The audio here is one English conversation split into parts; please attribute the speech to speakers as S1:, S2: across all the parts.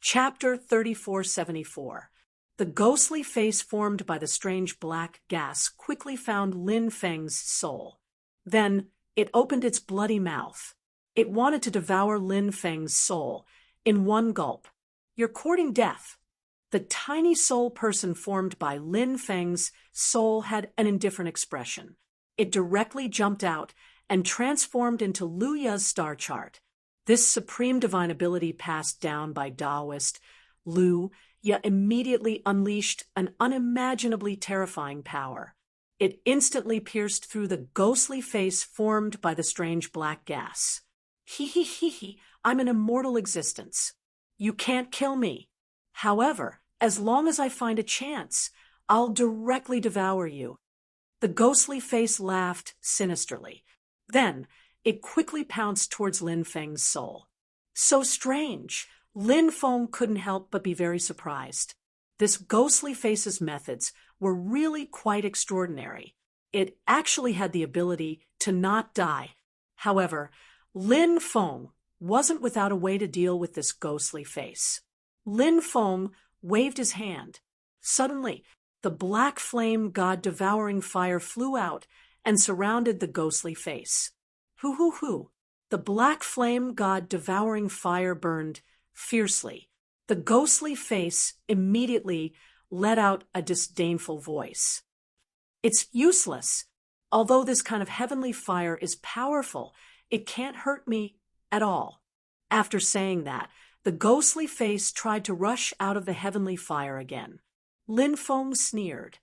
S1: Chapter 3474. The ghostly face formed by the strange black gas quickly found Lin Feng's soul. Then it opened its bloody mouth. It wanted to devour Lin Feng's soul in one gulp. "You're courting death." The tiny soul person formed by Lin Feng's soul had an indifferent expression. It directly jumped out and transformed into Lu Ya's star chart. This supreme divine ability passed down by Taoist Lu Ya immediately unleashed an unimaginably terrifying power. It instantly pierced through the ghostly face formed by the strange black gas. He, I'm an immortal existence. You can't kill me. However, as long as I find a chance, I'll directly devour you. The ghostly face laughed sinisterly. Then it quickly pounced towards Lin Feng's soul. So strange! Lin Feng couldn't help but be very surprised. This ghostly face's methods were really quite extraordinary. It actually had the ability to not die. However, Lin Feng wasn't without a way to deal with this ghostly face. Lin Feng waved his hand. Suddenly, the black flame god-devouring fire flew out and surrounded the ghostly face. Hoo. The black flame god-devouring fire burned fiercely. The ghostly face immediately let out a disdainful voice. "It's useless. Although this kind of heavenly fire is powerful, it can't hurt me at all." After saying that, the ghostly face tried to rush out of the heavenly fire again. Lin Feng sneered.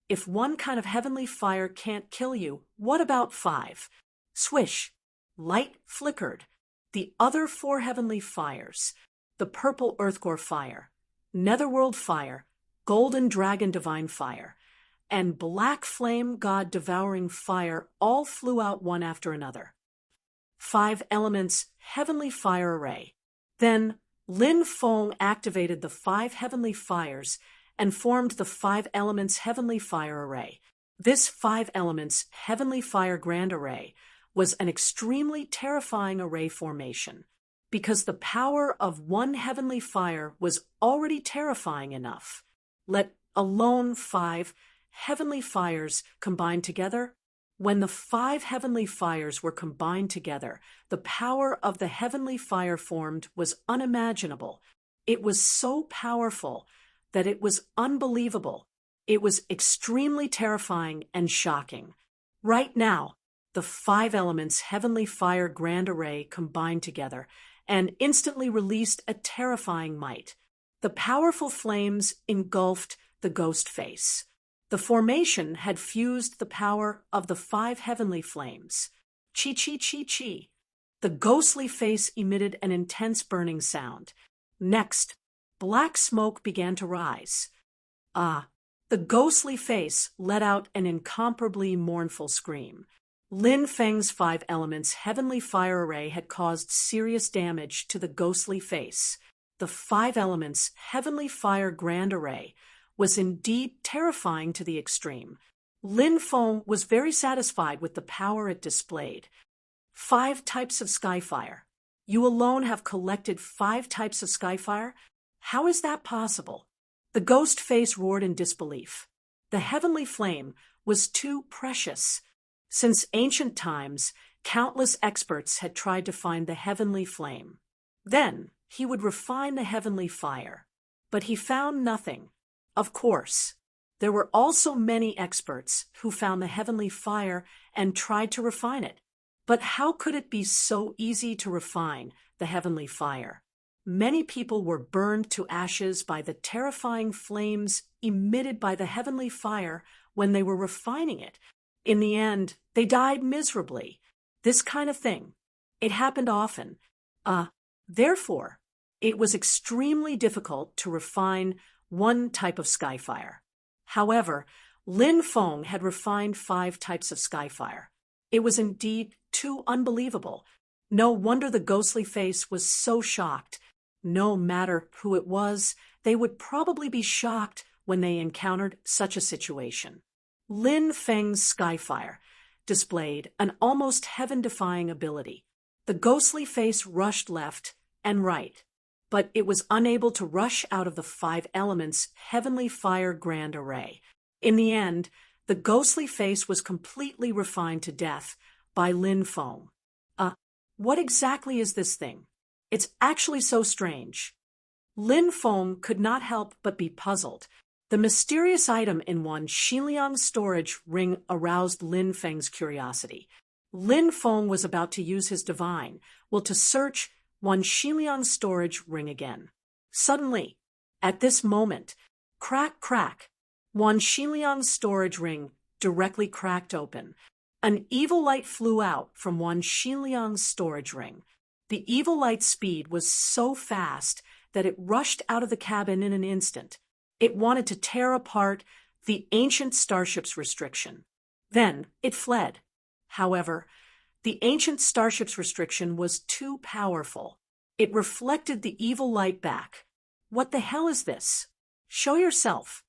S1: "If one kind of heavenly fire can't kill you, what about 5? Swish! Light flickered. The other 4 heavenly fires, the purple earthcore fire, netherworld fire, golden dragon divine fire, and black flame god devouring fire all flew out one after another. 5 elements heavenly fire array. Then Lin Feng activated the 5 heavenly fires and formed the 5 elements heavenly fire array. This 5 elements heavenly fire grand array was an extremely terrifying array formation, because the power of one heavenly fire was already terrifying enough, let alone 5 heavenly fires combined together. When the 5 heavenly fires were combined together, the power of the heavenly fire formed was unimaginable. It was so powerful that it was unbelievable. It was extremely terrifying and shocking. Right now, the 5 elements heavenly fire grand array combined together and instantly released a terrifying might. The powerful flames engulfed the ghost face. The formation had fused the power of the 5 heavenly flames. Chi. The ghostly face emitted an intense burning sound. Next, black smoke began to rise. The ghostly face let out an incomparably mournful scream. Lin Feng's 5 elements heavenly fire array had caused serious damage to the ghostly face. The 5 elements heavenly fire grand array was indeed terrifying to the extreme. Lin Feng was very satisfied with the power it displayed. 5 types of skyfire. You alone have collected 5 types of skyfire? How is that possible? The ghost face roared in disbelief. The heavenly flame was too precious. Since ancient times, countless experts had tried to find the heavenly flame. Then he would refine the heavenly fire. But he found nothing. Of course, there were also many experts who found the heavenly fire and tried to refine it. But how could it be so easy to refine the heavenly fire? Many people were burned to ashes by the terrifying flames emitted by the heavenly fire when they were refining it. In the end, they died miserably. This kind of thing, it happened often. Therefore, it was extremely difficult to refine one type of skyfire. However, Lin Feng had refined 5 types of skyfire. It was indeed too unbelievable. No wonder the ghostly face was so shocked. No matter who it was, they would probably be shocked when they encountered such a situation. Lin Feng's skyfire displayed an almost heaven-defying ability. The ghostly face rushed left and right. but it was unable to rush out of the 5 elements' heavenly fire grand array. In the end, the ghostly face was completely refined to death by Lin Feng. What exactly is this thing? It's actually so strange. Lin Feng could not help but be puzzled. The mysterious item in Wan Xiliang's storage ring aroused Lin Feng's curiosity. Lin Feng was about to use his divine will to search Wan Xiliang's storage ring again. Suddenly, at this moment, crack, crack, Wan Xiliang's storage ring directly cracked open. An evil light flew out from Wan Xiliang's storage ring. The evil light's speed was so fast that it rushed out of the cabin in an instant. It wanted to tear apart the ancient starship's restriction. Then it fled. However, the ancient starship's restriction was too powerful. It reflected the evil light back. What the hell is this? Show yourself.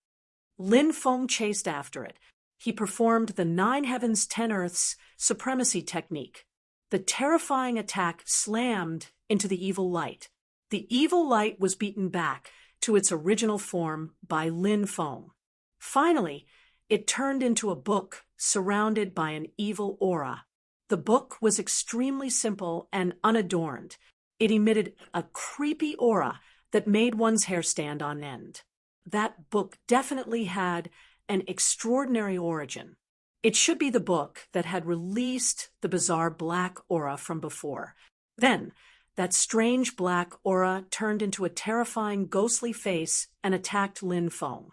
S1: Lin Feng chased after it. He performed the 9 heavens 10 earths supremacy technique. The terrifying attack slammed into the evil light. The evil light was beaten back to its original form by Lin Feng. Finally, it turned into a book surrounded by an evil aura. The book was extremely simple and unadorned. It emitted a creepy aura that made one's hair stand on end. That book definitely had an extraordinary origin. It should be the book that had released the bizarre black aura from before. Then, that strange black aura turned into a terrifying ghostly face and attacked Lin Feng.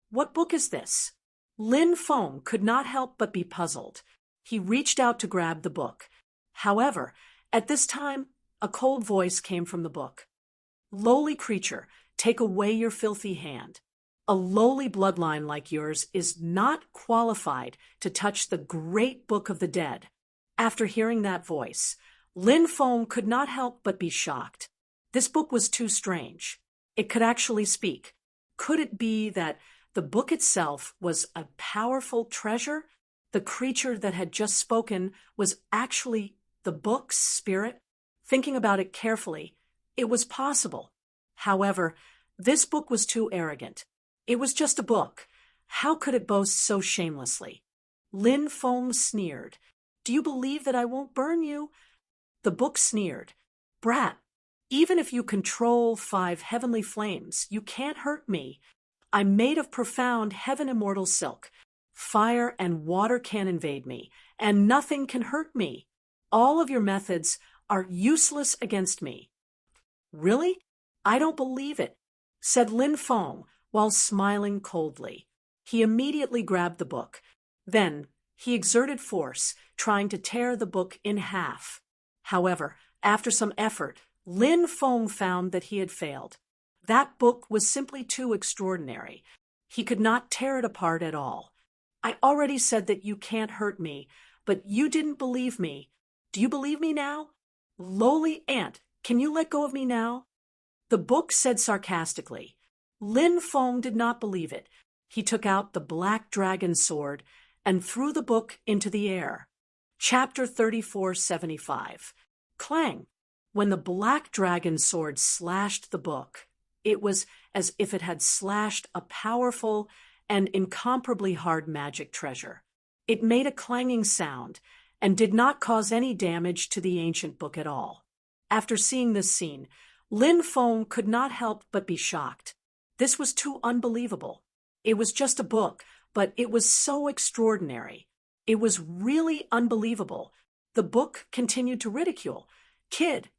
S1: What book is this? Lin Feng could not help but be puzzled. He reached out to grab the book. However, at this time, a cold voice came from the book. Lowly creature, take away your filthy hand. A lowly bloodline like yours is not qualified to touch the great book of the dead. After hearing that voice, Lin Feng could not help but be shocked. This book was too strange. It could actually speak. Could it be that the book itself was a powerful treasure? The creature that had just spoken was actually the book's spirit? Thinking about it carefully, it was possible. However, this book was too arrogant. It was just a book. How could it boast so shamelessly? Lin Feng sneered. Do you believe that I won't burn you? The book sneered. Brat, even if you control 5 heavenly flames, you can't hurt me. I'm made of profound heaven immortal silk. Fire and water can't invade me, and nothing can hurt me. All of your methods are useless against me. Really? I don't believe it, said Lin Feng while smiling coldly. He immediately grabbed the book. Then he exerted force, trying to tear the book in half. However, after some effort, Lin Feng found that he had failed. That book was simply too extraordinary. He could not tear it apart at all. I already said that you can't hurt me, but you didn't believe me. Do you believe me now? Lowly ant, can you let go of me now? The book said sarcastically. Lin Feng did not believe it. He took out the black dragon sword and threw the book into the air. Chapter 3475. Clang! When the black dragon sword slashed the book, it was as if it had slashed a powerful and incomparably hard magic treasure. It made a clanging sound and did not cause any damage to the ancient book at all. After seeing this scene, Lin Feng could not help but be shocked. This was too unbelievable. It was just a book, but it was so extraordinary. It was really unbelievable. The book continued to ridicule. Kid,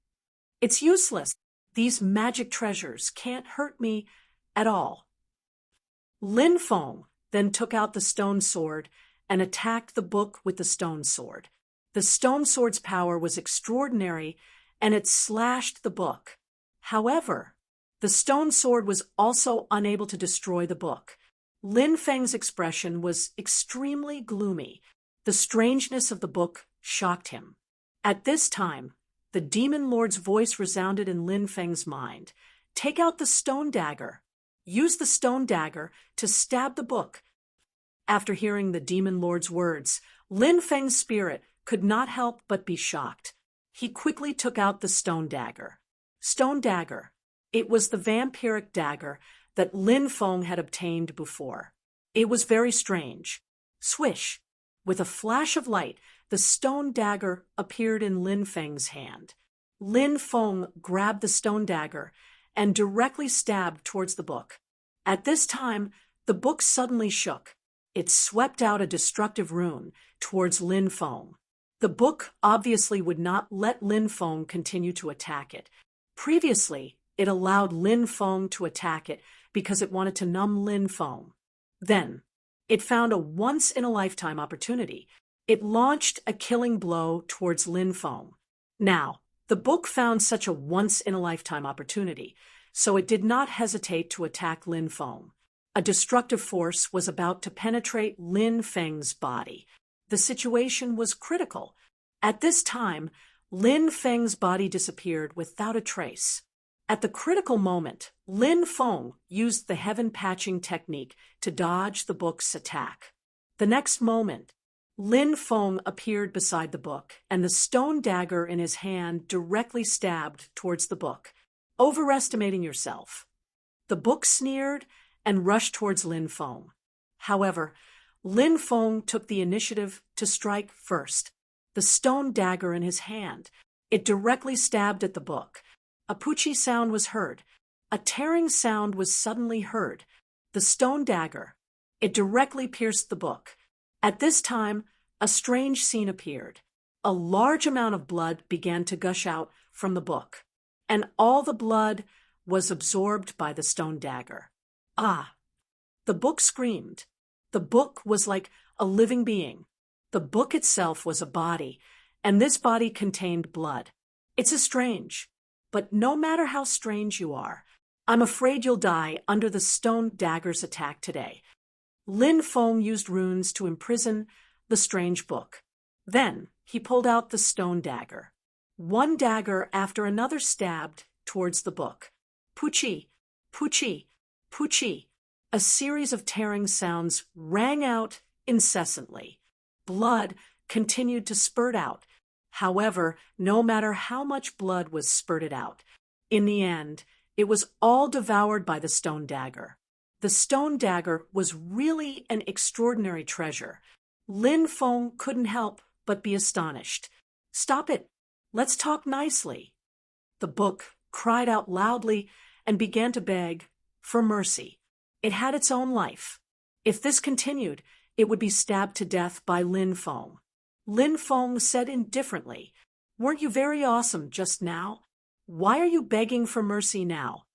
S1: it's useless. These magic treasures can't hurt me at all. Lin Feng then took out the stone sword and attacked the book with the stone sword. The stone sword's power was extraordinary, and it slashed the book. However, the stone sword was also unable to destroy the book. Lin Feng's expression was extremely gloomy. The strangeness of the book shocked him. At this time, the demon lord's voice resounded in Lin Feng's mind. Take out the stone dagger. Use the stone dagger to stab the book. After hearing the demon lord's words, Lin Feng's spirit could not help but be shocked. He quickly took out the stone dagger. Stone dagger. It was the vampiric dagger that Lin Feng had obtained before. It was very strange. Swish! With a flash of light, the stone dagger appeared in Lin Feng's hand. Lin Feng grabbed the stone dagger and directly stabbed towards the book. At this time, the book suddenly shook. It swept out a destructive rune towards Lin Feng. The book obviously would not let Lin Feng continue to attack it. Previously, it allowed Lin Feng to attack it because it wanted to numb Lin Feng. Then, it found a once-in-a-lifetime opportunity. It launched a killing blow towards Lin Feng. Now, the book found such a once-in-a-lifetime opportunity, so it did not hesitate to attack Lin Feng. A destructive force was about to penetrate Lin Feng's body. The situation was critical. At this time, Lin Feng's body disappeared without a trace. At the critical moment, Lin Feng used the heaven patching technique to dodge the book's attack. The next moment, Lin Feng appeared beside the book, and the stone dagger in his hand directly stabbed towards the book. Overestimating yourself. The book sneered and rushed towards Lin Feng. However, Lin Feng took the initiative to strike first. The stone dagger in his hand. It directly stabbed at the book. A poochie sound was heard. A tearing sound was suddenly heard. The stone dagger. It directly pierced the book. At this time, a strange scene appeared. A large amount of blood began to gush out from the book, and all the blood was absorbed by the stone dagger. Ah! The book screamed. The book was like a living being. The book itself was a body, and this body contained blood. It's a strange. But no matter how strange you are, I'm afraid you'll die under the stone dagger's attack today. Lin Feng used runes to imprison the strange book. Then he pulled out the stone dagger. One dagger after another stabbed towards the book. Poochie, poochie, poochie. A series of tearing sounds rang out incessantly. Blood continued to spurt out. However, no matter how much blood was spurted out, in the end, it was all devoured by the stone dagger. The stone dagger was really an extraordinary treasure. Lin Feng couldn't help but be astonished. Stop it. Let's talk nicely. The book cried out loudly and began to beg for mercy. It had its own life. If this continued, it would be stabbed to death by Lin Feng. Lin Feng said indifferently, "Weren't you very awesome just now? Why are you begging for mercy now?"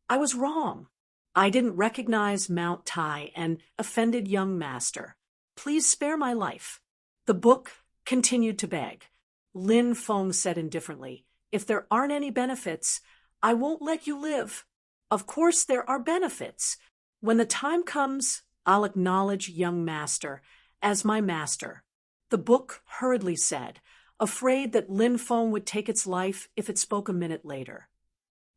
S1: "I was wrong. I didn't recognize Mount Tai and offended young master. Please spare my life." The book continued to beg. Lin Feng said indifferently, "If there aren't any benefits, I won't let you live." "Of course there are benefits. When the time comes, I'll acknowledge young master as my master." The book hurriedly said, afraid that Lin Feng would take its life if it spoke a minute later.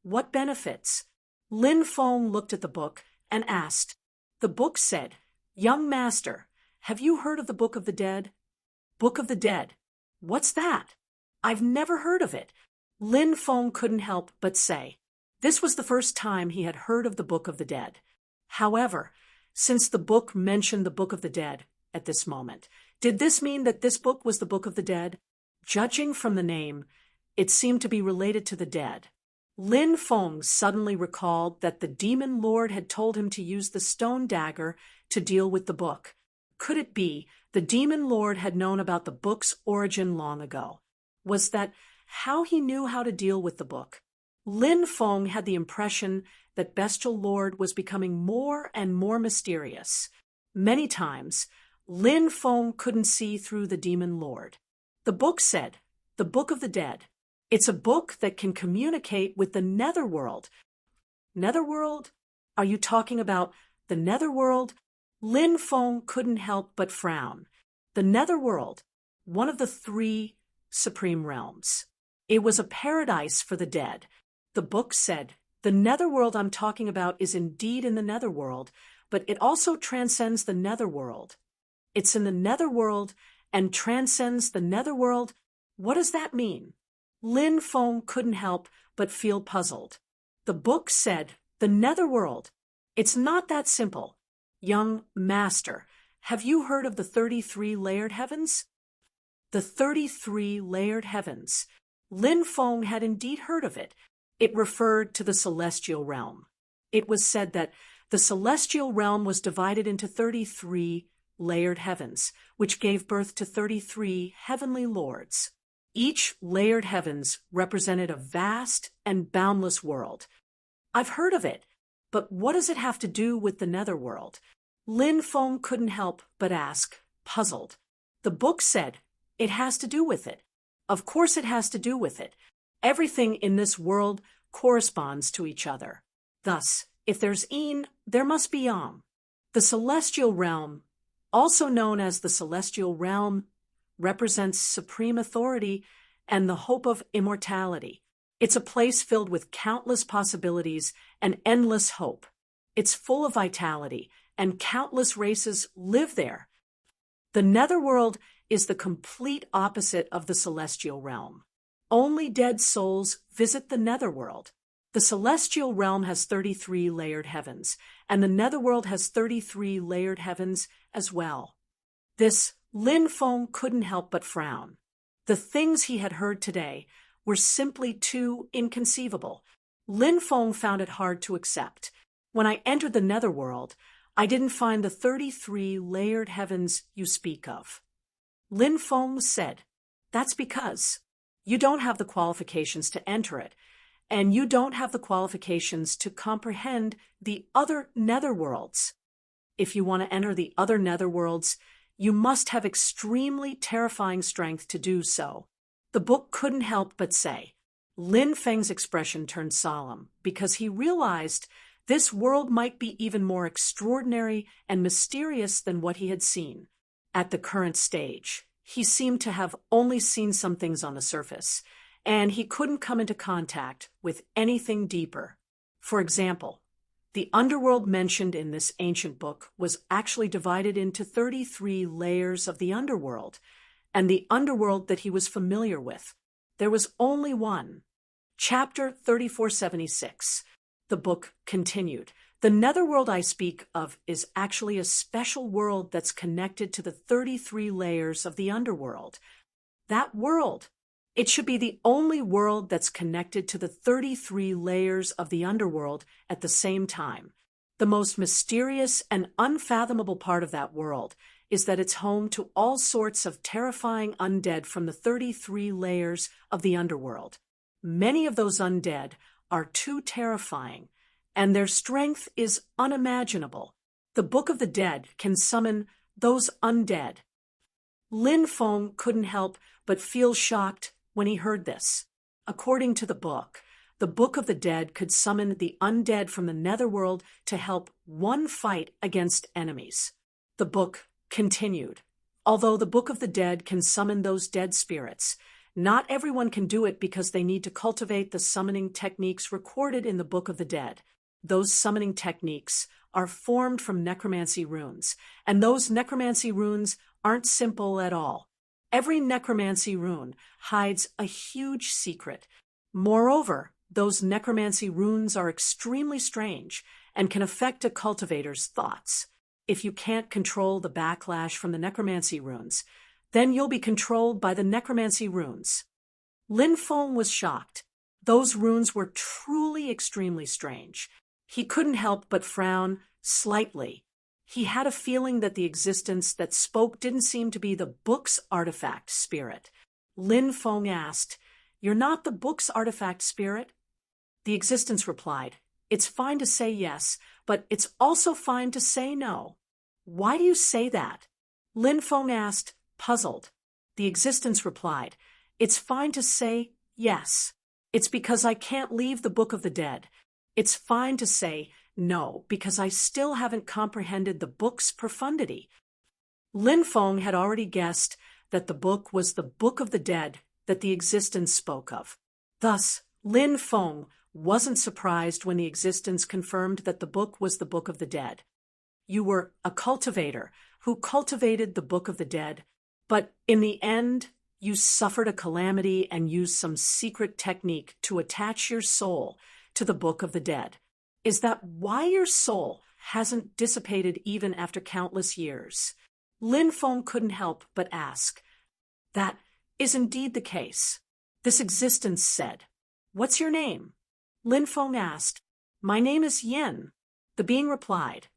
S1: "What benefits?" Lin Feng looked at the book and asked. The book said, "Young master, have you heard of the Book of the Dead?" "Book of the Dead? What's that? I've never heard of it." Lin Feng couldn't help but say. This was the first time he had heard of the Book of the Dead. However, since the book mentioned the Book of the Dead at this moment, did this mean that this book was the Book of the Dead? Judging from the name, it seemed to be related to the dead. Lin Feng suddenly recalled that the demon lord had told him to use the stone dagger to deal with the book. Could it be the demon lord had known about the book's origin long ago? Was that how he knew how to deal with the book? Lin Feng had the impression that Bestial Lord was becoming more and more mysterious. Many times, Lin Feng couldn't see through the demon lord. The book said, "The Book of the Dead." It's a book that can communicate with the netherworld. Netherworld? Are you talking about the netherworld? Lin Feng couldn't help but frown. The netherworld, one of the 3 supreme realms. It was a paradise for the dead. The book said, "The netherworld I'm talking about is indeed in the netherworld, but it also transcends the netherworld. It's in the netherworld and transcends the netherworld." What does that mean? Lin Feng couldn't help but feel puzzled. The book said, "The netherworld. It's not that simple. Young master, have you heard of the 33 layered heavens?" The 33 layered heavens. Lin Feng had indeed heard of it. It referred to the celestial realm. It was said that the celestial realm was divided into 33 layered heavens, which gave birth to 33 heavenly lords. Each layered heavens represented a vast and boundless world. I've heard of it, but what does it have to do with the netherworld? Lin Feng couldn't help but ask, puzzled. The book said, it has to do with it. Of course it has to do with it. Everything in this world corresponds to each other. Thus, if there's Yin, there must be Yang. The celestial realm, also known as the celestial realm, represents supreme authority and the hope of immortality. It's a place filled with countless possibilities and endless hope. It's full of vitality, and countless races live there. The netherworld is the complete opposite of the celestial realm. Only dead souls visit the netherworld. The celestial realm has 33 layered heavens, and the netherworld has 33 layered heavens as well. This Lin Feng couldn't help but frown. The things he had heard today were simply too inconceivable. Lin Feng found it hard to accept. When I entered the netherworld, I didn't find the 33 layered heavens you speak of. Lin Feng said, "That's because you don't have the qualifications to enter it, and you don't have the qualifications to comprehend the other netherworlds. If you want to enter the other netherworlds, you must have extremely terrifying strength to do so." The book couldn't help but say. Lin Feng's expression turned solemn because he realized this world might be even more extraordinary and mysterious than what he had seen. At the current stage, he seemed to have only seen some things on the surface, and he couldn't come into contact with anything deeper. For example, the underworld mentioned in this ancient book was actually divided into 33 layers of the underworld, and the underworld that he was familiar with, there was only one. Chapter 3476. The book continued. The netherworld I speak of is actually a special world that's connected to the 33 layers of the underworld. That world, it should be the only world that's connected to the 33 layers of the underworld at the same time. The most mysterious and unfathomable part of that world is that it's home to all sorts of terrifying undead from the 33 layers of the underworld. Many of those undead are too terrifying, and their strength is unimaginable. The Book of the Dead can summon those undead. Lin Feng couldn't help but feel shocked when he heard this. According to the Book of the Dead could summon the undead from the netherworld to help one fight against enemies. The book continued. Although the Book of the Dead can summon those dead spirits, not everyone can do it because they need to cultivate the summoning techniques recorded in the Book of the Dead. Those summoning techniques are formed from necromancy runes, and those necromancy runes aren't simple at all. Every necromancy rune hides a huge secret. Moreover, those necromancy runes are extremely strange and can affect a cultivator's thoughts. If you can't control the backlash from the necromancy runes, then you'll be controlled by the necromancy runes. Lin Feng was shocked. Those runes were truly extremely strange. He couldn't help but frown slightly. He had a feeling that the existence that spoke didn't seem to be the book's artifact spirit. Lin Feng asked, "You're not the book's artifact spirit?" The existence replied, "It's fine to say yes, but it's also fine to say no." "Why do you say that?" Lin Feng asked, puzzled. The existence replied, "It's fine to say yes. It's because I can't leave the Book of the Dead. It's fine to say no, because I still haven't comprehended the book's profundity." Lin Feng had already guessed that the book was the Book of the Dead that the existence spoke of. Thus, Lin Feng wasn't surprised when the existence confirmed that the book was the Book of the Dead. "You were a cultivator who cultivated the Book of the Dead, but in the end, you suffered a calamity and used some secret technique to attach your soul to the Book of the Dead. Is that why your soul hasn't dissipated even after countless years? Lin Feng couldn't help but ask. That is indeed the case. This existence said. What's your name? Lin Feng asked. My name is Yen. The being replied.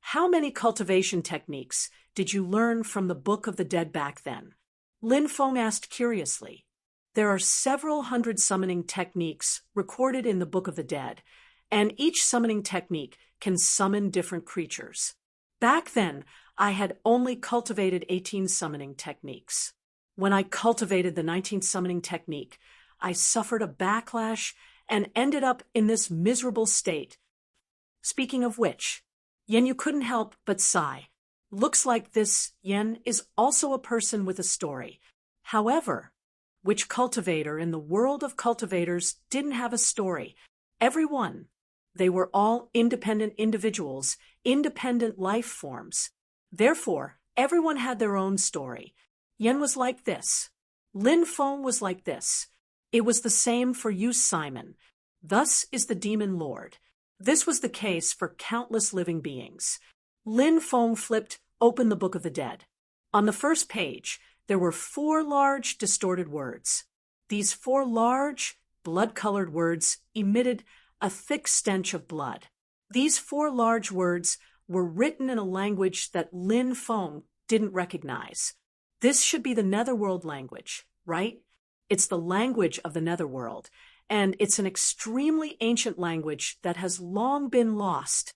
S1: How many cultivation techniques did you learn from the Book of the Dead back then? Lin Feng asked curiously. There are several hundred summoning techniques recorded in the Book of the Dead, and each summoning technique can summon different creatures. Back then, I had only cultivated 18 summoning techniques. When I cultivated the 19th summoning technique, I suffered a backlash and ended up in this miserable state. Speaking of which, Yen, you couldn't help but sigh. Looks like this Yen is also a person with a story. However, which cultivator in the world of cultivators didn't have a story? Everyone. They were all independent individuals, independent life forms. Therefore, everyone had their own story. Yen was like this. Lin Feng was like this. It was the same for you, Simon. Thus is the demon lord. This was the case for countless living beings. Lin Feng flipped open the Book of the Dead. On the first page, there were 4 large, distorted words. These 4 large, blood-colored words emitted a thick stench of blood. These 4 large words were written in a language that Lin Feng didn't recognize. This should be the Netherworld language, right? It's the language of the Netherworld, and it's an extremely ancient language that has long been lost.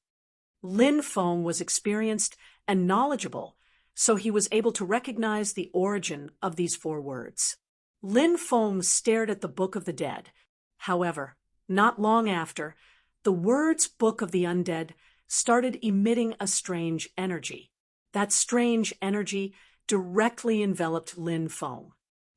S1: Lin Feng was experienced and knowledgeable, so he was able to recognize the origin of these 4 words. Lin Feng stared at the Book of the Dead. However, not long after, the words Book of the Undead started emitting a strange energy. That strange energy directly enveloped Lin Feng.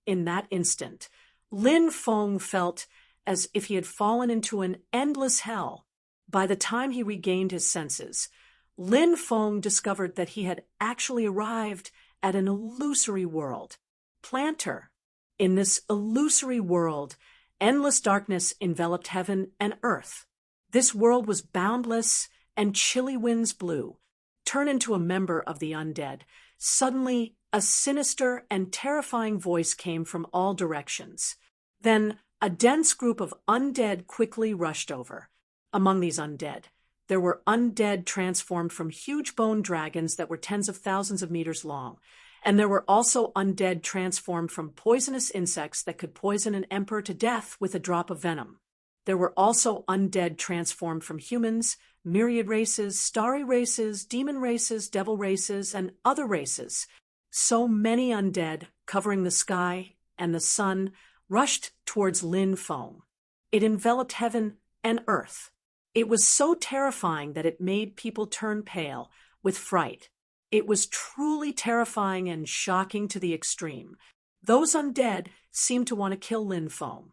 S1: In that instant, Lin Feng felt as if he had fallen into an endless hell. By the time he regained his senses, Lin Feng discovered that he had actually arrived at an illusory world. Planter. In this illusory world, endless darkness enveloped heaven and earth. This world was boundless, and chilly winds blew. Turn into a member of the undead. Suddenly, a sinister and terrifying voice came from all directions. Then, a dense group of undead quickly rushed over. Among these undead, there were undead transformed from huge bone dragons that were tens of thousands of meters long, and there were also undead transformed from poisonous insects that could poison an emperor to death with a drop of venom. There were also undead transformed from humans, myriad races, starry races, demon races, devil races, and other races. So many undead, covering the sky and the sun, rushed towards Lin Feng. It enveloped heaven and earth. It was so terrifying that it made people turn pale with fright. It was truly terrifying and shocking to the extreme. Those undead seemed to want to kill Lin Feng.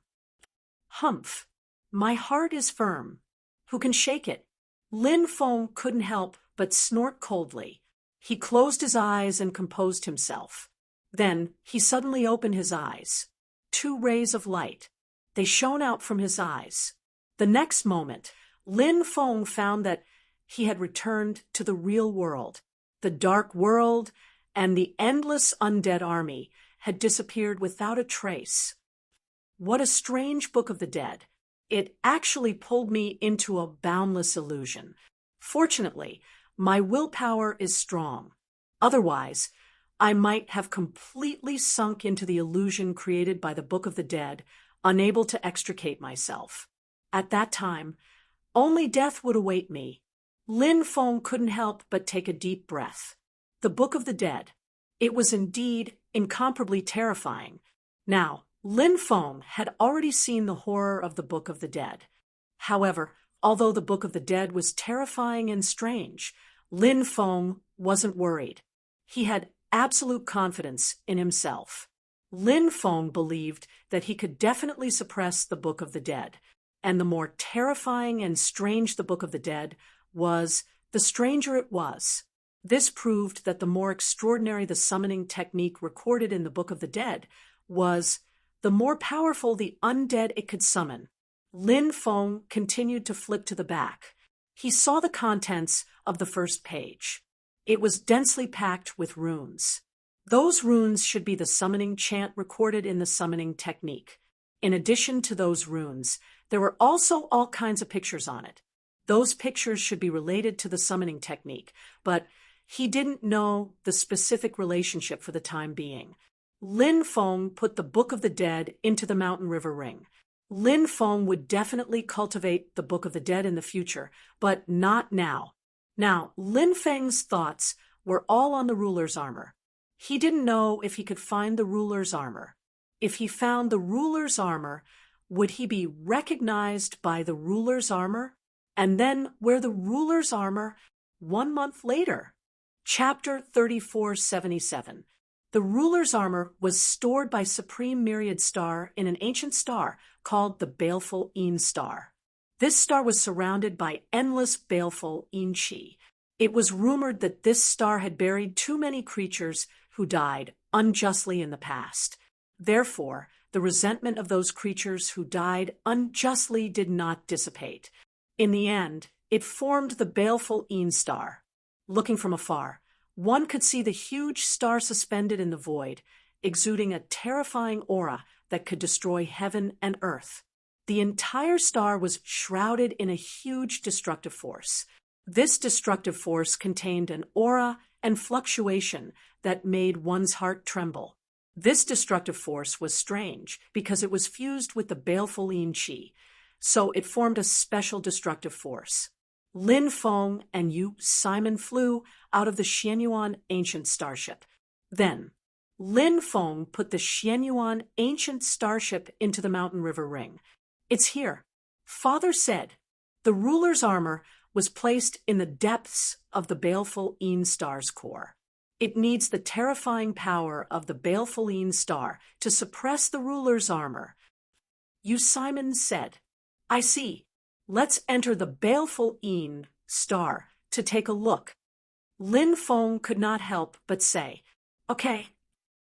S1: Humph! My heart is firm. Who can shake it? Lin Feng couldn't help but snort coldly. He closed his eyes and composed himself. Then he suddenly opened his eyes. 2 rays of light. They shone out from his eyes. The next moment, Lin Feng found that he had returned to the real world. The dark world and the endless undead army had disappeared without a trace. What a strange Book of the Dead. It actually pulled me into a boundless illusion. Fortunately, my willpower is strong. Otherwise, I might have completely sunk into the illusion created by the Book of the Dead, unable to extricate myself. At that time, only death would await me. Lin Feng couldn't help but take a deep breath. The Book of the Dead. It was indeed incomparably terrifying. Now, Lin Feng had already seen the horror of the Book of the Dead. However, although the Book of the Dead was terrifying and strange, Lin Feng wasn't worried. He had absolute confidence in himself. Lin Feng believed that he could definitely suppress the Book of the Dead, and the more terrifying and strange the Book of the Dead was, the stranger it was. This proved that the more extraordinary the summoning technique recorded in the Book of the Dead was, the more powerful the undead it could summon. Lin Feng continued to flip to the back. He saw the contents of the first page. It was densely packed with runes. Those runes should be the summoning chant recorded in the summoning technique. In addition to those runes, there were also all kinds of pictures on it. Those pictures should be related to the summoning technique, but he didn't know the specific relationship for the time being. Lin Feng put the Book of the Dead into the Mountain River Ring. Lin Feng would definitely cultivate the Book of the Dead in the future, but not now. Now, Lin Feng's thoughts were all on the ruler's armor. He didn't know if he could find the ruler's armor. If he found the ruler's armor, would he be recognized by the ruler's armor and then wear the ruler's armor 1 month later? Chapter 3477. The ruler's armor was stored by Supreme Myriad Star in an ancient star called the Baleful Een Star. This star was surrounded by endless baleful Een Chi. It was rumored that this star had buried too many creatures who died unjustly in the past. Therefore, the resentment of those creatures who died unjustly did not dissipate. In the end, it formed the Baleful Een Star. Looking from afar, one could see the huge star suspended in the void, exuding a terrifying aura that could destroy heaven and earth. The entire star was shrouded in a huge destructive force. This destructive force contained an aura and fluctuation that made one's heart tremble. This destructive force was strange because it was fused with the baleful Een Chi, so it formed a special destructive force. Lin Feng and Yu Simon flew out of the Xianyuan ancient starship. Then, Lin Feng put the Xianyuan ancient starship into the Mountain River Ring. It's here. Father said. The ruler's armor was placed in the depths of the baleful Een Star's core. It needs the terrifying power of the baleful Een Star to suppress the ruler's armor. Yu Simon said, I see. Let's enter the baleful Een Star to take a look. Lin Feng could not help but say, Okay.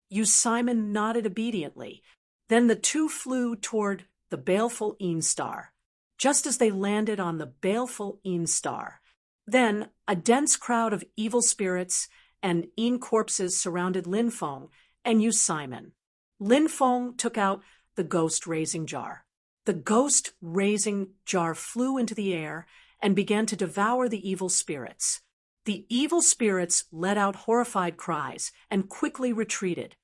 S1: Yu Simon nodded obediently. Then the two flew toward the baleful Een Star. Just as they landed on the baleful Een Star, then a dense crowd of evil spirits and Een corpses surrounded Lin Feng and Yu Simon. Lin Feng took out the ghost-raising jar. The ghost-raising jar flew into the air and began to devour the evil spirits. The evil spirits let out horrified cries and quickly retreated.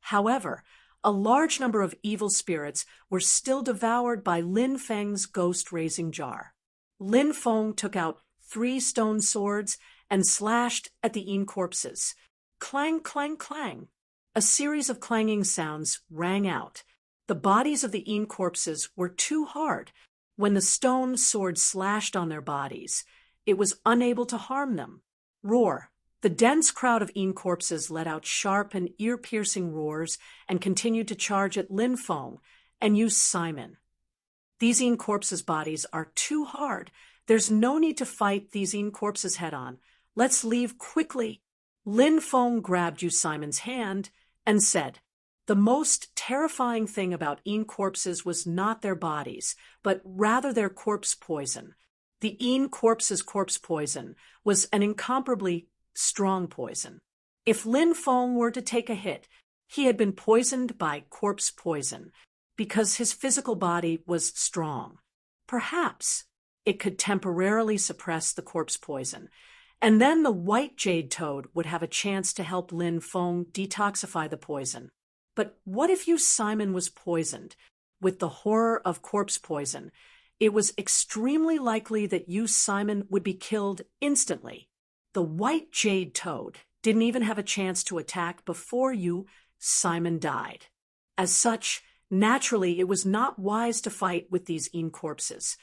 S1: However, a large number of evil spirits were still devoured by Lin Feng's ghost-raising jar. Lin Feng took out 3 stone swords and slashed at the Een corpses. Clang, clang, clang. A series of clanging sounds rang out. The bodies of the Een corpses were too hard. When the stone sword slashed on their bodies, it was unable to harm them. Roar. The dense crowd of Een corpses let out sharp and ear-piercing roars and continued to charge at Lin Feng and Yu Simon. These Een corpses' bodies are too hard. There's no need to fight these Een corpses head-on. Let's leave quickly. Lin Feng grabbed Yu Simon's hand and said, The most terrifying thing about Een corpses was not their bodies, but rather their corpse poison. The Een corpse's corpse poison was an incomparably strong poison. If Lin Feng were to take a hit, he had been poisoned by corpse poison because his physical body was strong. Perhaps it could temporarily suppress the corpse poison, and then the white jade toad would have a chance to help Lin Feng detoxify the poison. But what if Yu Simon was poisoned? With the horror of corpse poison, it was extremely likely that Yu Simon would be killed instantly. The white jade toad didn't even have a chance to attack before Yu Simon died. As such, naturally, it was not wise to fight with these Een corpses.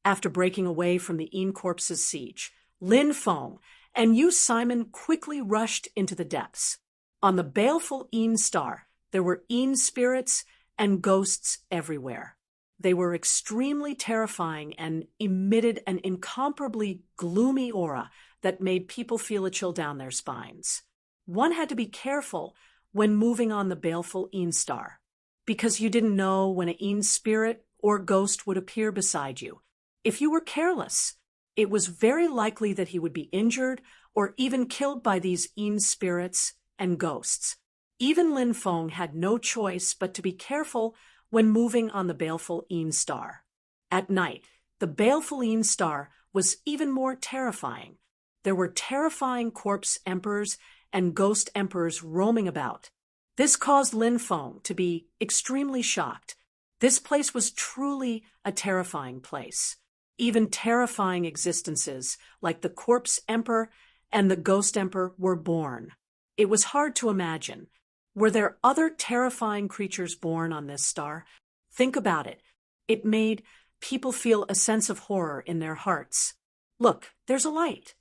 S1: After breaking away from the Een corpses' siege, Lin Feng and Yu Simon quickly rushed into the depths. On the baleful Een Star, there were Een spirits and ghosts everywhere. They were extremely terrifying and emitted an incomparably gloomy aura that made people feel a chill down their spines. One had to be careful when moving on the baleful Een Star, because you didn't know when an Een spirit or ghost would appear beside you. If you were careless, it was very likely that he would be injured or even killed by these Yin spirits and ghosts. Even Lin Feng had no choice but to be careful when moving on the baleful Yin star. At night, the baleful Yin star was even more terrifying. There were terrifying corpse emperors and ghost emperors roaming about. This caused Lin Feng to be extremely shocked. This place was truly a terrifying place. Even terrifying existences like the corpse emperor and the ghost emperor were born. It was hard to imagine. Were there other terrifying creatures born on this star? Think about it. It made people feel a sense of horror in their hearts. Look, there's a light.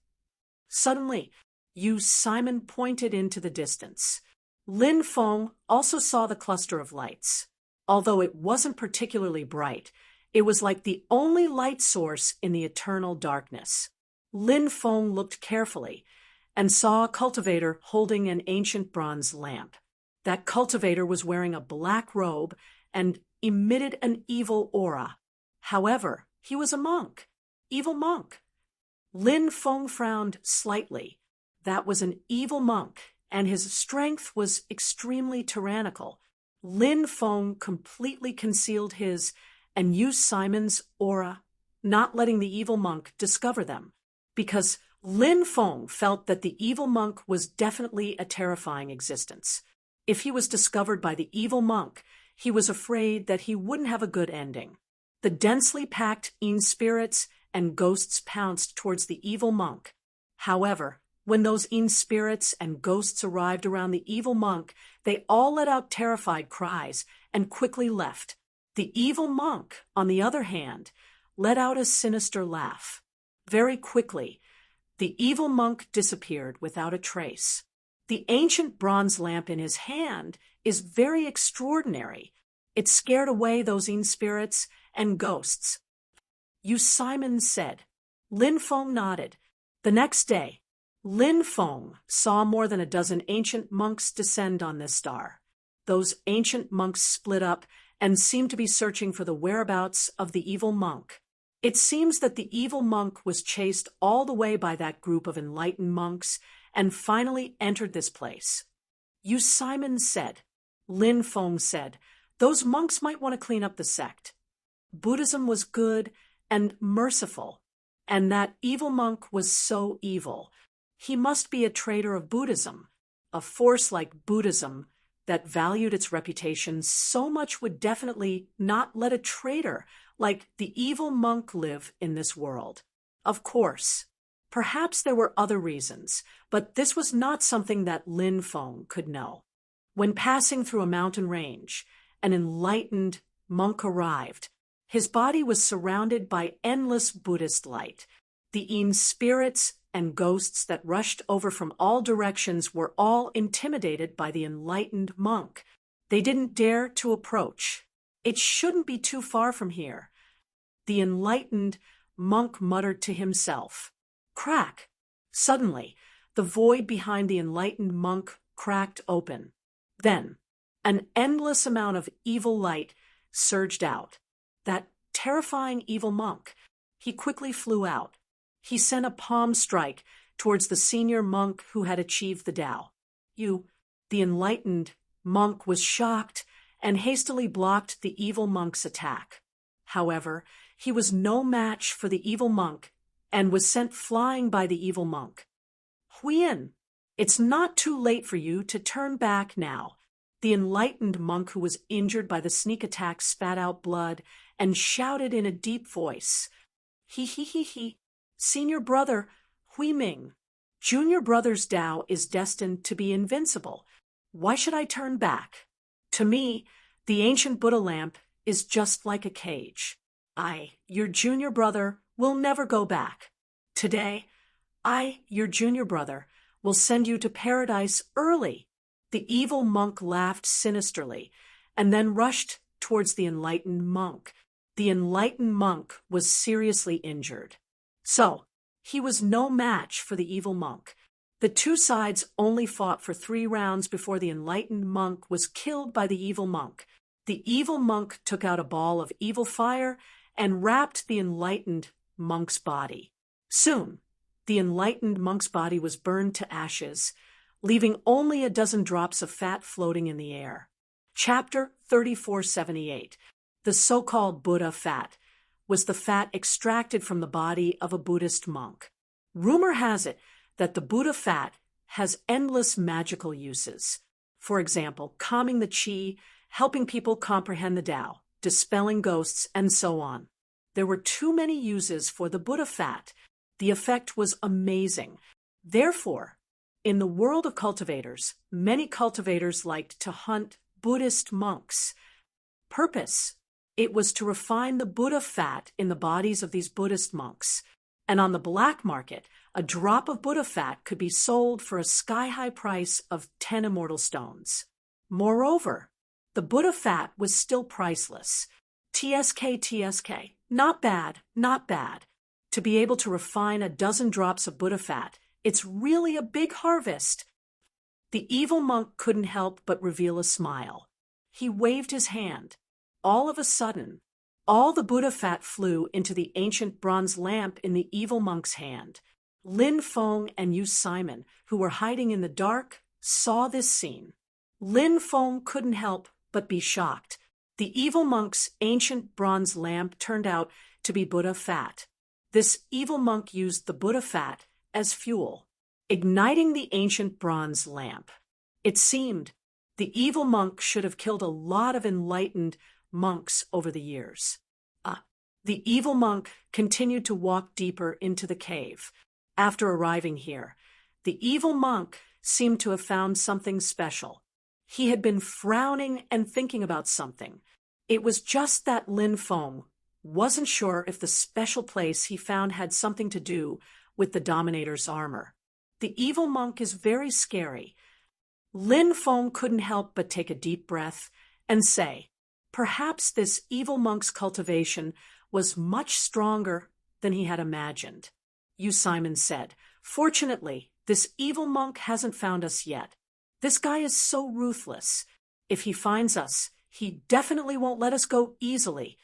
S1: Suddenly, Simon pointed into the distance. Lin Feng also saw the cluster of lights. Although it wasn't particularly bright, it was like the only light source in the eternal darkness. Lin Feng looked carefully and saw a cultivator holding an ancient bronze lamp. That cultivator was wearing a black robe and emitted an evil aura. However, he was a monk. Evil monk. Lin Feng frowned slightly. That was an evil monk, and his strength was extremely tyrannical. Lin Feng completely concealed his and used Simon's aura, not letting the evil monk discover them, because Lin Feng felt that the evil monk was definitely a terrifying existence. If he was discovered by the evil monk, he was afraid that he wouldn't have a good ending. The densely packed Yin spirits and ghosts pounced towards the evil monk. However, when those Yin spirits and ghosts arrived around the evil monk, they all let out terrified cries and quickly left. The evil monk, on the other hand, let out a sinister laugh. Very quickly, the evil monk disappeared without a trace. The ancient bronze lamp in his hand is very extraordinary. It scared away those Yin spirits and ghosts. Simon said. Lin Feng nodded. The next day, Lin Feng saw more than a dozen ancient monks descend on this star. Those ancient monks split up and seemed to be searching for the whereabouts of the evil monk. It seems that the evil monk was chased all the way by that group of enlightened monks and finally entered this place. Simon said. Lin Feng said, those monks might want to clean up the sect. Buddhism was good and merciful, and that evil monk was so evil. He must be a traitor of Buddhism. A force like Buddhism that valued its reputation so much would definitely not let a traitor like the evil monk live in this world. Of course, perhaps there were other reasons, but this was not something that Lin Feng could know. When passing through a mountain range, an enlightened monk arrived. His body was surrounded by endless Buddhist light. The Yin spirits and ghosts that rushed over from all directions were all intimidated by the enlightened monk. They didn't dare to approach. It shouldn't be too far from here. The enlightened monk muttered to himself. Crack! Suddenly, the void behind the enlightened monk cracked open. Then, an endless amount of evil light surged out. That terrifying evil monk. He quickly flew out. He sent a palm strike towards the senior monk who had achieved the Tao. The enlightened monk was shocked and hastily blocked the evil monk's attack. However, he was no match for the evil monk and was sent flying by the evil monk. Huiyin, it's not too late for you to turn back now. The enlightened monk who was injured by the sneak attack spat out blood and shouted in a deep voice. He. Senior brother, Huiming. Junior brother's Tao is destined to be invincible. Why should I turn back? To me, the ancient Buddha lamp is just like a cage. Your junior brother, will never go back. Today, your junior brother, will send you to paradise early. The evil monk laughed sinisterly and then rushed towards the enlightened monk. The enlightened monk was seriously injured. So, he was no match for the evil monk. The two sides only fought for 3 rounds before the enlightened monk was killed by the evil monk. The evil monk took out a ball of evil fire and wrapped the enlightened monk's body. Soon, the enlightened monk's body was burned to ashes, leaving only a dozen drops of fat floating in the air. Chapter 3478. The so-called Buddha fat was the fat extracted from the body of a Buddhist monk. Rumor has it that the Buddha fat has endless magical uses. For example, calming the qi, helping people comprehend the Tao, dispelling ghosts, and so on. There were too many uses for the Buddha fat. The effect was amazing. Therefore, in the world of cultivators, many cultivators liked to hunt Buddhist monks. Purpose: it was to refine the Buddha fat in the bodies of these Buddhist monks. And on the black market, a drop of Buddha fat could be sold for a sky-high price of 10 immortal stones. Moreover, the Buddha fat was still priceless. TSK. Not bad, not bad. To be able to refine a dozen drops of Buddha fat, it's really a big harvest. The evil monk couldn't help but reveal a smile. He waved his hand. All of a sudden, all the Buddha fat flew into the ancient bronze lamp in the evil monk's hand. Lin Feng and Yu Simon, who were hiding in the dark, saw this scene. Lin Feng couldn't help but be shocked. The evil monk's ancient bronze lamp turned out to be Buddha fat. This evil monk used the Buddha fat as fuel, igniting the ancient bronze lamp. It seemed the evil monk should have killed a lot of enlightened monks over the years. The evil monk continued to walk deeper into the cave. After arriving here, the evil monk seemed to have found something special. He had been frowning and thinking about something. It was just that Lin Feng wasn't sure if the special place he found had something to do with the Dominator's armor. The evil monk is very scary. Lin Feng couldn't help but take a deep breath and say, perhaps this evil monk's cultivation was much stronger than he had imagined. Yu Simon said, fortunately, this evil monk hasn't found us yet. This guy is so ruthless. If he finds us, he definitely won't let us go easily.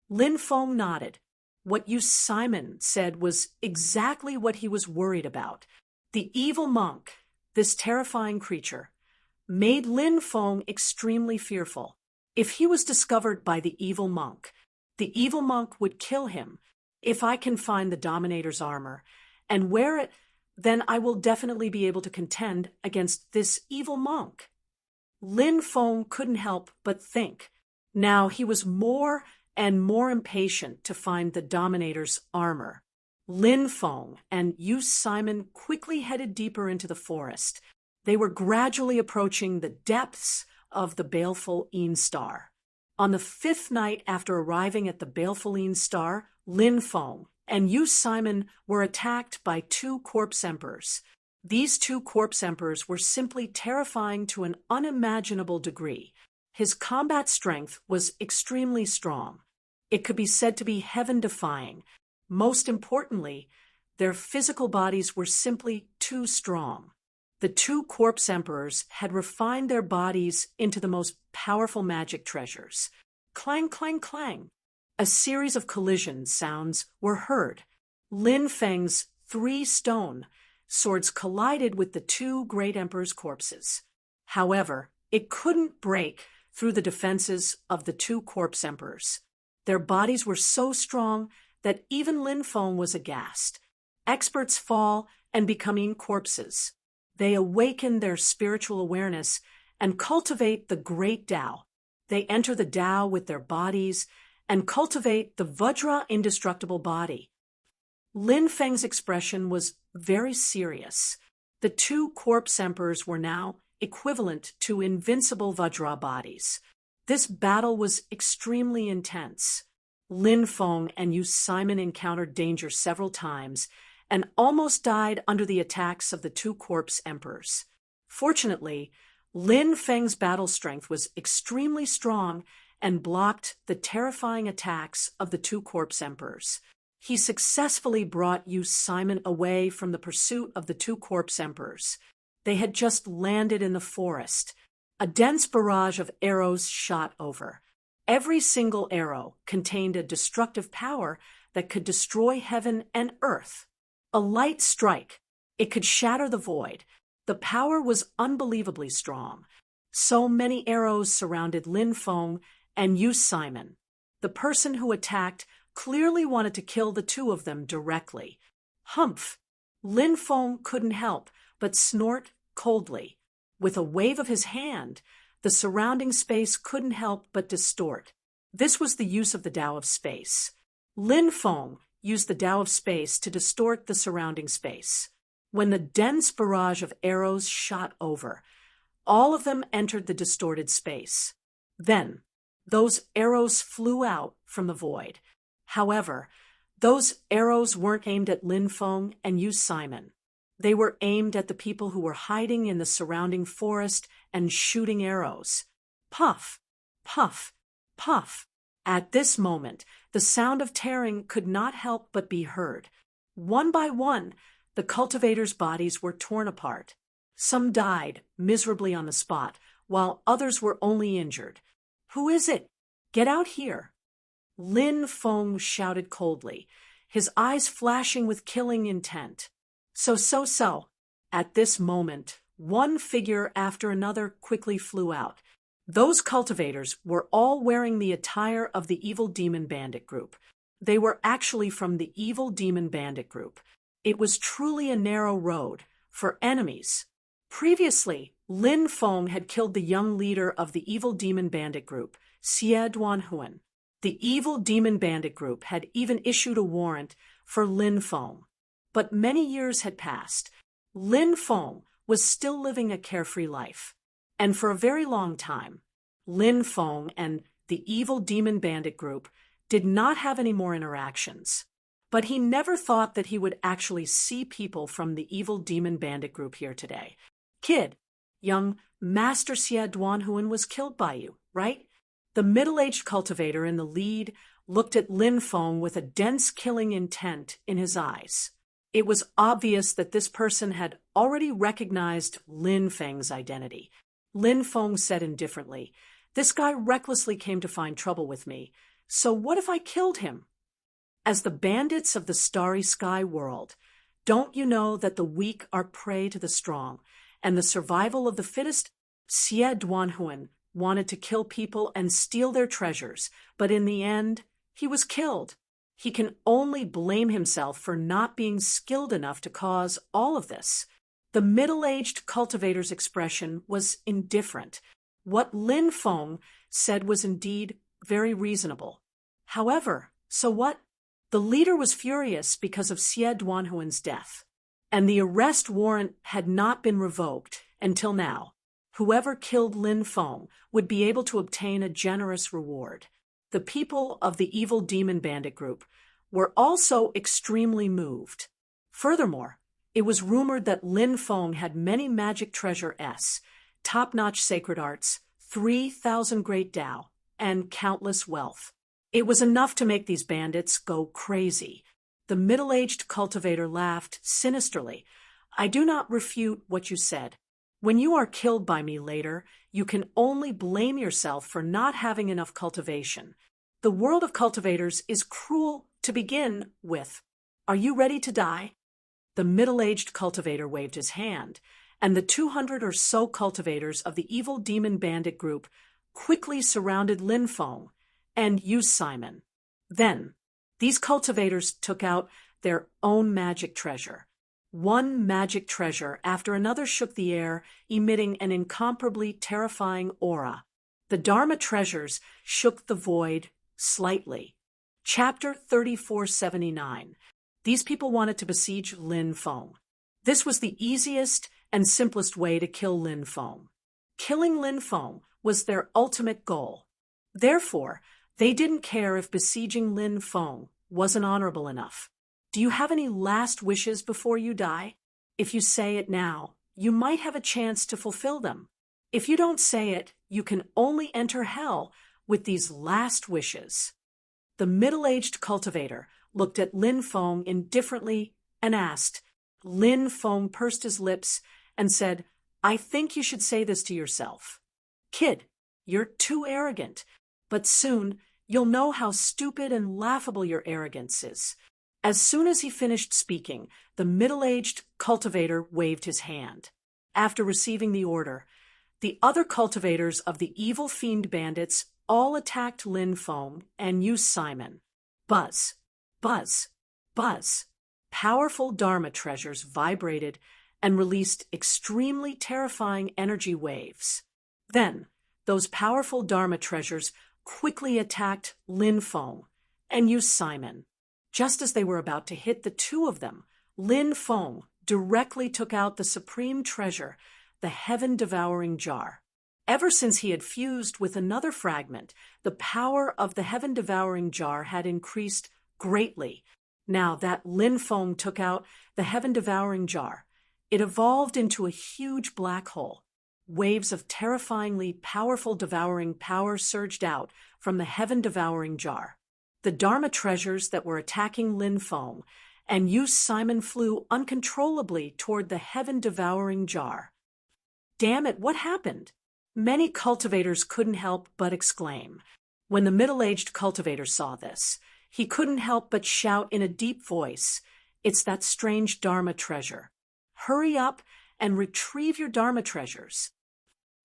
S1: Lin Feng nodded. What Yu Simon said was exactly what he was worried about. The evil monk, this terrifying creature, made Lin Feng extremely fearful. If he was discovered by the evil monk would kill him. If I can find the Dominator's armor and wear it, then I will definitely be able to contend against this evil monk. Lin Feng couldn't help but think. Now he was more and more impatient to find the Dominator's armor. Lin Feng and Yu Simon quickly headed deeper into the forest. They were gradually approaching the depths of the Baleful Een Star. On the 5th night after arriving at the Baleful Een Star, Lin Feng and Yu Simon were attacked by 2 corpse emperors. These 2 corpse emperors were simply terrifying to an unimaginable degree. His combat strength was extremely strong. It could be said to be heaven-defying. Most importantly, their physical bodies were simply too strong. The 2 corpse emperors had refined their bodies into the most powerful magic treasures. Clang, clang, clang. A series of collision sounds were heard. Lin Feng's 3 stone swords collided with the 2 great emperors' corpses. However, it couldn't break through the defenses of the 2 corpse emperors. Their bodies were so strong that even Lin Feng was aghast. Experts fall and become corpses. They awaken their spiritual awareness and cultivate the great Tao. They enter the Tao with their bodies and cultivate the Vajra indestructible body. Lin Feng's expression was very serious. The 2 corpse emperors were now equivalent to invincible Vajra bodies. This battle was extremely intense. Lin Feng and Yu Simon encountered danger several times and almost died under the attacks of the 2 corpse emperors. Fortunately, Lin Feng's battle strength was extremely strong and blocked the terrifying attacks of the 2 corpse emperors. He successfully brought Yu Simon away from the pursuit of the 2 corpse emperors. They had just landed in the forest. A dense barrage of arrows shot over. Every single arrow contained a destructive power that could destroy heaven and earth. A light strike. It could shatter the void. The power was unbelievably strong. So many arrows surrounded Lin Feng and Yu Simon. The person who attacked clearly wanted to kill the two of them directly. Humph! Lin Feng couldn't help but snort coldly. With a wave of his hand, the surrounding space couldn't help but distort. This was the use of the Tao of space. Lin Feng used the Tao of space to distort the surrounding space. When the dense barrage of arrows shot over, all of them entered the distorted space. Then, those arrows flew out from the void. However, those arrows weren't aimed at Lin Feng and Yu Simon. They were aimed at the people who were hiding in the surrounding forest and shooting arrows. Puff, puff, puff. At this moment, the sound of tearing could not help but be heard. One by one, the cultivators' bodies were torn apart. Some died miserably on the spot, while others were only injured. "Who is it? Get out here!" Lin Feng shouted coldly, his eyes flashing with killing intent. So. At this moment, one figure after another quickly flew out. Those cultivators were all wearing the attire of the Evil Demon Bandit Group. They were actually from the Evil Demon Bandit Group. It was truly a narrow road for enemies. Previously, Lin Feng had killed the young leader of the Evil Demon Bandit Group, Xie Duanhuan. The Evil Demon Bandit Group had even issued a warrant for Lin Feng. But many years had passed. Lin Feng was still living a carefree life. And for a very long time, Lin Feng and the Evil Demon Bandit Group did not have any more interactions. But he never thought that he would actually see people from the Evil Demon Bandit Group here today. "Kid, young Master Xie Duanhuan was killed by you, right?" The middle-aged cultivator in the lead looked at Lin Feng with a dense killing intent in his eyes. It was obvious that this person had already recognized Lin Feng's identity. Lin Feng said indifferently, "This guy recklessly came to find trouble with me, so what if I killed him?" As the bandits of the starry sky world, don't you know that the weak are prey to the strong, and the survival of the fittest? Xie Duanhuan wanted to kill people and steal their treasures, but in the end, he was killed. He can only blame himself for not being skilled enough to cause all of this. The middle-aged cultivator's expression was indifferent. What Lin Feng said was indeed very reasonable. However, so what? The leader was furious because of Xie Duanhuan's death, and the arrest warrant had not been revoked until now. Whoever killed Lin Feng would be able to obtain a generous reward. The people of the Evil Demon Bandit Group were also extremely moved. Furthermore, it was rumored that Lin Feng had many magic treasures, top-notch sacred arts, 3,000 great Tao, and countless wealth. It was enough to make these bandits go crazy. The middle-aged cultivator laughed sinisterly. "I do not refute what you said. When you are killed by me later, you can only blame yourself for not having enough cultivation. The world of cultivators is cruel to begin with. Are you ready to die?" The middle-aged cultivator waved his hand, and the 200 or so cultivators of the Evil Demon Bandit Group quickly surrounded Lin Feng and Yu Simon. Then, these cultivators took out their own magic treasure. One magic treasure after another shook the air, emitting an incomparably terrifying aura. The Dharma treasures shook the void slightly. Chapter 3479. These people wanted to besiege Lin Feng. This was the easiest and simplest way to kill Lin Feng. Killing Lin Feng was their ultimate goal. Therefore, they didn't care if besieging Lin Feng wasn't honorable enough. Do you have any last wishes before you die? If you say it now, you might have a chance to fulfill them. If you don't say it, you can only enter hell with these last wishes. The middle-aged cultivator looked at Lin Feng indifferently and asked. Lin Feng pursed his lips and said, "I think you should say this to yourself. Kid, you're too arrogant, but soon you'll know how stupid and laughable your arrogance is." As soon as he finished speaking, the middle-aged cultivator waved his hand. After receiving the order, the other cultivators of the evil fiend bandits all attacked Lin Feng and used Simon. Buzz, buzz, buzz. Powerful Dharma treasures vibrated and released extremely terrifying energy waves. Then, those powerful Dharma treasures quickly attacked Lin Feng and used Simon. Just as they were about to hit the two of them, Lin Feng directly took out the supreme treasure, the heaven-devouring jar. Ever since he had fused with another fragment, the power of the heaven-devouring jar had increased greatly. Now that Lin Feng took out the heaven-devouring jar, it evolved into a huge black hole. Waves of terrifyingly powerful devouring power surged out from the heaven-devouring jar. The Dharma treasures that were attacking Lin Feng and Yu Simon flew uncontrollably toward the heaven-devouring jar. "Damn it, what happened?" Many cultivators couldn't help but exclaim. When the middle-aged cultivator saw this, he couldn't help but shout in a deep voice, "It's that strange Dharma treasure. Hurry up and retrieve your Dharma treasures."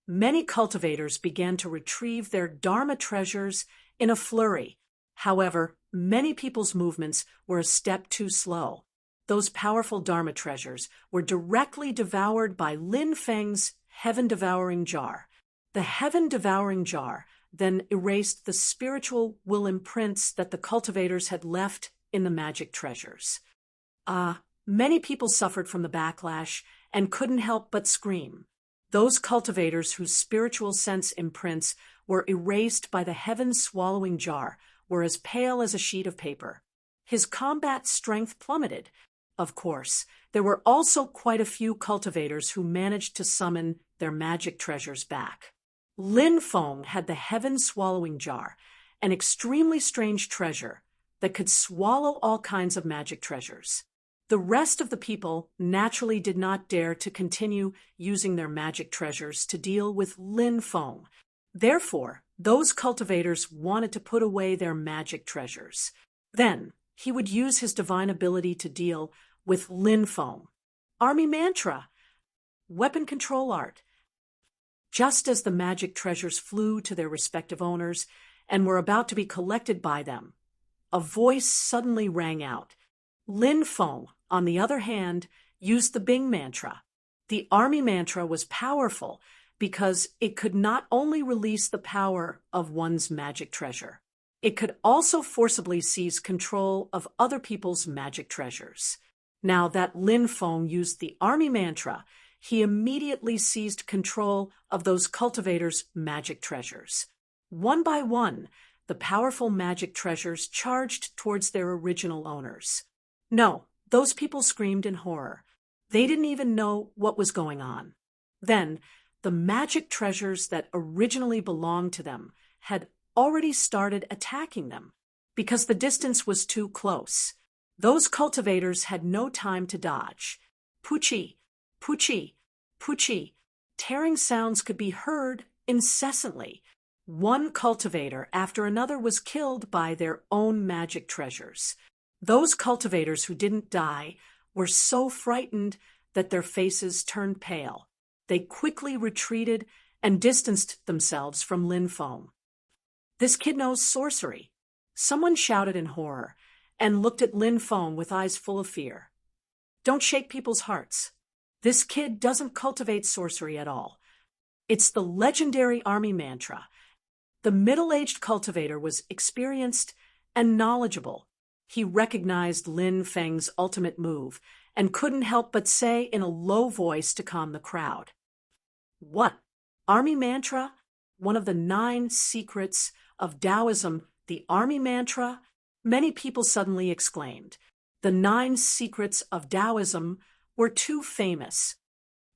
S1: Many cultivators began to retrieve their Dharma treasures in a flurry. However, many people's movements were a step too slow. Those powerful Dharma treasures were directly devoured by Lin Feng's heaven-devouring jar. The heaven-devouring jar then erased the spiritual will imprints that the cultivators had left in the magic treasures. Many people suffered from the backlash and couldn't help but scream. Those cultivators whose spiritual sense imprints were erased by the heaven-swallowing jar were as pale as a sheet of paper. His combat strength plummeted. Of course, there were also quite a few cultivators who managed to summon their magic treasures back. Lin Feng had the heaven-swallowing jar, an extremely strange treasure that could swallow all kinds of magic treasures. The rest of the people naturally did not dare to continue using their magic treasures to deal with Lin Feng. Therefore, those cultivators wanted to put away their magic treasures. Then, he would use his divine ability to deal with Lin Feng. Army mantra, weapon control art. Just as the magic treasures flew to their respective owners and were about to be collected by them, a voice suddenly rang out. Lin Feng, on the other hand, used the Bing mantra. The army mantra was powerful because it could not only release the power of one's magic treasure, it could also forcibly seize control of other people's magic treasures. Now that Lin Feng used the army mantra, he immediately seized control of those cultivators' magic treasures. One by one, the powerful magic treasures charged towards their original owners. No, those people screamed in horror. They didn't even know what was going on. Then, the magic treasures that originally belonged to them had already started attacking them because the distance was too close. Those cultivators had no time to dodge. Poochie, poochie, poochie. Tearing sounds could be heard incessantly. One cultivator after another was killed by their own magic treasures. Those cultivators who didn't die were so frightened that their faces turned pale. They quickly retreated and distanced themselves from Lin Feng. "This kid knows sorcery," someone shouted in horror and looked at Lin Feng with eyes full of fear. "Don't shake people's hearts. This kid doesn't cultivate sorcery at all. It's the legendary army mantra." The middle-aged cultivator was experienced and knowledgeable. He recognized Lin Feng's ultimate move and couldn't help but say in a low voice to calm the crowd, "What? Army mantra? One of the 9 secrets of Taoism, the army mantra?" Many people suddenly exclaimed. The 9 secrets of Taoism were too famous.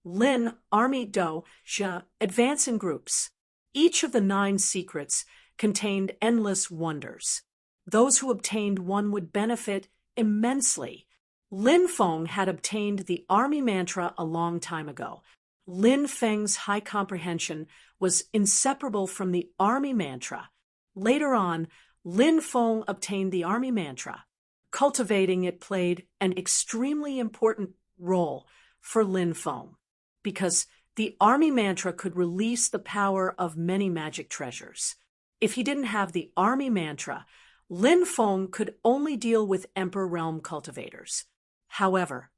S1: Lin, Army, Do, Xia, advance in groups. Each of the 9 secrets contained endless wonders. Those who obtained one would benefit immensely. Lin Feng had obtained the army mantra a long time ago. Lin Feng's high comprehension was inseparable from the army mantra. Later on, Lin Feng obtained the army mantra. Cultivating it played an extremely important role for Lin Feng, because the army mantra could release the power of many magic treasures. If he didn't have the army mantra, Lin Feng could only deal with Emperor Realm cultivators. However,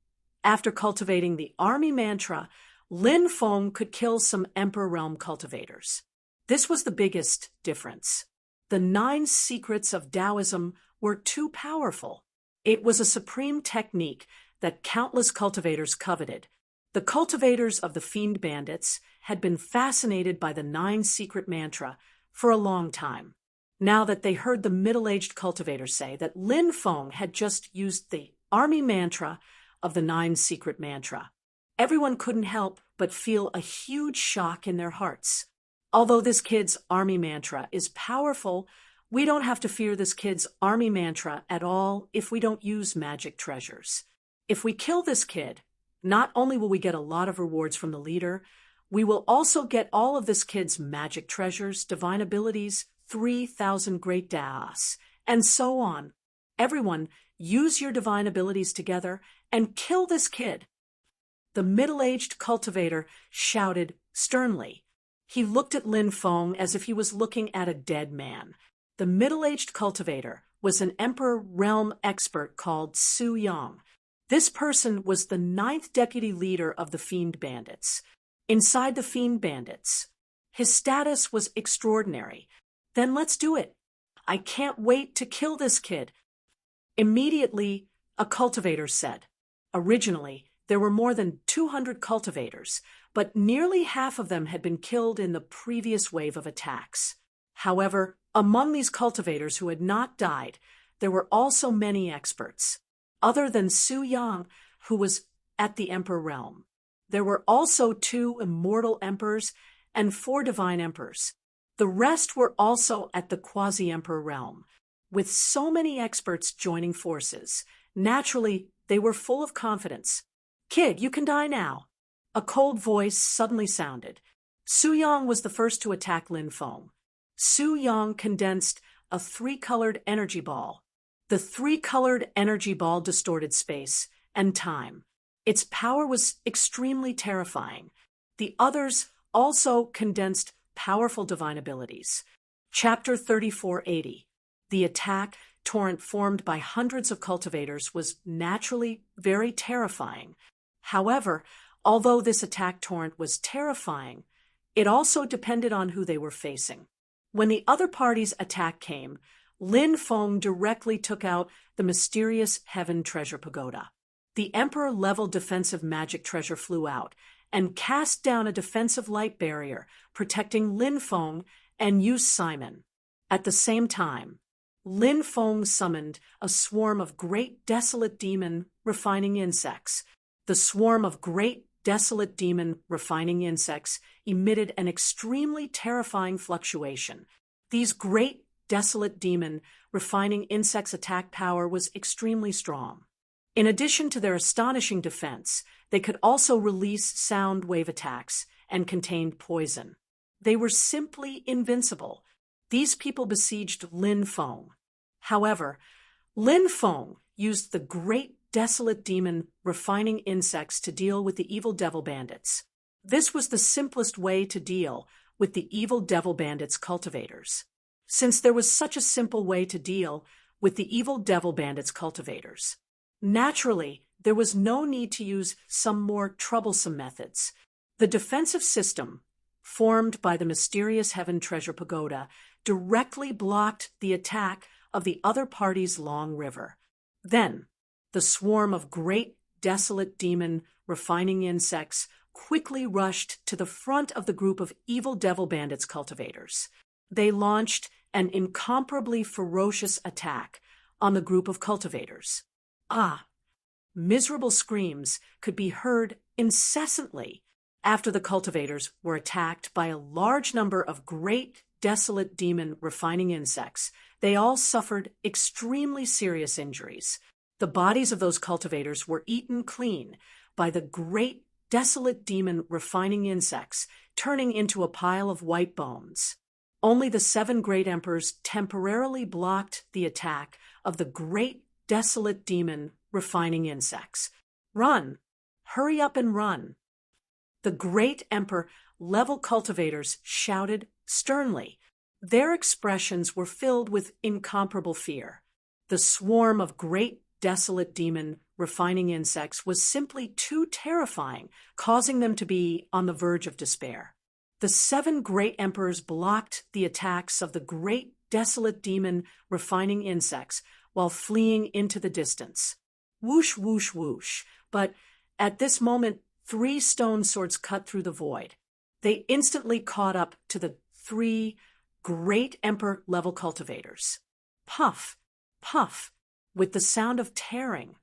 S1: after cultivating the army mantra, Lin Feng could kill some Emperor Realm cultivators. This was the biggest difference. The 9 secrets of Taoism were too powerful. It was a supreme technique that countless cultivators coveted. The cultivators of the Fiend Bandits had been fascinated by the 9 secret mantra for a long time. Now that they heard the middle-aged cultivator say that Lin Feng had just used the army mantra of the 9 secret mantra, everyone couldn't help but feel a huge shock in their hearts. Although this kid's army mantra is powerful, we don't have to fear this kid's army mantra at all if we don't use magic treasures. If we kill this kid, not only will we get a lot of rewards from the leader, we will also get all of this kid's magic treasures, divine abilities, 3,000 great Daos, and so on. Everyone, use your divine abilities together and kill this kid. The middle-aged cultivator shouted sternly. He looked at Lin Feng as if he was looking at a dead man. The middle-aged cultivator was an Emperor Realm expert called Su Yang. This person was the 9th deputy leader of the Fiend Bandits. Inside the Fiend Bandits, his status was extraordinary. Then let's do it. I can't wait to kill this kid. Immediately, a cultivator said. Originally, there were more than 200 cultivators, but nearly half of them had been killed in the previous wave of attacks. However, among these cultivators who had not died, there were also many experts. Other than Su Yang, who was at the Emperor Realm, there were also 2 immortal emperors and 4 divine emperors. The rest were also at the quasi-emperor realm. With so many experts joining forces, naturally, they were full of confidence. "Kid, you can die now." A cold voice suddenly sounded. Su Yang was the first to attack Lin Feng. Su Yang condensed a 3-colored energy ball. The 3-colored energy ball distorted space and time. Its power was extremely terrifying. The others also condensed powerful divine abilities. Chapter 3480. The attack torrent formed by hundreds of cultivators was naturally very terrifying. However, although this attack torrent was terrifying, it also depended on who they were facing. When the other party's attack came, Lin Feng directly took out the mysterious Heaven Treasure Pagoda. The Emperor-level defensive magic treasure flew out and cast down a defensive light barrier protecting Lin Feng and Yu Simon. At the same time, Lin Feng summoned a swarm of great desolate demon refining insects. The swarm of great desolate demon refining insects emitted an extremely terrifying fluctuation. These great desolate demon refining insects' attack power was extremely strong. In addition to their astonishing defense, they could also release sound wave attacks and contained poison. They were simply invincible. These people besieged Lin Feng. However, Lin Feng used the great desolate demon refining insects to deal with the evil devil bandits. This was the simplest way to deal with the evil devil bandits' cultivators. Since there was such a simple way to deal with the evil devil bandits' cultivators, naturally, there was no need to use some more troublesome methods. The defensive system, formed by the mysterious Heaven Treasure Pagoda, directly blocked the attack of the other party's Long River. Then, the swarm of great desolate demon refining insects quickly rushed to the front of the group of evil devil bandits cultivators. They launched an incomparably ferocious attack on the group of cultivators. Miserable screams could be heard incessantly after the cultivators were attacked by a large number of great desolate demon refining insects. They all suffered extremely serious injuries. The bodies of those cultivators were eaten clean by the great desolate demon refining insects, turning into a pile of white bones. Only the 7 great emperors temporarily blocked the attack of the great desolate demon refining insects. Run! Hurry up and run! The great emperor level cultivators shouted sternly. Their expressions were filled with incomparable fear. The swarm of great desolate demon refining insects was simply too terrifying, causing them to be on the verge of despair. The 7 great emperors blocked the attacks of the great desolate demon refining insects while fleeing into the distance. Whoosh, whoosh, whoosh. But at this moment, 3 stone swords cut through the void. They instantly caught up to the 3 great emperor level cultivators. Puff, puff, with the sound of tearing.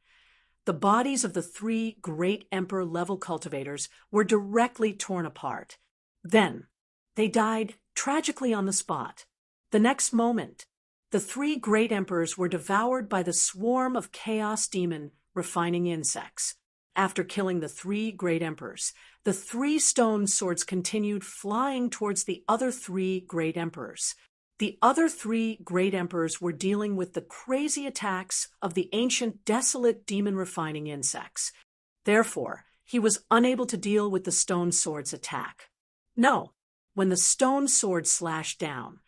S1: The bodies of the 3 great emperor level cultivators were directly torn apart. Then, they died tragically on the spot. The next moment, the 3 great emperors were devoured by the swarm of chaos demon refining insects. After killing the 3 great emperors, the 3 stone swords continued flying towards the other 3 great emperors. The other 3 great emperors were dealing with the crazy attacks of the ancient desolate demon refining insects. Therefore, he was unable to deal with the stone sword's attack. No, when the stone sword slashed down,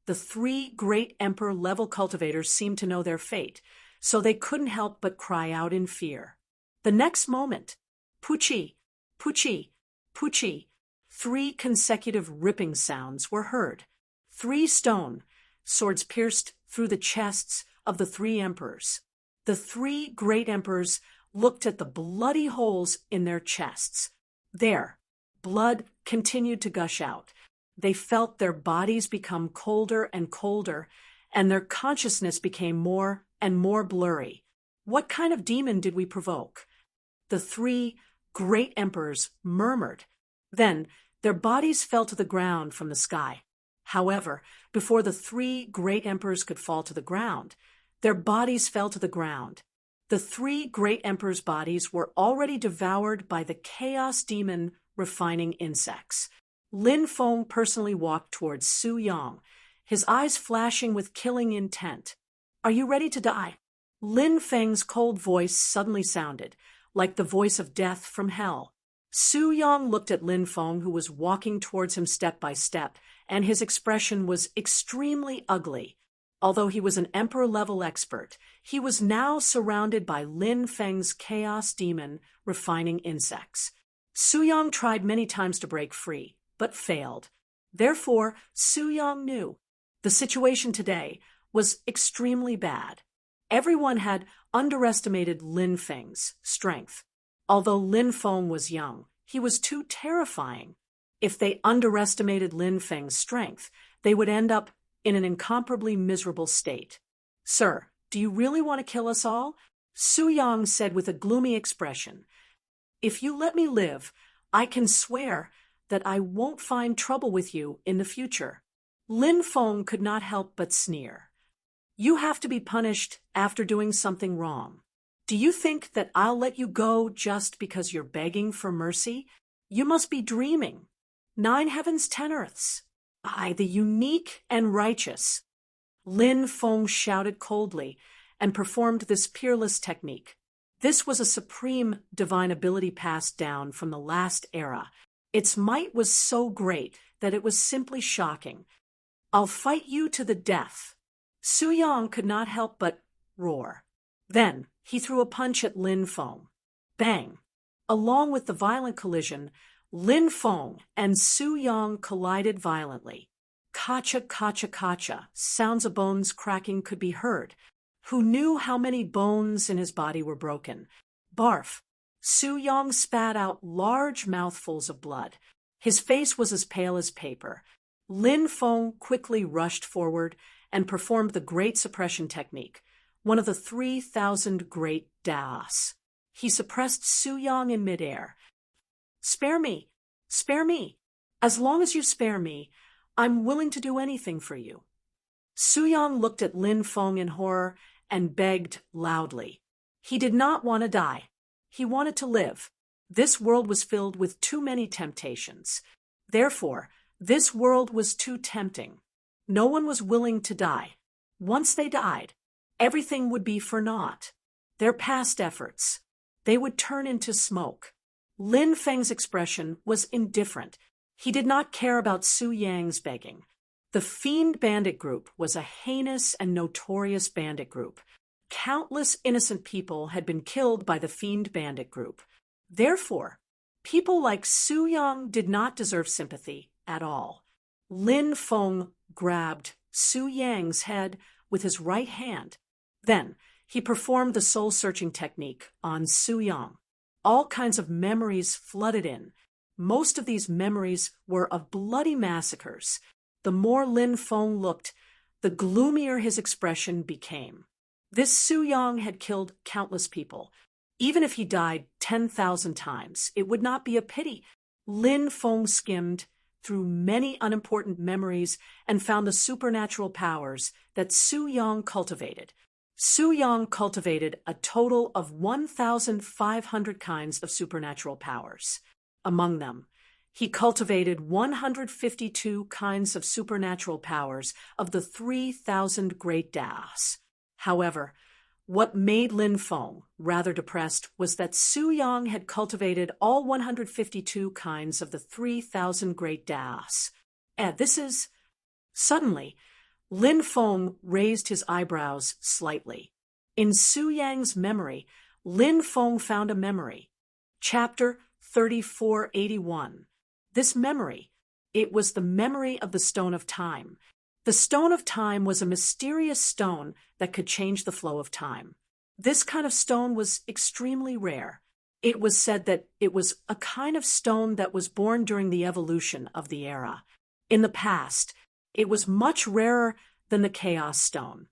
S1: the 3 great emperor level cultivators seemed to know their fate, so they couldn't help but cry out in fear. The next moment, Puchi, Puchi, Puchi, 3 consecutive ripping sounds were heard. 3 stone swords pierced through the chests of the 3 emperors. The 3 great emperors looked at the bloody holes in their chests. There, blood continued to gush out. They felt their bodies become colder and colder, and their consciousness became more and more blurry. What kind of demon did we provoke? The 3 great emperors murmured. Then their bodies fell to the ground from the sky. However, before the 3 great emperors could fall to the ground, their bodies fell to the ground. The 3 great emperors' bodies were already devoured by the chaos demon refining insects. Lin Feng personally walked towards Su Yang, his eyes flashing with killing intent. "Are you ready to die?" Lin Feng's cold voice suddenly sounded, like the voice of death from hell. Su Yang looked at Lin Feng, who was walking towards him step by step, and his expression was extremely ugly. Although he was an emperor-level expert, he was now surrounded by Lin Feng's chaos demon refining insects. Su Yang tried many times to break free, but failed. Therefore, Su Yang knew the situation today was extremely bad. Everyone had underestimated Lin Feng's strength. Although Lin Feng was young, he was too terrifying. If they underestimated Lin Feng's strength, they would end up in an incomparably miserable state. "Sir, do you really want to kill us all?" Su Yang said with a gloomy expression. "If you let me live, I can swear that I won't find trouble with you in the future." Lin Feng could not help but sneer. "You have to be punished after doing something wrong. Do you think that I'll let you go just because you're begging for mercy? You must be dreaming. 9 heavens, 10 earths. I, the unique and righteous." Lin Feng shouted coldly and performed this peerless technique. This was a supreme divine ability passed down from the last era. Its might was so great that it was simply shocking. "I'll fight you to the death." Su Yang could not help but roar. Then he threw a punch at Lin Feng. Bang! Along with the violent collision, Lin Feng and Su Yang collided violently. Kacha, kacha, kacha, sounds of bones cracking could be heard. Who knew how many bones in his body were broken? Barf! Su Yang spat out large mouthfuls of blood. His face was as pale as paper. Lin Feng quickly rushed forward and performed the Great Suppression Technique, one of the 3,000 Great Das. He suppressed Su Yang in midair. "Spare me! Spare me! As long as you spare me, I'm willing to do anything for you." Su Yang looked at Lin Feng in horror and begged loudly. He did not want to die. He wanted to live. This world was filled with too many temptations. Therefore, this world was too tempting. No one was willing to die. Once they died, everything would be for naught. Their past efforts, they would turn into smoke. Lin Feng's expression was indifferent. He did not care about Su Yang's begging. The Fiend Bandit Group was a heinous and notorious bandit group. Countless innocent people had been killed by the Fiend Bandit Group. Therefore, people like Su Yang did not deserve sympathy at all. Lin Feng grabbed Su Yang's head with his right hand. Then, he performed the soul-searching technique on Su Yang. All kinds of memories flooded in. Most of these memories were of bloody massacres. The more Lin Feng looked, the gloomier his expression became. This Su Yang had killed countless people. Even if he died 10,000 times, it would not be a pity. Lin Feng skimmed through many unimportant memories and found the supernatural powers that Su Yang cultivated. Su Yang cultivated a total of 1,500 kinds of supernatural powers. Among them, he cultivated 152 kinds of supernatural powers of the 3,000 great Das. However, what made Lin Feng rather depressed was that Su Yang had cultivated all 152 kinds of the 3,000 great Das. Suddenly, Lin Feng raised his eyebrows slightly. In Su Yang's memory, Lin Feng found a memory. Chapter 3481. This memory, it was the memory of the Stone of Time. The Stone of Time was a mysterious stone that could change the flow of time. This kind of stone was extremely rare. It was said that it was a kind of stone that was born during the evolution of the era. In the past, it was much rarer than the Chaos Stone.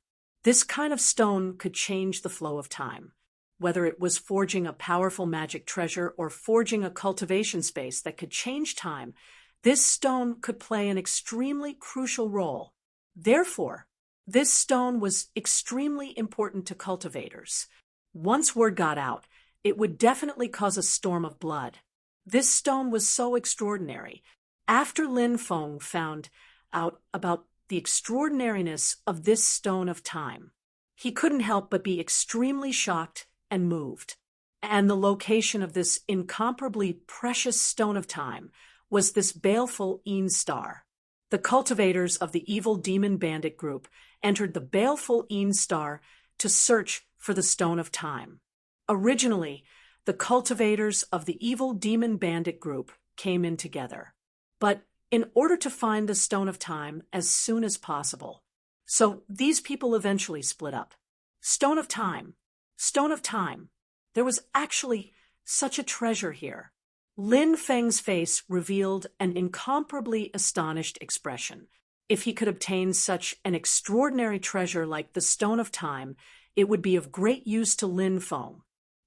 S1: This kind of stone could change the flow of time. Whether it was forging a powerful magic treasure or forging a cultivation space that could change time, this stone could play an extremely crucial role. Therefore, this stone was extremely important to cultivators. Once word got out, it would definitely cause a storm of blood. This stone was so extraordinary. After Lin Feng found out about the extraordinariness of this Stone of Time, he couldn't help but be extremely shocked and moved. And the location of this incomparably precious Stone of Time was this baleful Een Star. The cultivators of the evil demon bandit group entered the baleful Een Star to search for the Stone of Time. Originally, the cultivators of the evil demon bandit group came in together. But in order to find the Stone of Time as soon as possible. So these people eventually split up. Stone of Time. Stone of Time. There was actually such a treasure here. Lin Feng's face revealed an incomparably astonished expression. If he could obtain such an extraordinary treasure like the Stone of Time, it would be of great use to Lin Feng.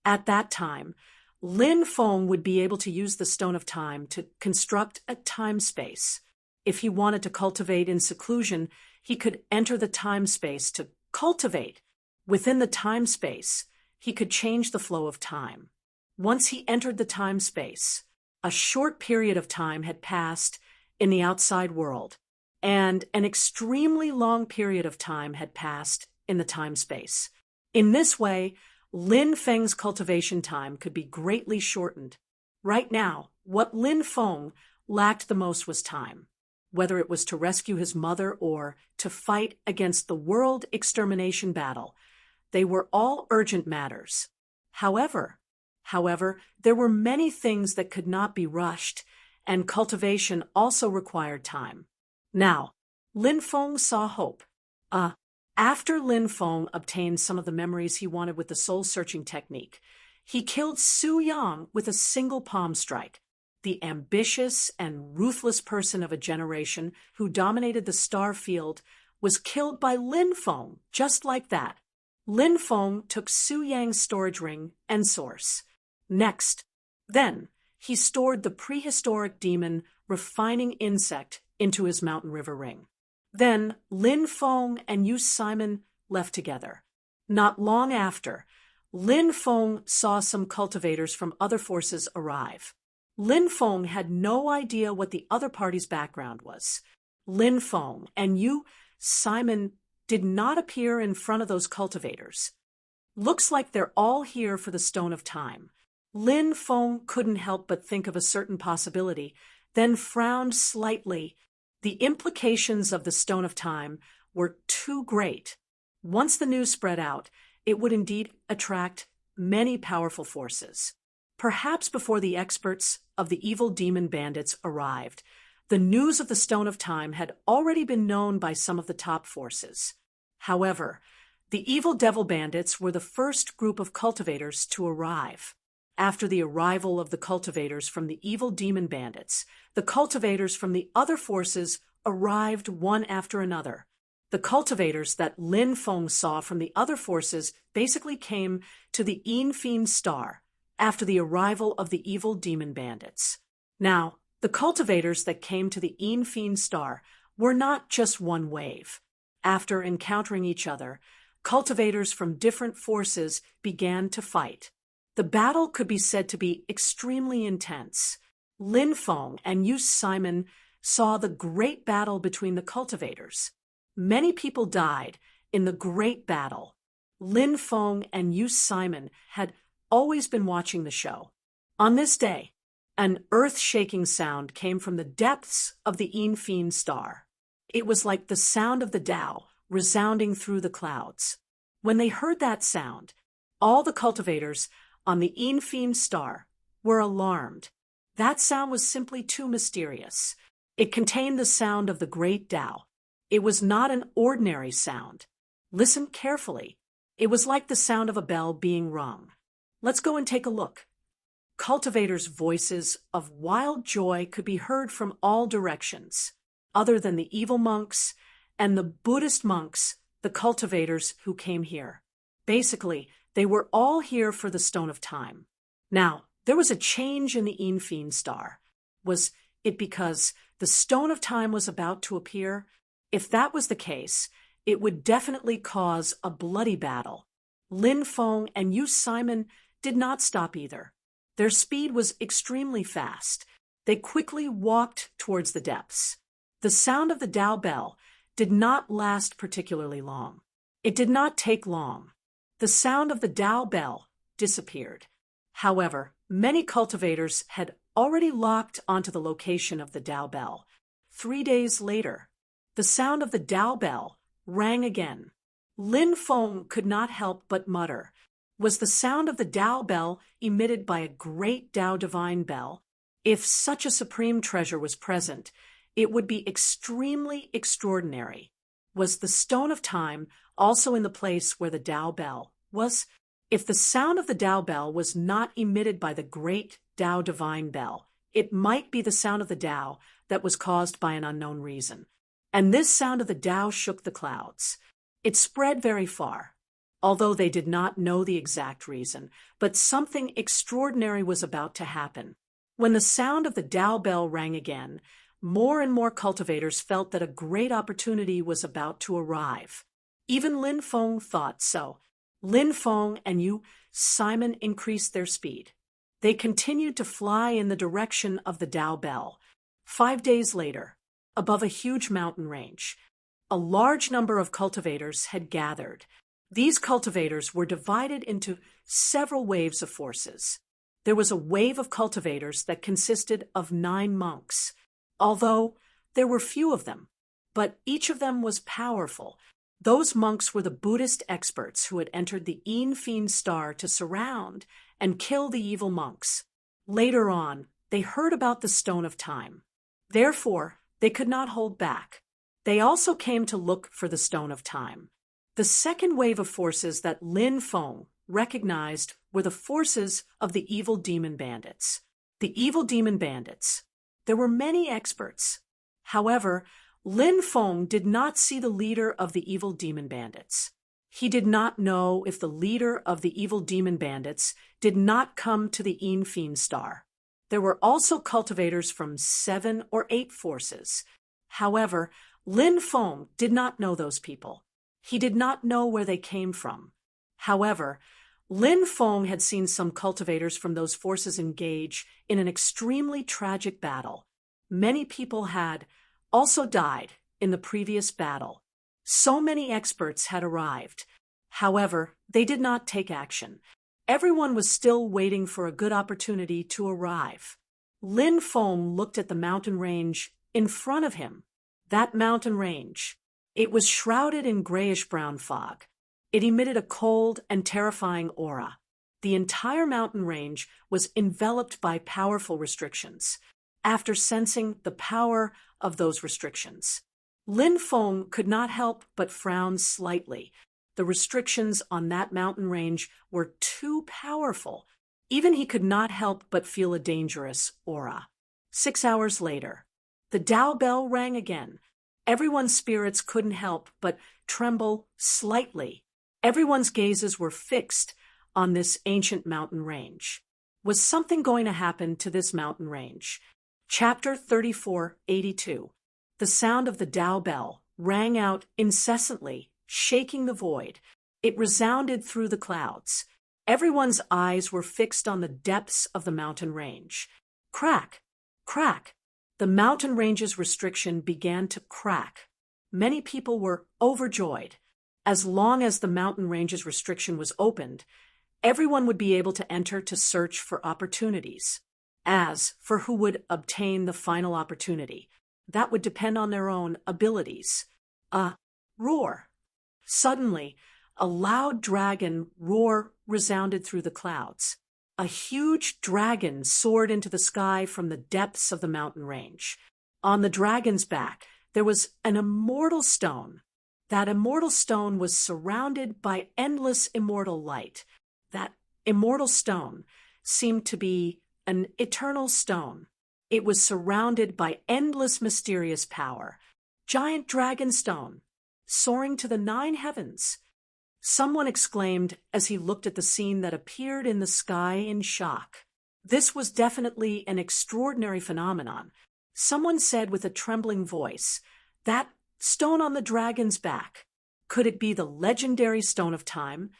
S1: At that time, Lin Feng would be able to use the Stone of Time to construct a time-space. If he wanted to cultivate in seclusion, he could enter the time-space to cultivate. Within the time-space, he could change the flow of time. Once he entered the time-space, a short period of time had passed in the outside world, and an extremely long period of time had passed in the time-space. In this way, Lin Feng's cultivation time could be greatly shortened. Right now, what Lin Feng lacked the most was time. Whether it was to rescue his mother or to fight against the world extermination battle, they were all urgent matters. However, there were many things that could not be rushed, and cultivation also required time. Now, Lin Feng saw hope. After Lin Feng obtained some of the memories he wanted with the soul-searching technique, he killed Su Yang with a single palm strike. The ambitious and ruthless person of a generation who dominated the star field was killed by Lin Feng, just like that. Lin Feng took Su Yang's storage ring and source. Then, he stored the prehistoric demon refining insect into his mountain river ring. Then, Lin Feng and Yu Simon left together. Not long after, Lin Feng saw some cultivators from other forces arrive. Lin Feng had no idea what the other party's background was. Lin Feng and Yu Simon did not appear in front of those cultivators. Looks like they're all here for the Stone of Time. Lin Feng couldn't help but think of a certain possibility, then frowned slightly. The implications of the Stone of Time were too great. Once the news spread out, it would indeed attract many powerful forces. Perhaps before the experts of the evil demon bandits arrived, the news of the Stone of Time had already been known by some of the top forces. However, the evil devil bandits were the first group of cultivators to arrive. After the arrival of the cultivators from the evil demon bandits, the cultivators from the other forces arrived one after another. The cultivators that Lin Feng saw from the other forces basically came to the Yinfin Star after the arrival of the evil demon bandits. Now, the cultivators that came to the Yinfin Star were not just one wave. After encountering each other, cultivators from different forces began to fight. The battle could be said to be extremely intense. Lin Feng and Yu Simon saw the great battle between the cultivators. Many people died in the great battle. Lin Feng and Yu Simon had always been watching the show. On this day, an earth-shaking sound came from the depths of the Yinfin Star. It was like the sound of the Tao resounding through the clouds. When they heard that sound, all the cultivators on the Yinfin Star were alarmed. That sound was simply too mysterious. It contained the sound of the great Tao. It was not an ordinary sound. Listen carefully. It was like the sound of a bell being rung. Let's go and take a look. Cultivators' voices of wild joy could be heard from all directions. Other than the evil monks and the Buddhist monks, the cultivators who came here. Basically, they were all here for the Stone of Time. Now, there was a change in the Yinfin Star. Was it because the Stone of Time was about to appear? If that was the case, it would definitely cause a bloody battle. Lin Feng and Yu Simon did not stop either. Their speed was extremely fast. They quickly walked towards the depths. The sound of the Tao bell did not last particularly long. It did not take long. The sound of the Tao bell disappeared. However, many cultivators had already locked onto the location of the Tao bell. 3 days later, the sound of the Tao bell rang again. Lin Feng could not help but mutter. Was the sound of the Tao bell emitted by a great Tao divine bell? If such a supreme treasure was present, it would be extremely extraordinary. Was the Stone of Time also in the place where the Tao bell was? If the sound of the Tao bell was not emitted by the great Tao divine bell, it might be the sound of the Tao that was caused by an unknown reason. And this sound of the Tao shook the clouds. It spread very far. Although they did not know the exact reason, but something extraordinary was about to happen. When the sound of the Tao bell rang again, more and more cultivators felt that a great opportunity was about to arrive. Even Lin Feng thought so. Lin Feng and Yu Simon increased their speed. They continued to fly in the direction of the Tao bell. 5 days later, above a huge mountain range, a large number of cultivators had gathered. These cultivators were divided into several waves of forces. There was a wave of cultivators that consisted of 9 monks, although there were few of them, but each of them was powerful. Those monks were the Buddhist experts who had entered the Yinfin Star to surround and kill the evil monks. Later on, they heard about the Stone of Time. Therefore, they could not hold back. They also came to look for the Stone of Time. The second wave of forces that Lin Feng recognized were the forces of the evil demon bandits. The evil demon bandits. There were many experts. However, Lin Feng did not see the leader of the evil demon bandits. He did not know if the leader of the evil demon bandits did not come to the Yinfin Star. There were also cultivators from 7 or 8 forces. However, Lin Feng did not know those people. He did not know where they came from. However, Lin Feng had seen some cultivators from those forces engage in an extremely tragic battle. Many people had also died in the previous battle. So many experts had arrived. However, they did not take action. Everyone was still waiting for a good opportunity to arrive. Lin Feng looked at the mountain range in front of him. That mountain range. It was shrouded in grayish-brown fog. It emitted a cold and terrifying aura. The entire mountain range was enveloped by powerful restrictions. After sensing the power of those restrictions, Lin Feng could not help but frown slightly. The restrictions on that mountain range were too powerful. Even he could not help but feel a dangerous aura. 6 hours later, the Dao bell rang again. Everyone's spirits couldn't help but tremble slightly. Everyone's gazes were fixed on this ancient mountain range. Was something going to happen to this mountain range? Chapter 3482. The sound of the Dao bell rang out incessantly, shaking the void. It resounded through the clouds. Everyone's eyes were fixed on the depths of the mountain range. Crack! Crack! The mountain range's restriction began to crack. Many people were overjoyed. As long as the mountain range's restriction was opened, everyone would be able to enter to search for opportunities. As for who would obtain the final opportunity, that would depend on their own abilities. A roar. Suddenly, a loud dragon roar resounded through the clouds. A huge dragon soared into the sky from the depths of the mountain range. On the dragon's back, there was an immortal stone. That immortal stone was surrounded by endless immortal light. That immortal stone seemed to be an eternal stone. It was surrounded by endless mysterious power. Giant dragon stone, soaring to the 9 heavens. Someone exclaimed as he looked at the scene that appeared in the sky in shock. This was definitely an extraordinary phenomenon. Someone said with a trembling voice, "That stone on the dragon's back. Could it be the legendary Stone of Time?"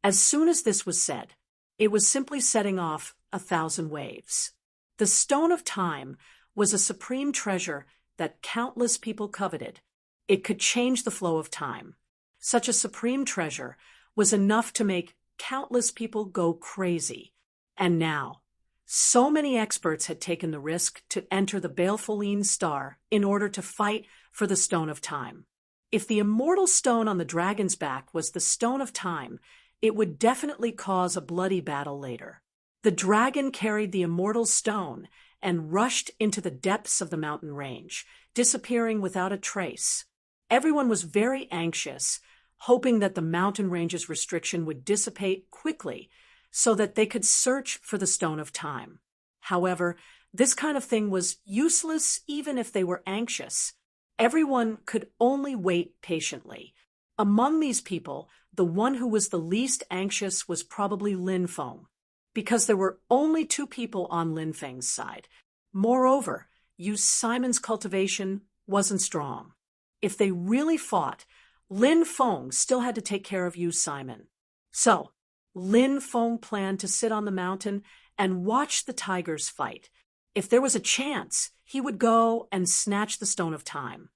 S1: As soon as this was said, it was simply setting off 1,000 waves. The Stone of Time was a supreme treasure that countless people coveted. It could change the flow of time. Such a supreme treasure was enough to make countless people go crazy. And now, so many experts had taken the risk to enter the Balefulline Star in order to fight for the Stone of Time. If the immortal stone on the dragon's back was the Stone of Time, it would definitely cause a bloody battle later. The dragon carried the immortal stone and rushed into the depths of the mountain range, disappearing without a trace. Everyone was very anxious, hoping that the mountain range's restriction would dissipate quickly so that they could search for the Stone of Time. However, this kind of thing was useless even if they were anxious. Everyone could only wait patiently. Among these people, the one who was the least anxious was probably Lin Feng, because there were only 2 people on Lin Feng's side. Moreover, Yu Simon's cultivation wasn't strong. If they really fought, Lin Feng still had to take care of Yu Simon. So, Lin Feng planned to sit on the mountain and watch the tigers fight. If there was a chance, he would go and snatch the Stone of Time.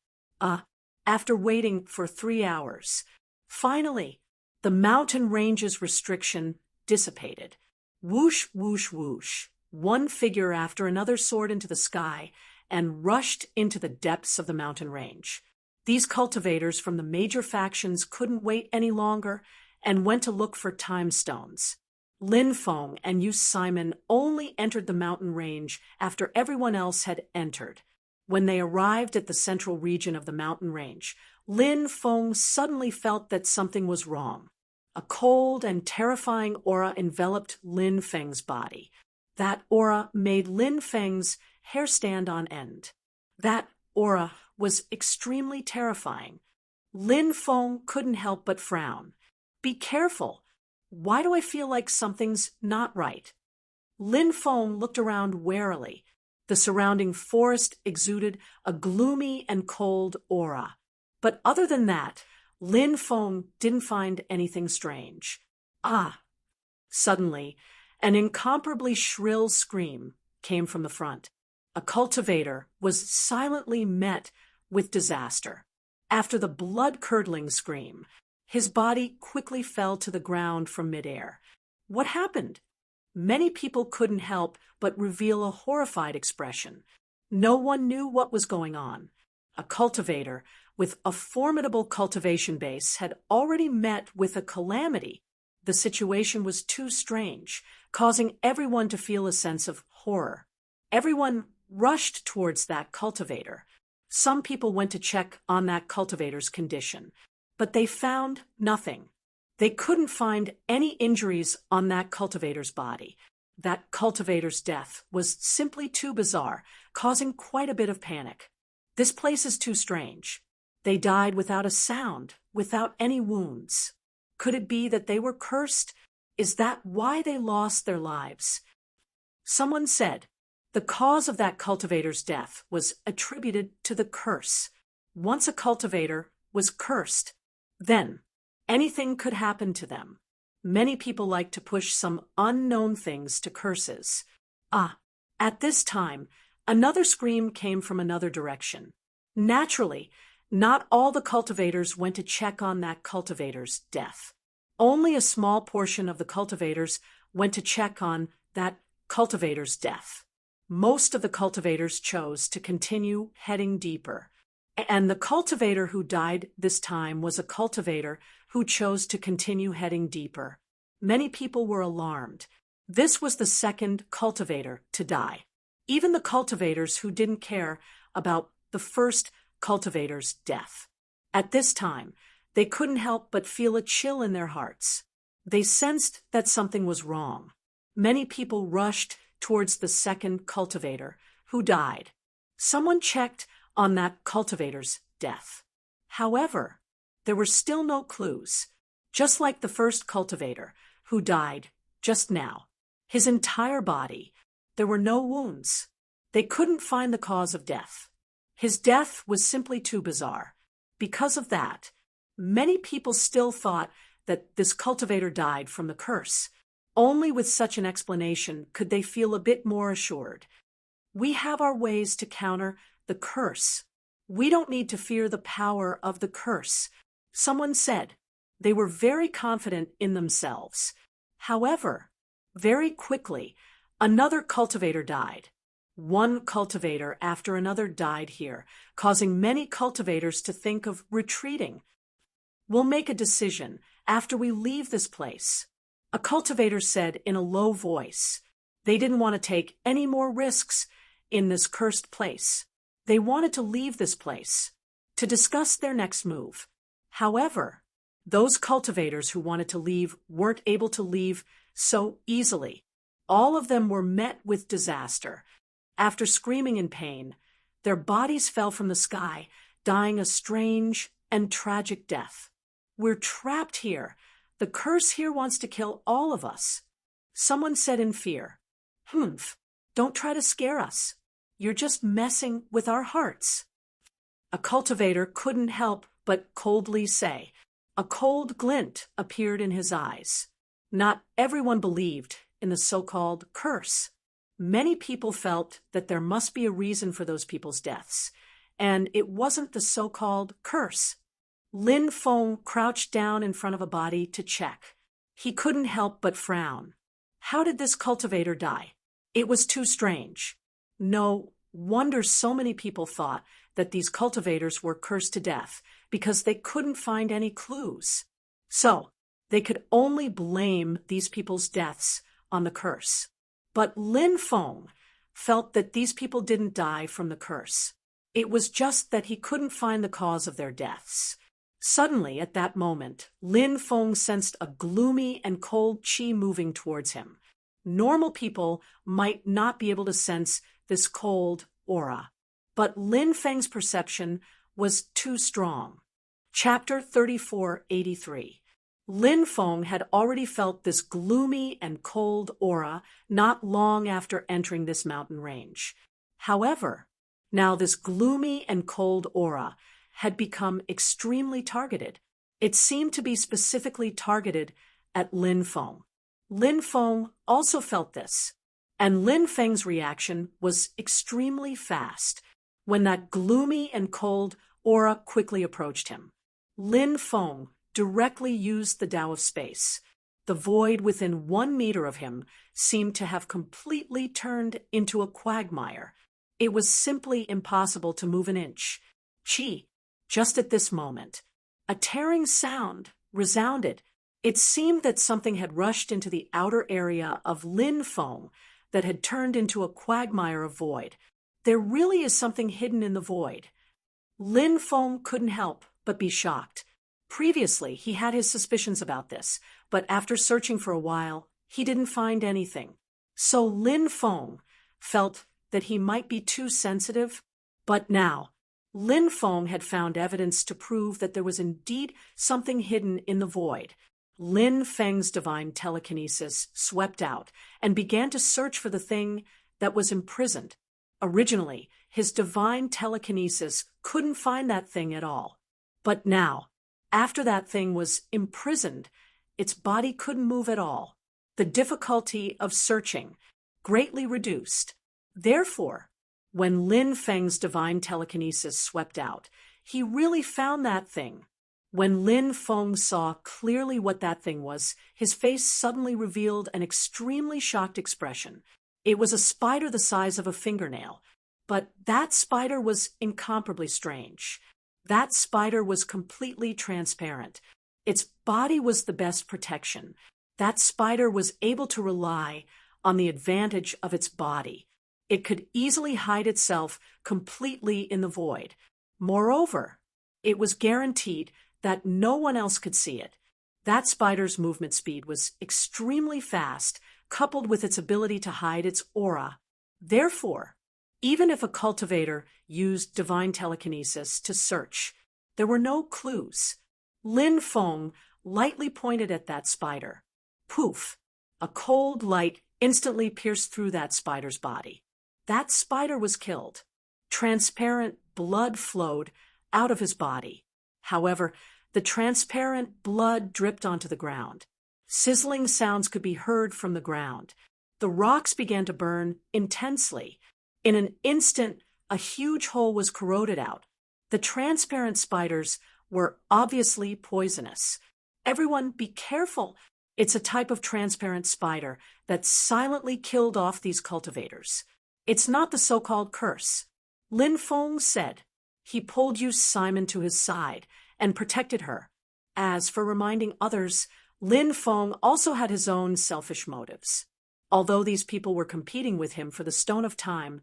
S1: After waiting for 3 hours, finally, the mountain range's restriction dissipated. Whoosh, whoosh, whoosh. One figure after another soared into the sky and rushed into the depths of the mountain range. These cultivators from the major factions couldn't wait any longer and went to look for time stones. Lin Feng and Yu Simon only entered the mountain range after everyone else had entered. When they arrived at the central region of the mountain range, Lin Feng suddenly felt that something was wrong. A cold and terrifying aura enveloped Lin Feng's body. That aura made Lin Feng's hair stand on end. That aura was extremely terrifying. Lin Feng couldn't help but frown. "Be careful. Why do I feel like something's not right?" Lin Feng looked around warily. The surrounding forest exuded a gloomy and cold aura. But other than that, Lin Feng didn't find anything strange. Suddenly, an incomparably shrill scream came from the front. A cultivator was silently met with disaster. After the blood-curdling scream, his body quickly fell to the ground from midair. What happened? Many people couldn't help but reveal a horrified expression. No one knew what was going on. A cultivator with a formidable cultivation base had already met with a calamity. The situation was too strange, causing everyone to feel a sense of horror. Everyone rushed towards that cultivator. Some people went to check on that cultivator's condition, but they found nothing. They couldn't find any injuries on that cultivator's body. That cultivator's death was simply too bizarre, causing quite a bit of panic. This place is too strange. They died without a sound, without any wounds. Could it be that they were cursed? Is that why they lost their lives? Someone said the cause of that cultivator's death was attributed to the curse. Once a cultivator was cursed, then anything could happen to them. Many people like to push some unknown things to curses. At this time, another scream came from another direction. Naturally, not all the cultivators went to check on that cultivator's death. Only a small portion of the cultivators went to check on that cultivator's death. Most of the cultivators chose to continue heading deeper. And the cultivator who died this time was a cultivator who chose to continue heading deeper. Many people were alarmed. This was the second cultivator to die. Even the cultivators who didn't care about the first cultivator's death. At this time, they couldn't help but feel a chill in their hearts. They sensed that something was wrong. Many people rushed towards the second cultivator who died. Someone checked on that cultivator's death. However, there were still no clues. Just like the first cultivator who died just now, his entire body, there were no wounds. They couldn't find the cause of death. His death was simply too bizarre. Because of that, many people still thought that this cultivator died from the curse. Only with such an explanation could they feel a bit more assured. We have our ways to counter the curse. We don't need to fear the power of the curse. Someone said they were very confident in themselves. However, very quickly, another cultivator died. One cultivator after another died here, causing many cultivators to think of retreating. We'll make a decision after we leave this place, a cultivator said in a low voice. They didn't want to take any more risks in this cursed place. They wanted to leave this place to discuss their next move. However, those cultivators who wanted to leave weren't able to leave so easily. All of them were met with disaster. After screaming in pain, their bodies fell from the sky, dying a strange and tragic death. We're trapped here. The curse here wants to kill all of us. Someone said in fear, don't try to scare us. You're just messing with our hearts. A cultivator couldn't help but coldly say. A cold glint appeared in his eyes. Not everyone believed in the so-called curse. Many people felt that there must be a reason for those people's deaths, and it wasn't the so-called curse. Lin Feng crouched down in front of a body to check. He couldn't help but frown. How did this cultivator die? It was too strange. No wonder so many people thought that these cultivators were cursed to death because they couldn't find any clues. So, they could only blame these people's deaths on the curse. But Lin Feng felt that these people didn't die from the curse. It was just that he couldn't find the cause of their deaths. Suddenly, at that moment, Lin Feng sensed a gloomy and cold qi moving towards him. Normal people might not be able to sense this cold aura, but Lin Feng's perception was too strong. Chapter 3483. Lin Feng had already felt this gloomy and cold aura not long after entering this mountain range. However, now this gloomy and cold aura had become extremely targeted. It seemed to be specifically targeted at Lin Feng. Lin Feng also felt this, and Lin Feng's reaction was extremely fast. when that gloomy and cold aura quickly approached him. Lin Feng directly used the Tao of space. The void within 1 meter of him seemed to have completely turned into a quagmire. It was simply impossible to move an inch. Just at this moment, a tearing sound resounded. It seemed that something had rushed into the outer area of Lin Feng that had turned into a quagmire of void. There really is something hidden in the void. Lin Feng couldn't help but be shocked. Previously, he had his suspicions about this, but after searching for a while, he didn't find anything. So Lin Feng felt that he might be too sensitive. But now, Lin Feng had found evidence to prove that there was indeed something hidden in the void. Lin Feng's divine telekinesis swept out and began to search for the thing that was imprisoned. Originally, his divine telekinesis couldn't find that thing at all. But now, after that thing was imprisoned, its body couldn't move at all. The difficulty of searching greatly reduced. Therefore, when Lin Feng's divine telekinesis swept out, he really found that thing. When Lin Feng saw clearly what that thing was, his face suddenly revealed an extremely shocked expression. It was a spider the size of a fingernail, but that spider was incomparably strange. That spider was completely transparent. Its body was the best protection. That spider was able to rely on the advantage of its body. It could easily hide itself completely in the void. Moreover, it was guaranteed that no one else could see it. That spider's movement speed was extremely fast, coupled with its ability to hide its aura. Therefore, even if a cultivator used divine telekinesis to search, there were no clues. Lin Feng lightly pointed at that spider. Poof! A cold light instantly pierced through that spider's body. That spider was killed. Transparent blood flowed out of his body. However, the transparent blood dripped onto the ground. Sizzling sounds could be heard from the ground. The rocks began to burn intensely. In an instant, a huge hole was corroded out. The transparent spiders were obviously poisonous. Everyone be careful. It's a type of transparent spider that silently killed off these cultivators. It's not the so-called curse. Lin Feng said. He pulled Yu Simon to his side and protected her. As for reminding others, Lin Feng also had his own selfish motives. Although these people were competing with him for the Stone of Time,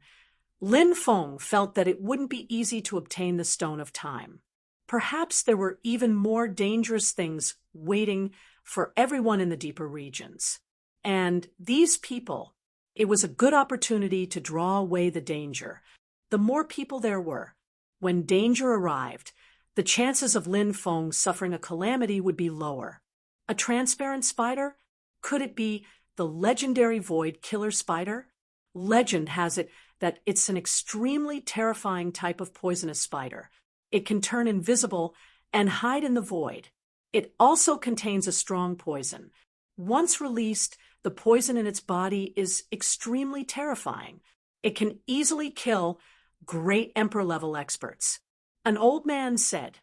S1: Lin Feng felt that it wouldn't be easy to obtain the Stone of Time. Perhaps there were even more dangerous things waiting for everyone in the deeper regions. And these people, it was a good opportunity to draw away the danger. The more people there were, when danger arrived, the chances of Lin Feng suffering a calamity would be lower. A transparent spider? Could it be the legendary void killer spider? Legend has it that it's an extremely terrifying type of poisonous spider. It can turn invisible and hide in the void. It also contains a strong poison. Once released, the poison in its body is extremely terrifying. It can easily kill great emperor-level experts. An old man said,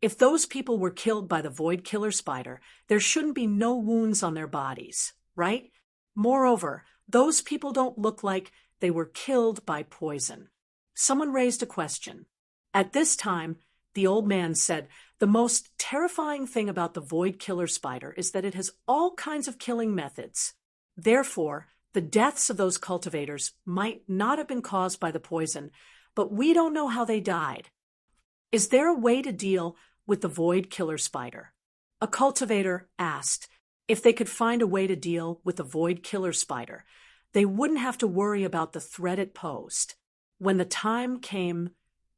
S1: if those people were killed by the void killer spider, there shouldn't be no wounds on their bodies, right? Moreover, those people don't look like they were killed by poison. Someone raised a question. At this time, the old man said, the most terrifying thing about the void killer spider is that it has all kinds of killing methods. Therefore, the deaths of those cultivators might not have been caused by the poison, but we don't know how they died. Is there a way to deal with the void killer spider? A cultivator asked. If they could find a way to deal with the void killer spider, they wouldn't have to worry about the threat it posed. When the time came,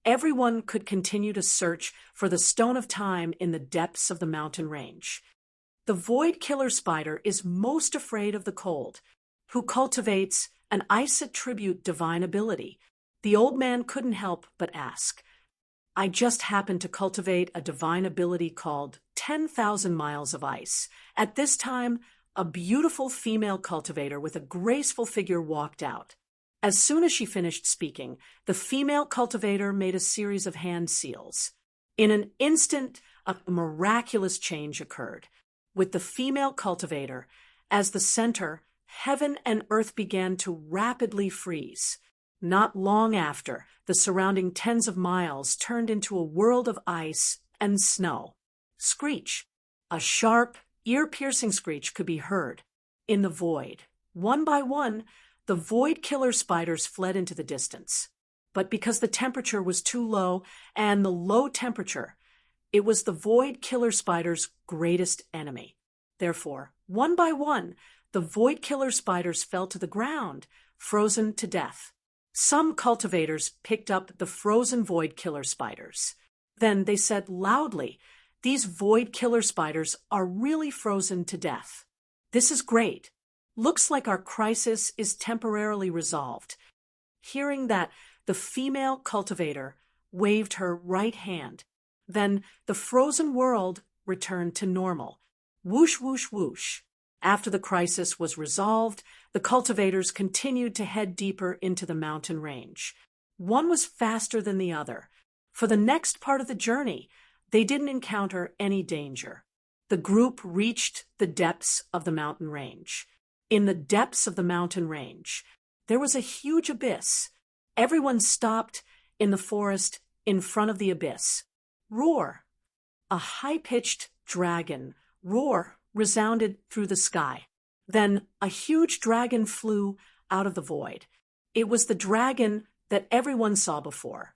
S1: everyone could continue to search for the Stone of Time in the depths of the mountain range. The void killer spider is most afraid of the cold, who cultivates an ice attribute divine ability. The old man couldn't help but ask. I just happened to cultivate a divine ability called 10,000 miles of ice. At this time, a beautiful female cultivator with a graceful figure walked out. As soon as she finished speaking, the female cultivator made a series of hand seals. In an instant, a miraculous change occurred. With the female cultivator as the center, heaven and earth began to rapidly freeze. Not long after, the surrounding tens of miles turned into a world of ice and snow. Screech. A sharp, ear-piercing screech could be heard. In the void, one by one, the void killer spiders fled into the distance. But because the temperature was too low, and the low temperature, it was the void killer spider's greatest enemy. Therefore, one by one, the void killer spiders fell to the ground, frozen to death. Some cultivators picked up the frozen void killer spiders. Then they said loudly, "These void killer spiders are really frozen to death. This is great. Looks like our crisis is temporarily resolved." Hearing that, the female cultivator waved her right hand. Then the frozen world returned to normal. Whoosh, whoosh, whoosh. After the crisis was resolved, the cultivators continued to head deeper into the mountain range. One was faster than the other. For the next part of the journey, they didn't encounter any danger. The group reached the depths of the mountain range. In the depths of the mountain range, there was a huge abyss. Everyone stopped in the forest in front of the abyss. Roar! A high-pitched dragon roar resounded through the sky. Then a huge dragon flew out of the void. It was the dragon that everyone saw before.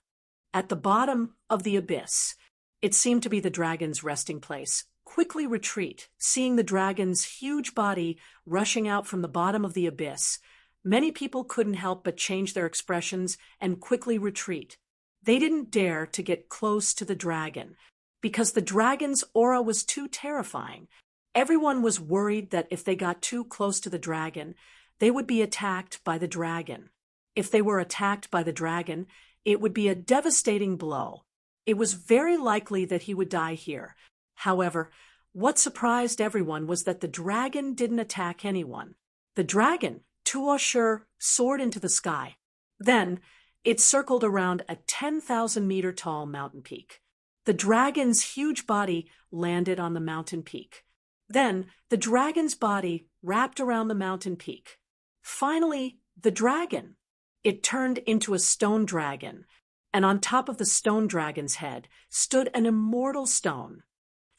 S1: At the bottom of the abyss, it seemed to be the dragon's resting place. Quickly retreat, seeing the dragon's huge body rushing out from the bottom of the abyss. Many people couldn't help but change their expressions and quickly retreat. They didn't dare to get close to the dragon because the dragon's aura was too terrifying. Everyone was worried that if they got too close to the dragon, they would be attacked by the dragon. If they were attacked by the dragon, it would be a devastating blow. It was very likely that he would die here. However, what surprised everyone was that the dragon didn't attack anyone. The dragon, Tuoshur, soared into the sky. Then, it circled around a 10,000-meter tall mountain peak. The dragon's huge body landed on the mountain peak. Then, the dragon's body wrapped around the mountain peak. Finally, the dragon. It turned into a stone dragon, and on top of the stone dragon's head stood an immortal stone.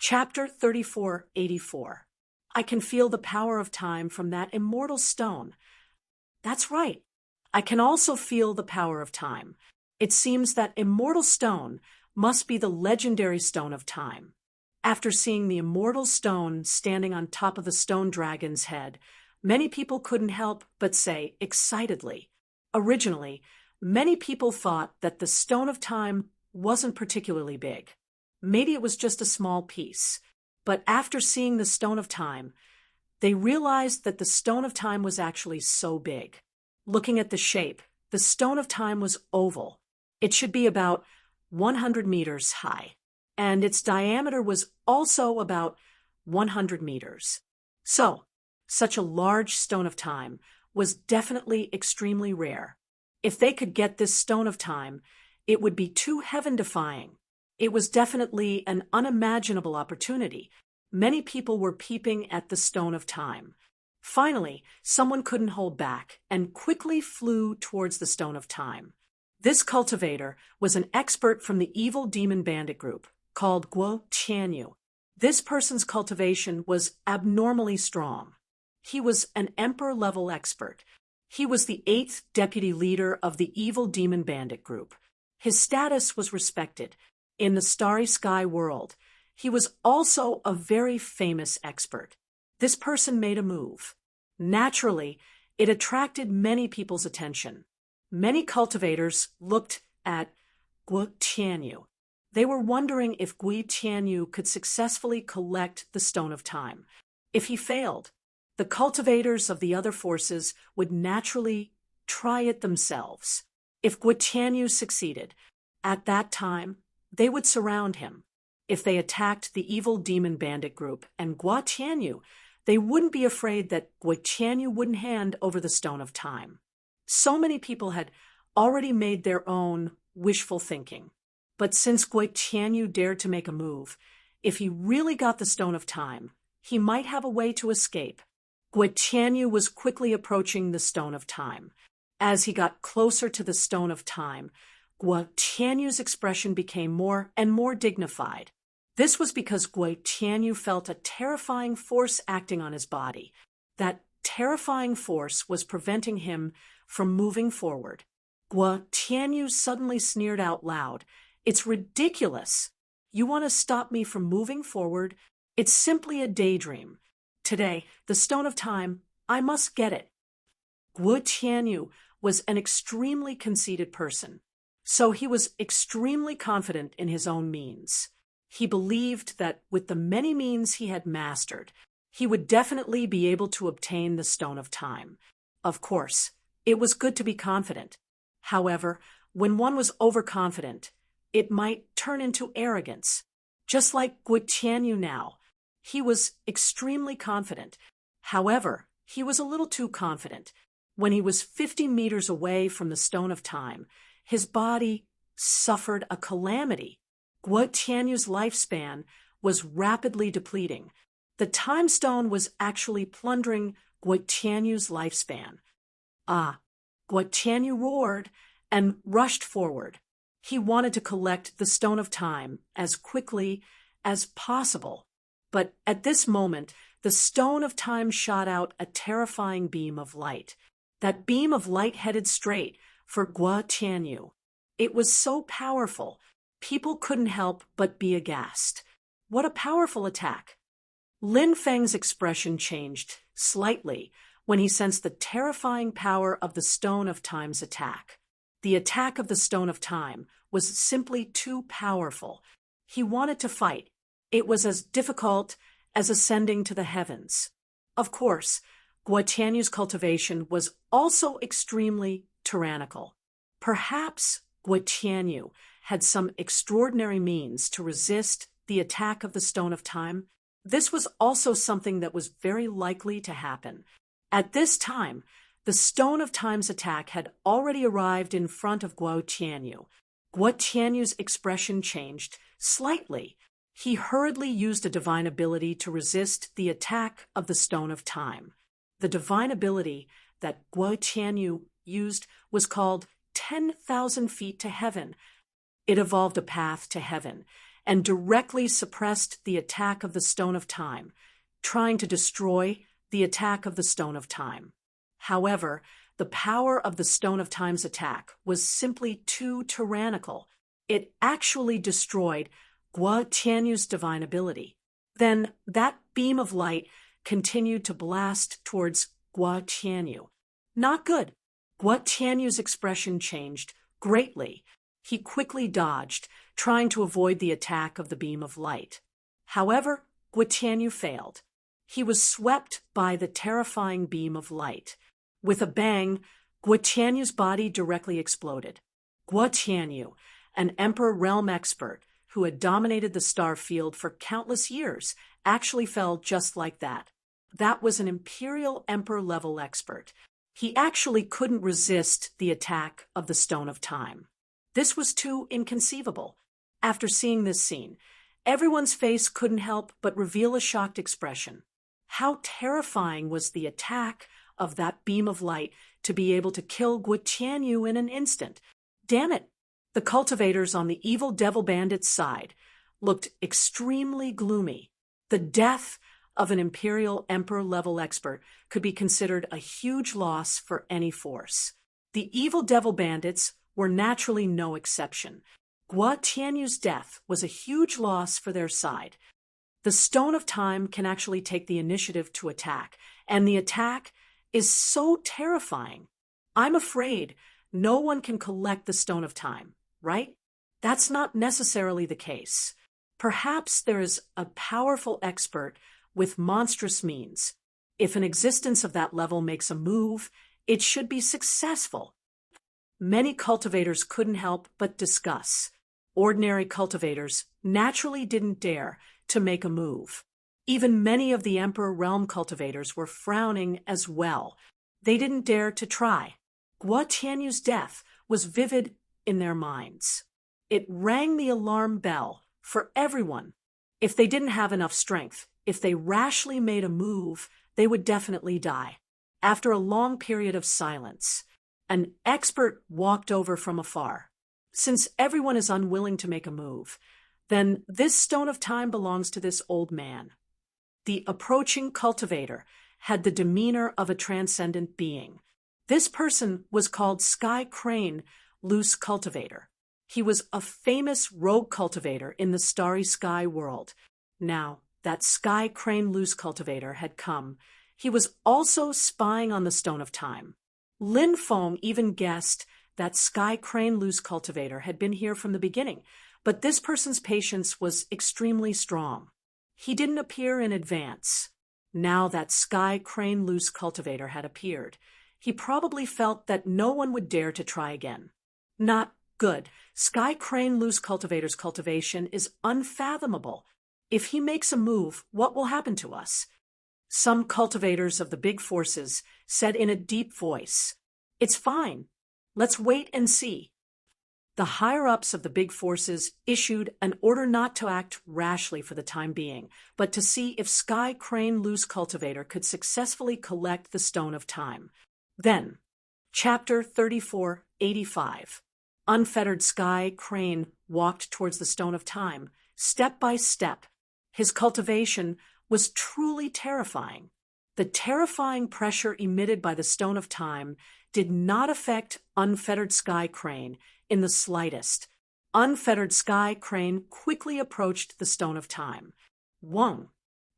S1: Chapter 3484. I can feel the power of time from that immortal stone. That's right. I can also feel the power of time. It seems that immortal stone must be the legendary stone of time. After seeing the immortal stone standing on top of the stone dragon's head, many people couldn't help but say excitedly. Originally, many people thought that the stone of time wasn't particularly big. Maybe it was just a small piece. But after seeing the stone of time, they realized that the stone of time was actually so big. Looking at the shape, the stone of time was oval. It should be about 100 meters high, and its diameter was also about 100 meters. So, such a large stone of time was definitely extremely rare. If they could get this stone of time, it would be too heaven-defying. It was definitely an unimaginable opportunity. Many people were peeping at the stone of time. Finally, someone couldn't hold back and quickly flew towards the stone of time. This cultivator was an expert from the evil demon bandit group called Guo Tianyu. This person's cultivation was abnormally strong. He was an emperor-level expert. He was the 8th deputy leader of the evil demon bandit group. His status was respected. In the starry sky world, he was also a very famous expert. This person made a move. Naturally, it attracted many people's attention. Many cultivators looked at Guo Tianyu. They were wondering if Guo Tianyu could successfully collect the Stone of Time. If he failed, the cultivators of the other forces would naturally try it themselves. If Guo Tianyu succeeded, at that time, they would surround him. If they attacked the evil demon bandit group and Guo Tianyu, they wouldn't be afraid that Guo Tianyu wouldn't hand over the Stone of Time. So many people had already made their own wishful thinking. But since Gui Tianyu dared to make a move, if he really got the Stone of Time, he might have a way to escape. Gui Tianyu was quickly approaching the Stone of Time. As he got closer to the Stone of Time, Gui Tianyu's expression became more and more dignified. This was because Gui Tianyu felt a terrifying force acting on his body. That terrifying force was preventing him from moving forward. Gui Tianyu suddenly sneered out loud, "It's ridiculous. You want to stop me from moving forward? It's simply a daydream. Today, the Stone of Time, I must get it." Gui Tianyu was an extremely conceited person, so he was extremely confident in his own means. He believed that with the many means he had mastered, he would definitely be able to obtain the Stone of Time. Of course, it was good to be confident. However, when one was overconfident, it might turn into arrogance. Just like Gui Tianyu now, he was extremely confident. However, he was a little too confident. When he was 50 meters away from the Stone of Time, his body suffered a calamity. Gui Tianyu's lifespan was rapidly depleting. The Time Stone was actually plundering Gui Tianyu's lifespan. Gui Tianyu roared and rushed forward. He wanted to collect the Stone of Time as quickly as possible. But at this moment, the Stone of Time shot out a terrifying beam of light. That beam of light headed straight for Gui Tianyu. It was so powerful, people couldn't help but be aghast. What a powerful attack! Lin Feng's expression changed slightly when he sensed the terrifying power of the Stone of Time's attack. The attack of the Stone of Time was simply too powerful. He wanted to fight. It was as difficult as ascending to the heavens. Of course, Gui Tianyu's cultivation was also extremely tyrannical. Perhaps Gui Tianyu had some extraordinary means to resist the attack of the Stone of Time. This was also something that was very likely to happen. At this time, the Stone of Time's attack had already arrived in front of Gui Tianyu. Gui Tianyu's expression changed slightly. He hurriedly used a divine ability to resist the attack of the Stone of Time. The divine ability that Gui Tianyu used was called 10,000 feet to heaven. It evolved a path to heaven and directly suppressed the attack of the Stone of Time, trying to destroy the attack of the Stone of Time. However, the power of the Stone of Time's attack was simply too tyrannical. It actually destroyed Gui Tianyu's divine ability. Then that beam of light continued to blast towards Gui Tianyu. Not good. Gui Tianyu's expression changed greatly. He quickly dodged, trying to avoid the attack of the beam of light. However, Gui Tianyu failed. He was swept by the terrifying beam of light. With a bang, Gui Tianyu's body directly exploded. Gui Tianyu, an Emperor realm expert who had dominated the star field for countless years, actually fell just like that. That was an Imperial Emperor-level expert. He actually couldn't resist the attack of the Stone of Time. This was too inconceivable. After seeing this scene, everyone's face couldn't help but reveal a shocked expression. How terrifying was the attack of that beam of light to be able to kill Gui Tianyu in an instant. Damn it! The cultivators on the evil devil bandit's side looked extremely gloomy. The death of an Imperial Emperor-level expert could be considered a huge loss for any force. The evil devil bandits were naturally no exception. Gui Tianyu's death was a huge loss for their side. The Stone of Time can actually take the initiative to attack, and the attack is so terrifying. I'm afraid no one can collect the Stone of Time, right? That's not necessarily the case. Perhaps there is a powerful expert with monstrous means. If an existence of that level makes a move, it should be successful. Many cultivators couldn't help but discuss. Ordinary cultivators naturally didn't dare to make a move. Even many of the Emperor realm cultivators were frowning as well. They didn't dare to try. Guo Tianyu's death was vivid in their minds. It rang the alarm bell for everyone. If they didn't have enough strength, if they rashly made a move, they would definitely die. After a long period of silence, an expert walked over from afar. Since everyone is unwilling to make a move, then this stone of time belongs to this old man. The approaching cultivator had the demeanor of a transcendent being. This person was called Sky Crane, Loose Cultivator. He was a famous rogue cultivator in the starry sky world. Now that Sky Crane Loose Cultivator had come, he was also spying on the Stone of Time. Lin Feng even guessed that Sky Crane Loose Cultivator had been here from the beginning, but this person's patience was extremely strong. He didn't appear in advance. Now that Sky Crane Loose Cultivator had appeared, he probably felt that no one would dare to try again. Not good. Sky Crane Loose Cultivator's cultivation is unfathomable. If he makes a move, what will happen to us? Some cultivators of the big forces said in a deep voice, "It's fine. Let's wait and see." The higher-ups of the big forces issued an order not to act rashly for the time being, but to see if Sky Crane Loose Cultivator could successfully collect the Stone of Time. Then, Chapter 3485. Unfettered Sky Crane walked towards the Stone of Time, step by step. His cultivation was truly terrifying. The terrifying pressure emitted by the Stone of Time did not affect Unfettered Sky Crane in the slightest. Unfettered Sky Crane quickly approached the Stone of Time. Wong.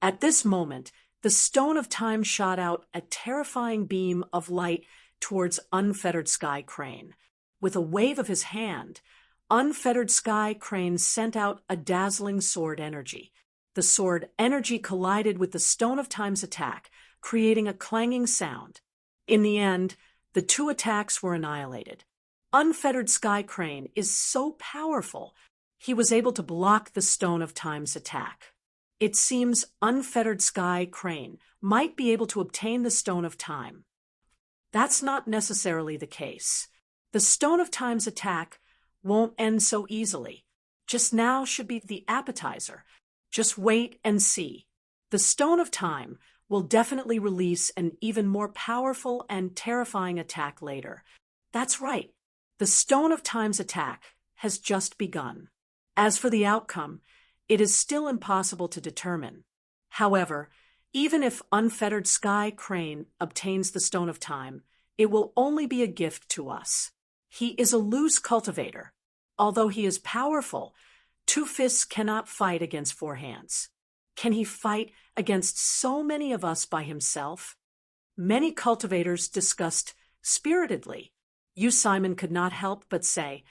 S1: At this moment, the Stone of Time shot out a terrifying beam of light towards Unfettered Sky Crane. With a wave of his hand, Unfettered Sky Crane sent out a dazzling sword energy. The sword energy collided with the Stone of Time's attack, creating a clanging sound. In the end, the two attacks were annihilated. Unfettered Sky Crane is so powerful, he was able to block the Stone of Time's attack. It seems Unfettered Sky Crane might be able to obtain the Stone of Time. That's not necessarily the case. The Stone of Time's attack won't end so easily. Just now should be the appetizer. Just wait and see. The Stone of Time will definitely release an even more powerful and terrifying attack later. That's right. The Stone of Time's attack has just begun. As for the outcome, it is still impossible to determine. However, even if Unfettered Sky Crane obtains the Stone of Time, it will only be a gift to us. He is a loose cultivator. Although he is powerful, two fists cannot fight against four hands. Can he fight against so many of us by himself? Many cultivators discussed spiritedly. You, Simon, could not help but say,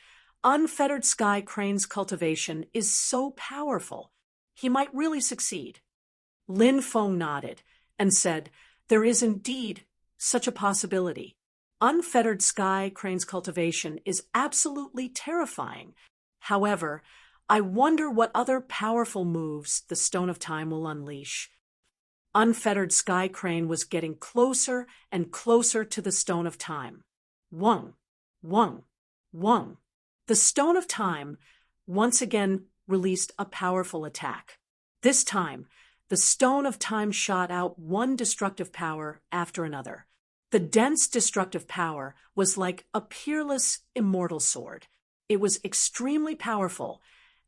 S1: Unfettered Sky Crane's cultivation is so powerful. He might really succeed. Lin Feng nodded and said, there is indeed such a possibility. Unfettered Sky Crane's cultivation is absolutely terrifying. However, I wonder what other powerful moves the Stone of Time will unleash. Unfettered Sky Crane was getting closer and closer to the Stone of Time. Wong, wong, wong. The Stone of Time once again released a powerful attack. This time, the Stone of Time shot out one destructive power after another. The dense destructive power was like a peerless, immortal sword. It was extremely powerful,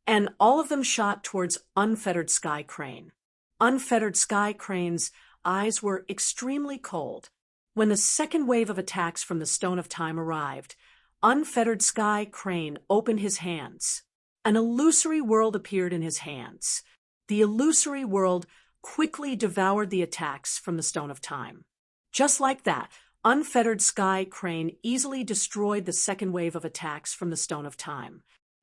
S1: and all of them shot towards Unfettered Sky Crane. Unfettered Sky Crane's eyes were extremely cold. When the second wave of attacks from the Stone of Time arrived, Unfettered Sky Crane opened his hands. An illusory world appeared in his hands. The illusory world quickly devoured the attacks from the Stone of Time. Just like that, Unfettered Sky Crane easily destroyed the second wave of attacks from the Stone of Time.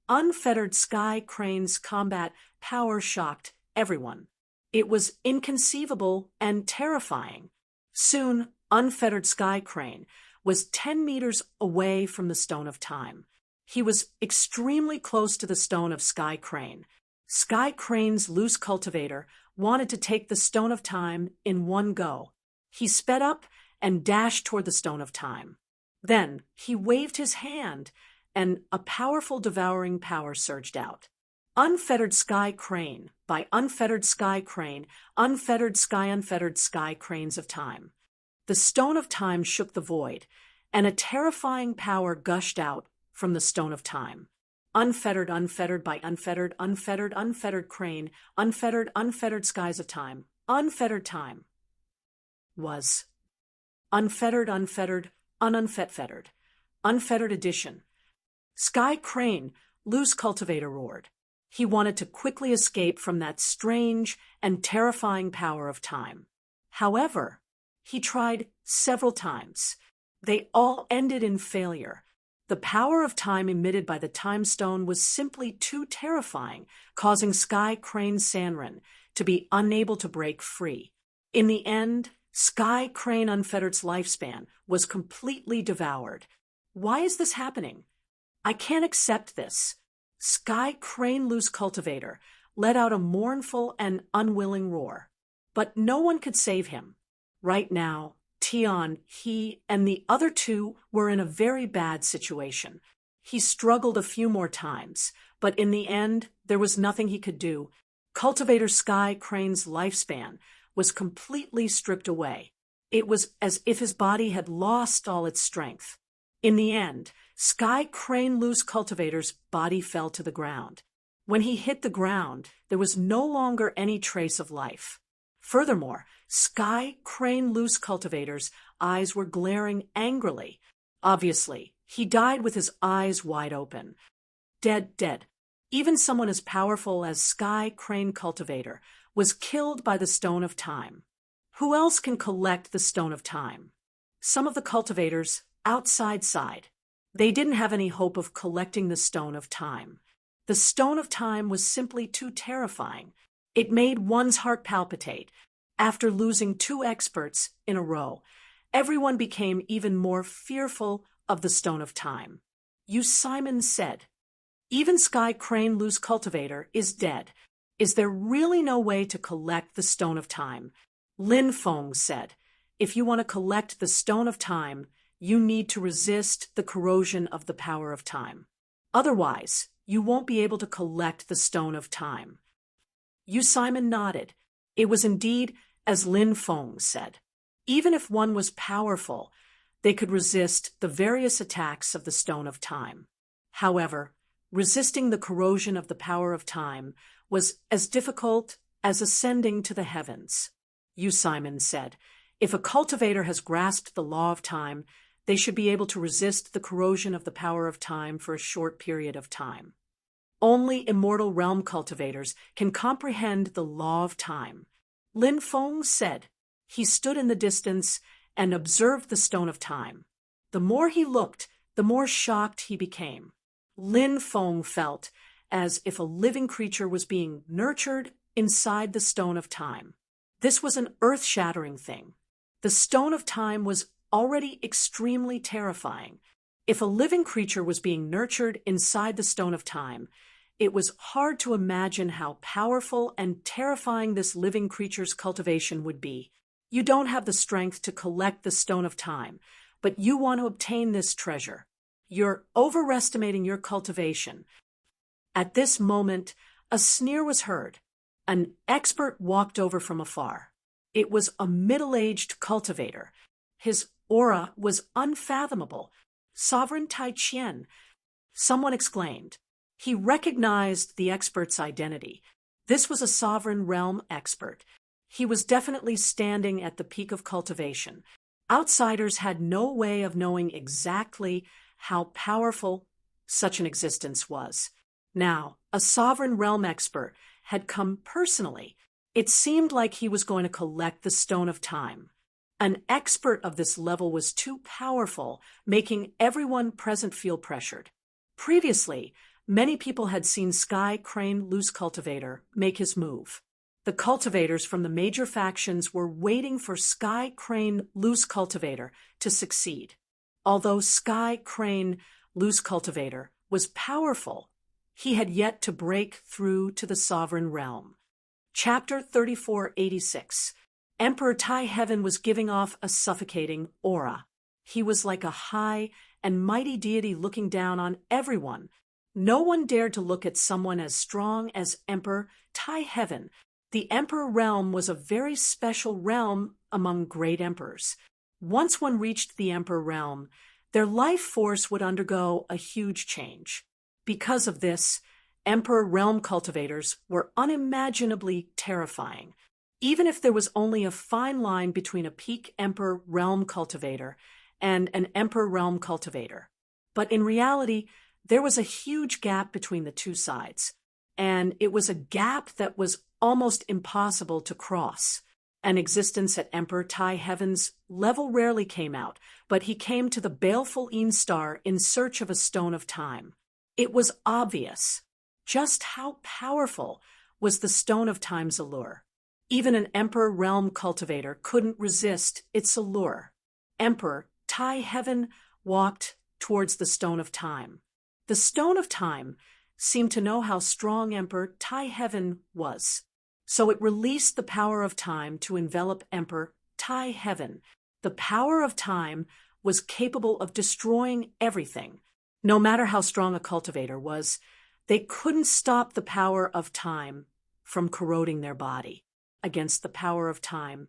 S1: Unfettered Sky Crane's combat power shocked everyone. It was inconceivable and terrifying. Soon, Unfettered Sky Crane was 10 meters away from the Stone of Time. He was extremely close to the Stone of Sky Crane. Sky Crane's loose cultivator wanted to take the Stone of Time in one go. He sped up and dashed toward the Stone of Time. Then he waved his hand, and a powerful devouring power surged out. Unfettered Sky Crane by Unfettered Sky Crane, unfettered sky cranes of time. The stone of time shook the void, and a terrifying power gushed out from the stone of time. Unfettered by unfettered crane, unfettered skies of time, unfettered time. Was unfettered, unfettered edition. Sky Crane, loose cultivator roared. He wanted to quickly escape from that strange and terrifying power of time. However, he tried several times. They all ended in failure. The power of time emitted by the time stone was simply too terrifying, causing Sky Crane Sanrin to be unable to break free. In the end, Sky Crane Unfettered's lifespan was completely devoured. Why is this happening? I can't accept this. Sky Crane Loose Cultivator let out a mournful and unwilling roar. But no one could save him. Right now, Tion, he, and the other two were in a very bad situation. He struggled a few more times, but in the end, there was nothing he could do. Cultivator Sky Crane's lifespan was completely stripped away. It was as if his body had lost all its strength. In the end, Sky Crane Loose Cultivator's body fell to the ground. When he hit the ground, there was no longer any trace of life. Furthermore, Sky Crane Loose Cultivator's eyes were glaring angrily. Obviously, he died with his eyes wide open. Dead. Even someone as powerful as Sky Crane Cultivator was killed by the Stone of Time. Who else can collect the Stone of Time? Some of the cultivators outside sighed. They didn't have any hope of collecting the Stone of Time. The Stone of Time was simply too terrifying. It made one's heart palpitate. After losing 2 experts in a row, everyone became even more fearful of the Stone of Time. Simon said, "Even Sky Crane Loose Cultivator is dead. Is there really no way to collect the Stone of Time?" Lin Feng said, "If you want to collect the Stone of Time, you need to resist the corrosion of the power of time. Otherwise, you won't be able to collect the Stone of Time." Simon nodded. It was indeed as Lin Feng said. Even if one was powerful, they could resist the various attacks of the Stone of Time. However, resisting the corrosion of the power of time was as difficult as ascending to the heavens. Simon said, "If a cultivator has grasped the law of time, they should be able to resist the corrosion of the power of time for a short period of time. Only immortal realm cultivators can comprehend the law of time." Lin Feng said. He stood in the distance and observed the Stone of Time. The more he looked, the more shocked he became. Lin Feng felt as if a living creature was being nurtured inside the Stone of Time. This was an earth-shattering thing. The Stone of Time was already extremely terrifying. If a living creature was being nurtured inside the Stone of Time, it was hard to imagine how powerful and terrifying this living creature's cultivation would be. You don't have the strength to collect the Stone of Time, but you want to obtain this treasure. You're overestimating your cultivation. At this moment, a sneer was heard. An expert walked over from afar. It was a middle-aged cultivator. His aura was unfathomable. "Sovereign Tai Qian," someone exclaimed. He recognized the expert's identity. This was a sovereign realm expert. He was definitely standing at the peak of cultivation. Outsiders had no way of knowing exactly how powerful such an existence was. Now, a sovereign realm expert had come personally. It seemed like he was going to collect the Stone of Time. An expert of this level was too powerful, making everyone present feel pressured. Previously, many people had seen Sky Crane Loose Cultivator make his move. The cultivators from the major factions were waiting for Sky Crane Loose Cultivator to succeed. Although Sky Crane Loose Cultivator was powerful, he had yet to break through to the sovereign realm. Chapter 3486. Emperor Tai Heaven was giving off a suffocating aura. He was like a high and mighty deity looking down on everyone. No one dared to look at someone as strong as Emperor Tai Heaven. The Emperor realm was a very special realm among great emperors. Once one reached the Emperor realm, their life force would undergo a huge change. Because of this, Emperor realm cultivators were unimaginably terrifying. Even if there was only a fine line between a peak Emperor realm cultivator and an Emperor realm cultivator. But in reality, there was a huge gap between the two sides, and it was a gap that was almost impossible to cross. An existence at Emperor Tai Heaven's level rarely came out, but he came to the baleful Een Star in search of a stone of time. It was obvious just how powerful was the stone of time's allure. Even an Emperor realm cultivator couldn't resist its allure. Emperor Tai Heaven walked towards the stone of time. The stone of time seemed to know how strong Emperor Tai Heaven was, so it released the power of time to envelop Emperor Tai Heaven. The power of time was capable of destroying everything. No matter how strong a cultivator was, they couldn't stop the power of time from corroding their body. Against the power of time,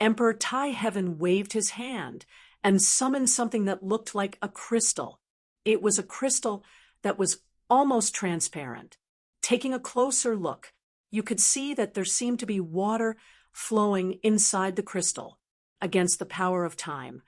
S1: Emperor Tai Heaven waved his hand and summoned something that looked like a crystal. It was a crystal that was almost transparent. Taking a closer look, you could see that there seemed to be water flowing inside the crystal. Against the power of time,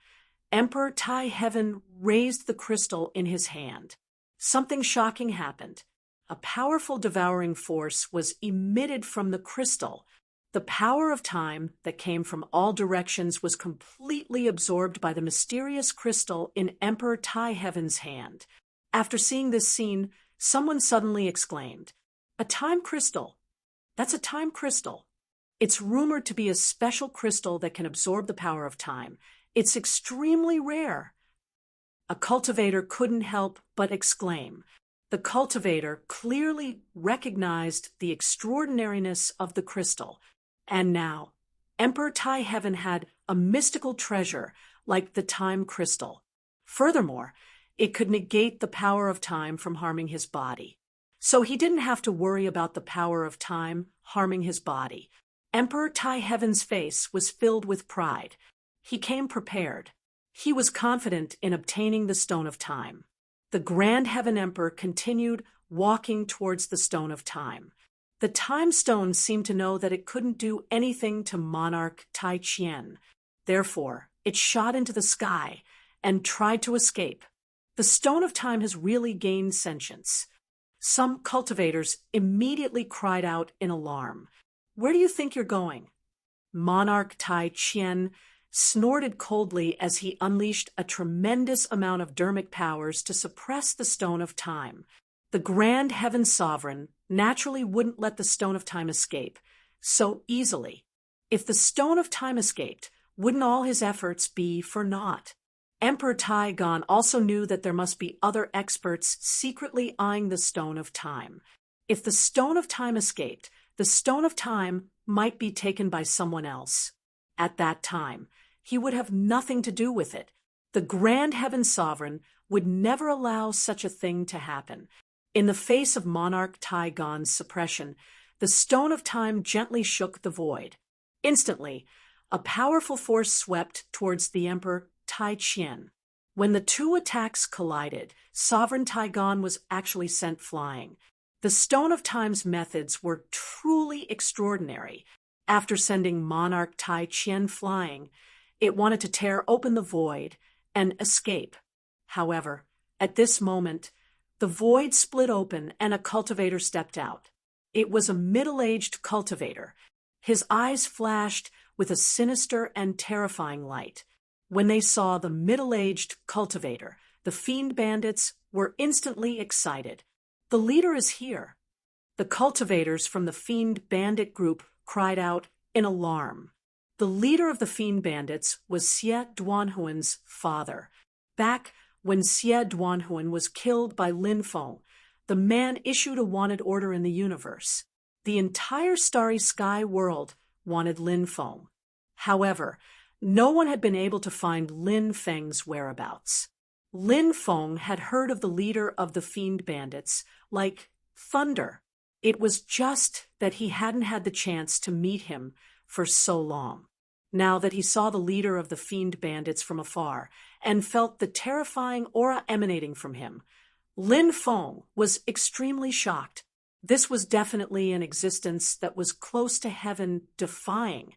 S1: Emperor Tai Heaven raised the crystal in his hand. Something shocking happened. A powerful devouring force was emitted from the crystal. The power of time that came from all directions was completely absorbed by the mysterious crystal in Emperor Tai Heaven's hand. After seeing this scene, someone suddenly exclaimed, "A time crystal! That's a time crystal!" It's rumored to be a special crystal that can absorb the power of time. It's extremely rare. A cultivator couldn't help but exclaim. The cultivator clearly recognized the extraordinariness of the crystal. And now, Emperor Tai Heaven had a mystical treasure like the time crystal. Furthermore, it could negate the power of time from harming his body. So he didn't have to worry about the power of time harming his body. Emperor Tai Heaven's face was filled with pride. He came prepared. He was confident in obtaining the Stone of Time. The Grand Heaven Emperor continued walking towards the Stone of Time. The Time Stone seemed to know that it couldn't do anything to Monarch Tai Chien. Therefore, it shot into the sky and tried to escape. The Stone of Time has really gained sentience. Some cultivators immediately cried out in alarm. "Where do you think you're going?" Monarch Tai Chien snorted coldly as he unleashed a tremendous amount of dermic powers to suppress the Stone of Time. The Grand Heaven Sovereign naturally wouldn't let the Stone of Time escape so easily. If the Stone of Time escaped, wouldn't all his efforts be for naught? Emperor Tai Gon also knew that there must be other experts secretly eyeing the Stone of Time. If the Stone of Time escaped, the Stone of Time might be taken by someone else. At that time, he would have nothing to do with it. The Grand Heaven Sovereign would never allow such a thing to happen. In the face of Monarch Tai Gon's suppression, the Stone of Time gently shook the void. Instantly, a powerful force swept towards the Emperor Tai Chien. When the two attacks collided, Sovereign Tai Gon was actually sent flying. The Stone of Time's methods were truly extraordinary. After sending Monarch Tai Chien flying, it wanted to tear open the void and escape. However, at this moment, the void split open and a cultivator stepped out. It was a middle-aged cultivator. His eyes flashed with a sinister and terrifying light. When they saw the middle-aged cultivator, the fiend bandits were instantly excited. "The leader is here." The cultivators from the fiend bandit group cried out in alarm. The leader of the fiend bandits was Xie Duanhuan's father. Back when Xie Duanhuan was killed by Lin Feng, the man issued a wanted order in the universe. The entire starry sky world wanted Lin Feng. However, No one had been able to find Lin Feng's whereabouts. Lin Feng had heard of the leader of the fiend bandits like thunder. It was just that he hadn't had the chance to meet him for so long. Now that he saw the leader of the fiend bandits from afar and felt the terrifying aura emanating from him, Lin Feng was extremely shocked. This was definitely an existence that was close to heaven defying,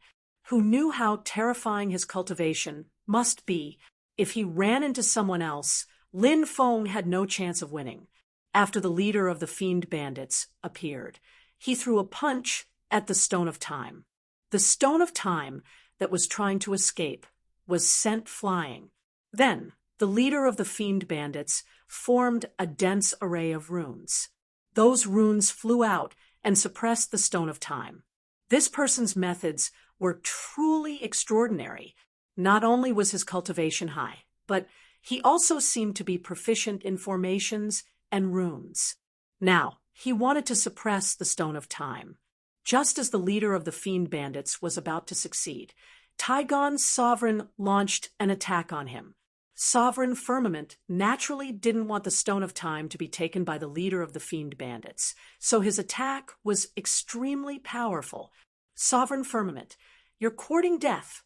S1: who knew how terrifying his cultivation must be. If he ran into someone else, Lin Feng had no chance of winning. After the leader of the fiend bandits appeared, he threw a punch at the Stone of Time. The Stone of Time that was trying to escape was sent flying. Then, the leader of the fiend bandits formed a dense array of runes. Those runes flew out and suppressed the Stone of Time. This person's methods were truly extraordinary. Not only was his cultivation high, but he also seemed to be proficient in formations and runes. Now, he wanted to suppress the Stone of Time. Just as the leader of the fiend bandits was about to succeed, Taigon's Sovereign launched an attack on him. Sovereign Firmament naturally didn't want the Stone of Time to be taken by the leader of the fiend bandits, so his attack was extremely powerful. Sovereign Firmament, you're courting death.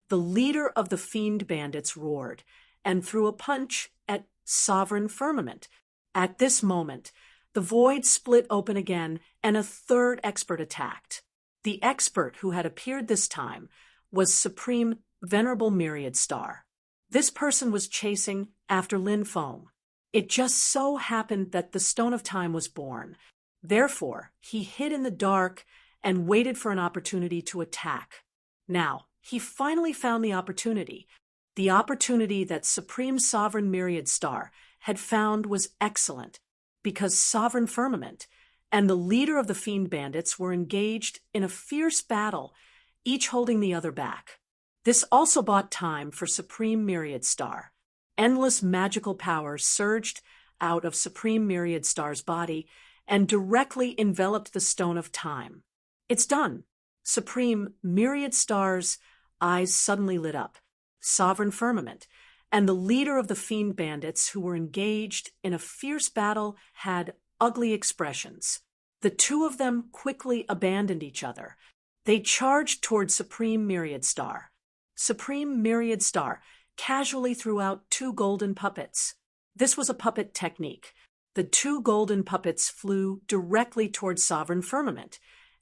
S1: The leader of the fiend bandits roared and threw a punch at Sovereign Firmament. At this moment, the void split open again and a third expert attacked. The expert who had appeared this time was Supreme Venerable Myriad Star. This person was chasing after Lin Feng. It just so happened that the Stone of Time was born. Therefore, he hid in the dark and waited for an opportunity to attack. Now, he finally found the opportunity. The opportunity that Supreme Sovereign Myriad Star had found was excellent, because Sovereign Firmament and the leader of the fiend bandits were engaged in a fierce battle, each holding the other back. This also bought time for Supreme Myriad Star. Endless magical powers surged out of Supreme Myriad Star's body and directly enveloped the Stone of Time. It's done. Supreme Myriad Star's eyes suddenly lit up. Sovereign Firmament and the leader of the fiend bandits who were engaged in a fierce battle had ugly expressions. The two of them quickly abandoned each other. They charged toward Supreme Myriad Star. Supreme Myriad Star casually threw out 2 golden puppets. This was a puppet technique. The 2 golden puppets flew directly toward Sovereign Firmament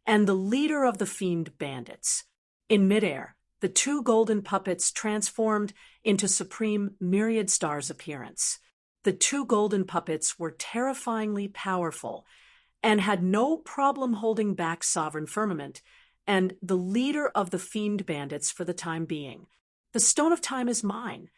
S1: and the leader of the fiend bandits. In midair, the 2 golden puppets transformed into Supreme Myriad Star's appearance. The 2 golden puppets were terrifyingly powerful and had no problem holding back Sovereign Firmament and the leader of the fiend bandits for the time being. The Stone of Time is mine.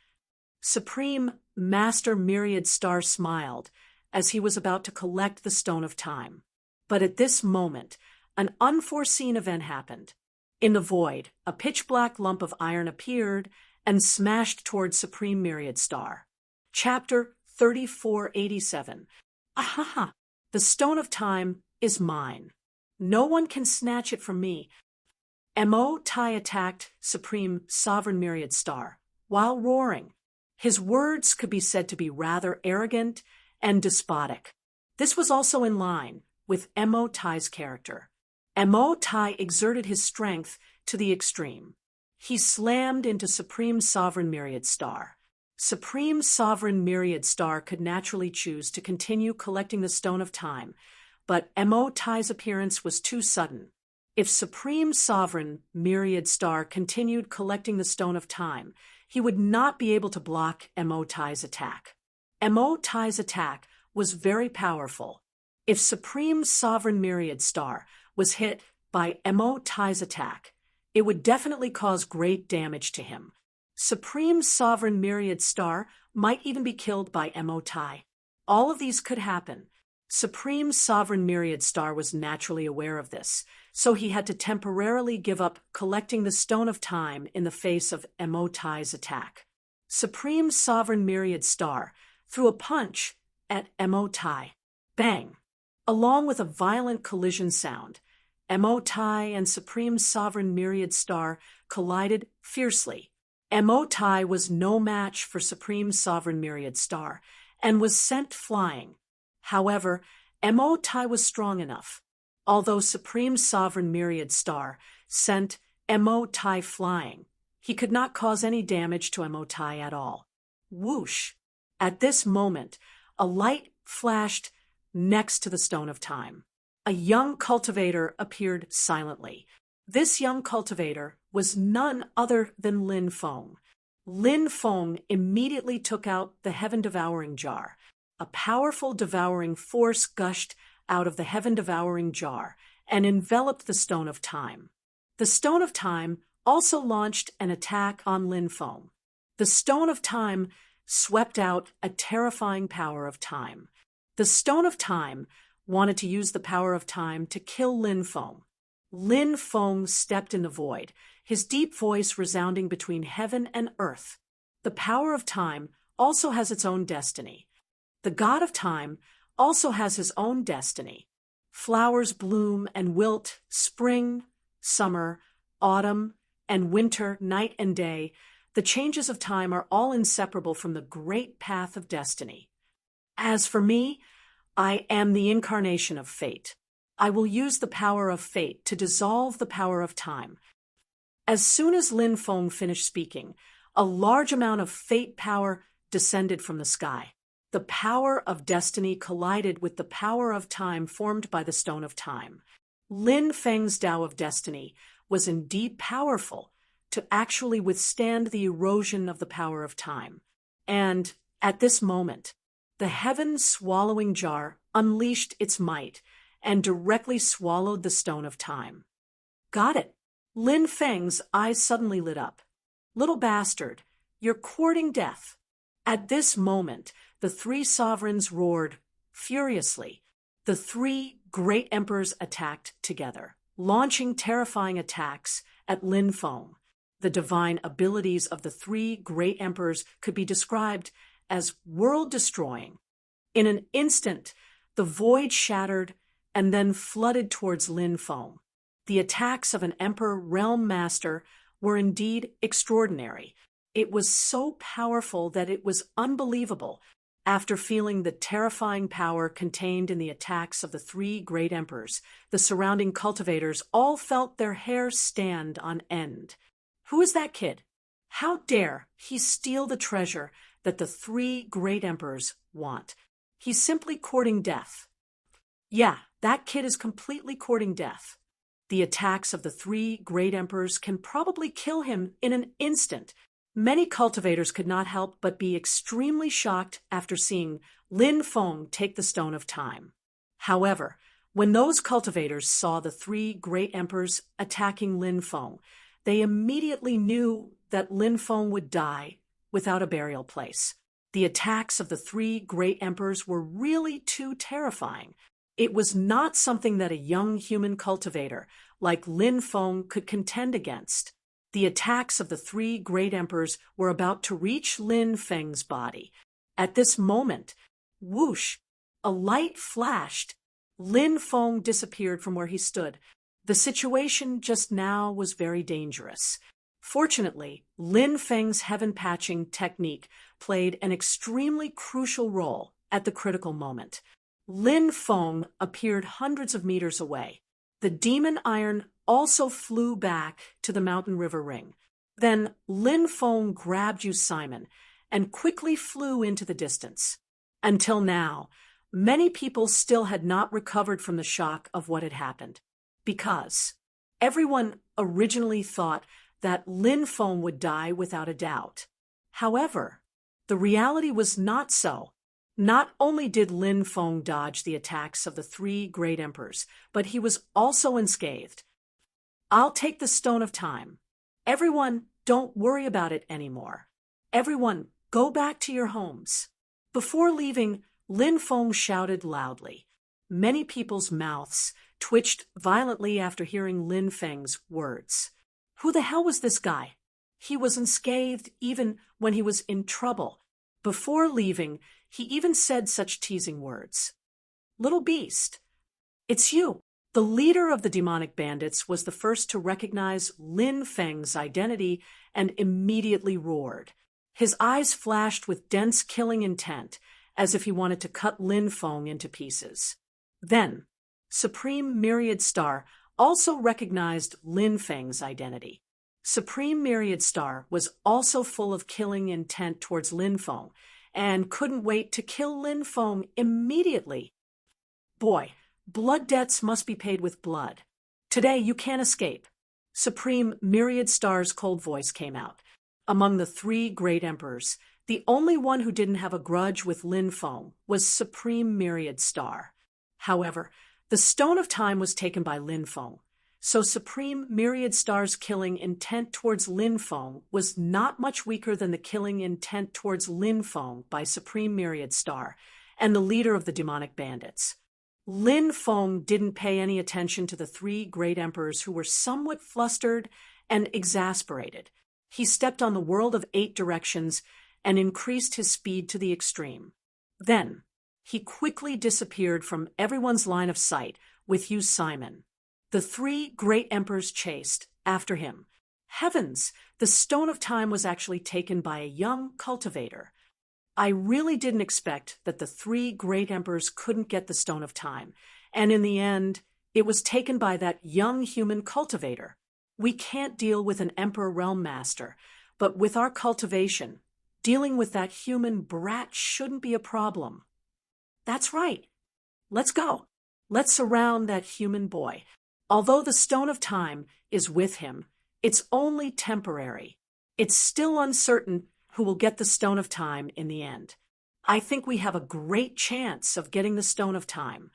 S1: Supreme Master Myriad Star smiled as he was about to collect the Stone of Time. But at this moment, an unforeseen event happened. In the void, a pitch-black lump of iron appeared and smashed toward Supreme Myriad Star. Chapter 3487. Aha! The Stone of Time is mine. No one can snatch it from me. Mo Tai attacked Supreme Sovereign Myriad Star while roaring. His words could be said to be rather arrogant and despotic. This was also in line with Mo Tai's character. Mo Tai exerted his strength to the extreme. He slammed into Supreme Sovereign Myriad Star. Supreme Sovereign Myriad Star could naturally choose to continue collecting the Stone of Time, but Mo Tai's appearance was too sudden. If Supreme Sovereign Myriad Star continued collecting the Stone of Time, he would not be able to block Mo Tai's attack. Mo Tai's attack was very powerful. If Supreme Sovereign Myriad Star was hit by Mo Tai's attack, it would definitely cause great damage to him. Supreme Sovereign Myriad Star might even be killed by Mo Tai. All of these could happen. Supreme Sovereign Myriad Star was naturally aware of this, so he had to temporarily give up collecting the Stone of Time in the face of Mo Tai's attack. Supreme Sovereign Myriad Star threw a punch at Mo Tai. Bang! Along with a violent collision sound, Emotai and Supreme Sovereign Myriad Star collided fiercely. Emotai was no match for Supreme Sovereign Myriad Star and was sent flying. However, Emotai was strong enough. Although Supreme Sovereign Myriad Star sent Emotai flying, he could not cause any damage to Emotai at all. Whoosh! At this moment, a light flashed next to the Stone of Time. A young cultivator appeared silently. This young cultivator was none other than Lin Feng. Lin Feng immediately took out the heaven-devouring jar. A powerful devouring force gushed out of the heaven-devouring jar and enveloped the Stone of Time. The Stone of Time also launched an attack on Lin Feng. The Stone of Time swept out a terrifying power of time. The Stone of Time wanted to use the power of time to kill Lin Feng. Lin Feng stepped in the void, his deep voice resounding between heaven and earth. The power of time also has its own destiny. The god of time also has his own destiny. Flowers bloom and wilt, spring, summer, autumn, and winter, night and day. The changes of time are all inseparable from the great path of destiny. As for me, I am the incarnation of fate. I will use the power of fate to dissolve the power of time. As soon as Lin Feng finished speaking, a large amount of fate power descended from the sky. The power of destiny collided with the power of time formed by the Stone of Time. Lin Feng's Tao of Destiny was indeed powerful to actually withstand the erosion of the power of time. And at this moment, the heaven-swallowing jar unleashed its might and directly swallowed the Stone of Time. Got it. Lin Feng's eyes suddenly lit up. Little bastard, you're courting death. At this moment, the three sovereigns roared furiously. The three great emperors attacked together, launching terrifying attacks at Lin Feng. The divine abilities of the three great emperors could be described as world-destroying. In an instant, the void shattered and then flooded towards Lin Feng. The attacks of an emperor realm master were indeed extraordinary. It was so powerful that it was unbelievable. After feeling the terrifying power contained in the attacks of the three great emperors, the surrounding cultivators all felt their hair stand on end. Who is that kid? How dare he steal the treasure that the three great emperors want? He's simply courting death. Yeah, that kid is completely courting death. The attacks of the three great emperors can probably kill him in an instant. Many cultivators could not help but be extremely shocked after seeing Lin Feng take the Stone of Time. However, when those cultivators saw the three great emperors attacking Lin Feng, they immediately knew that Lin Feng would die without a burial place. The attacks of the three great emperors were really too terrifying. It was not something that a young human cultivator like Lin Feng could contend against. The attacks of the three great emperors were about to reach Lin Feng's body. At this moment, whoosh, a light flashed. Lin Feng disappeared from where he stood. The situation just now was very dangerous. Fortunately, Lin Feng's heaven patching technique played an extremely crucial role at the critical moment. Lin Feng appeared hundreds of meters away. The demon iron also flew back to the mountain river ring. Then Lin Feng grabbed you, Simon, and quickly flew into the distance. Until now, many people still had not recovered from the shock of what had happened, because everyone originally thought that Lin Feng would die without a doubt. However, the reality was not so. Not only did Lin Feng dodge the attacks of the three great emperors, but he was also unscathed. I'll take the Stone of Time. Everyone, don't worry about it anymore. Everyone, go back to your homes. Before leaving, Lin Feng shouted loudly. Many people's mouths twitched violently after hearing Lin Feng's words. Who the hell was this guy? He was unscathed even when he was in trouble. Before leaving, he even said such teasing words. Little beast, it's you. The leader of the demonic bandits was the first to recognize Lin Feng's identity and immediately roared. His eyes flashed with dense killing intent, as if he wanted to cut Lin Feng into pieces. Then, Supreme Myriad Star also recognized Lin Feng's identity. Supreme Myriad Star was also full of killing intent towards Lin Feng, and couldn't wait to kill Lin Feng immediately. Boy, blood debts must be paid with blood. Today you can't escape. Supreme Myriad Star's cold voice came out. Among the three great emperors, the only one who didn't have a grudge with Lin Feng was Supreme Myriad Star. However, the Stone of Time was taken by Lin Feng, so Supreme Myriad Star's killing intent towards Lin Feng was not much weaker than the killing intent towards Lin Feng by Supreme Myriad Star and the leader of the demonic bandits. Lin Feng didn't pay any attention to the three great emperors who were somewhat flustered and exasperated. He stepped on the world of 8 directions and increased his speed to the extreme. Then, he quickly disappeared from everyone's line of sight with Yu Simon. The three great emperors chased after him. Heavens, the Stone of Time was actually taken by a young cultivator. I really didn't expect that the three great emperors couldn't get the Stone of Time, and in the end, it was taken by that young human cultivator. We can't deal with an Emperor Realm Master, but with our cultivation, dealing with that human brat shouldn't be a problem. That's right. Let's go. Let's surround that human boy. Although the Stone of Time is with him, it's only temporary. It's still uncertain who will get the Stone of Time in the end. I think we have a great chance of getting the Stone of Time.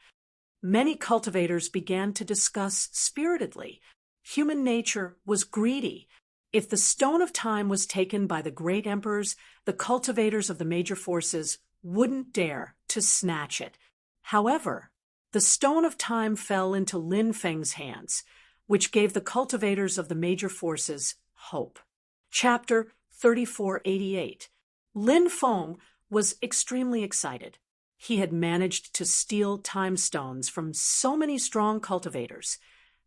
S1: Many cultivators began to discuss spiritedly. Human nature was greedy. If the Stone of Time was taken by the great emperors, the cultivators of the major forces wouldn't dare to snatch it. However, the Stone of Time fell into Lin Feng's hands, which gave the cultivators of the major forces hope. Chapter 3488. Lin Feng was extremely excited. He had managed to steal time stones from so many strong cultivators.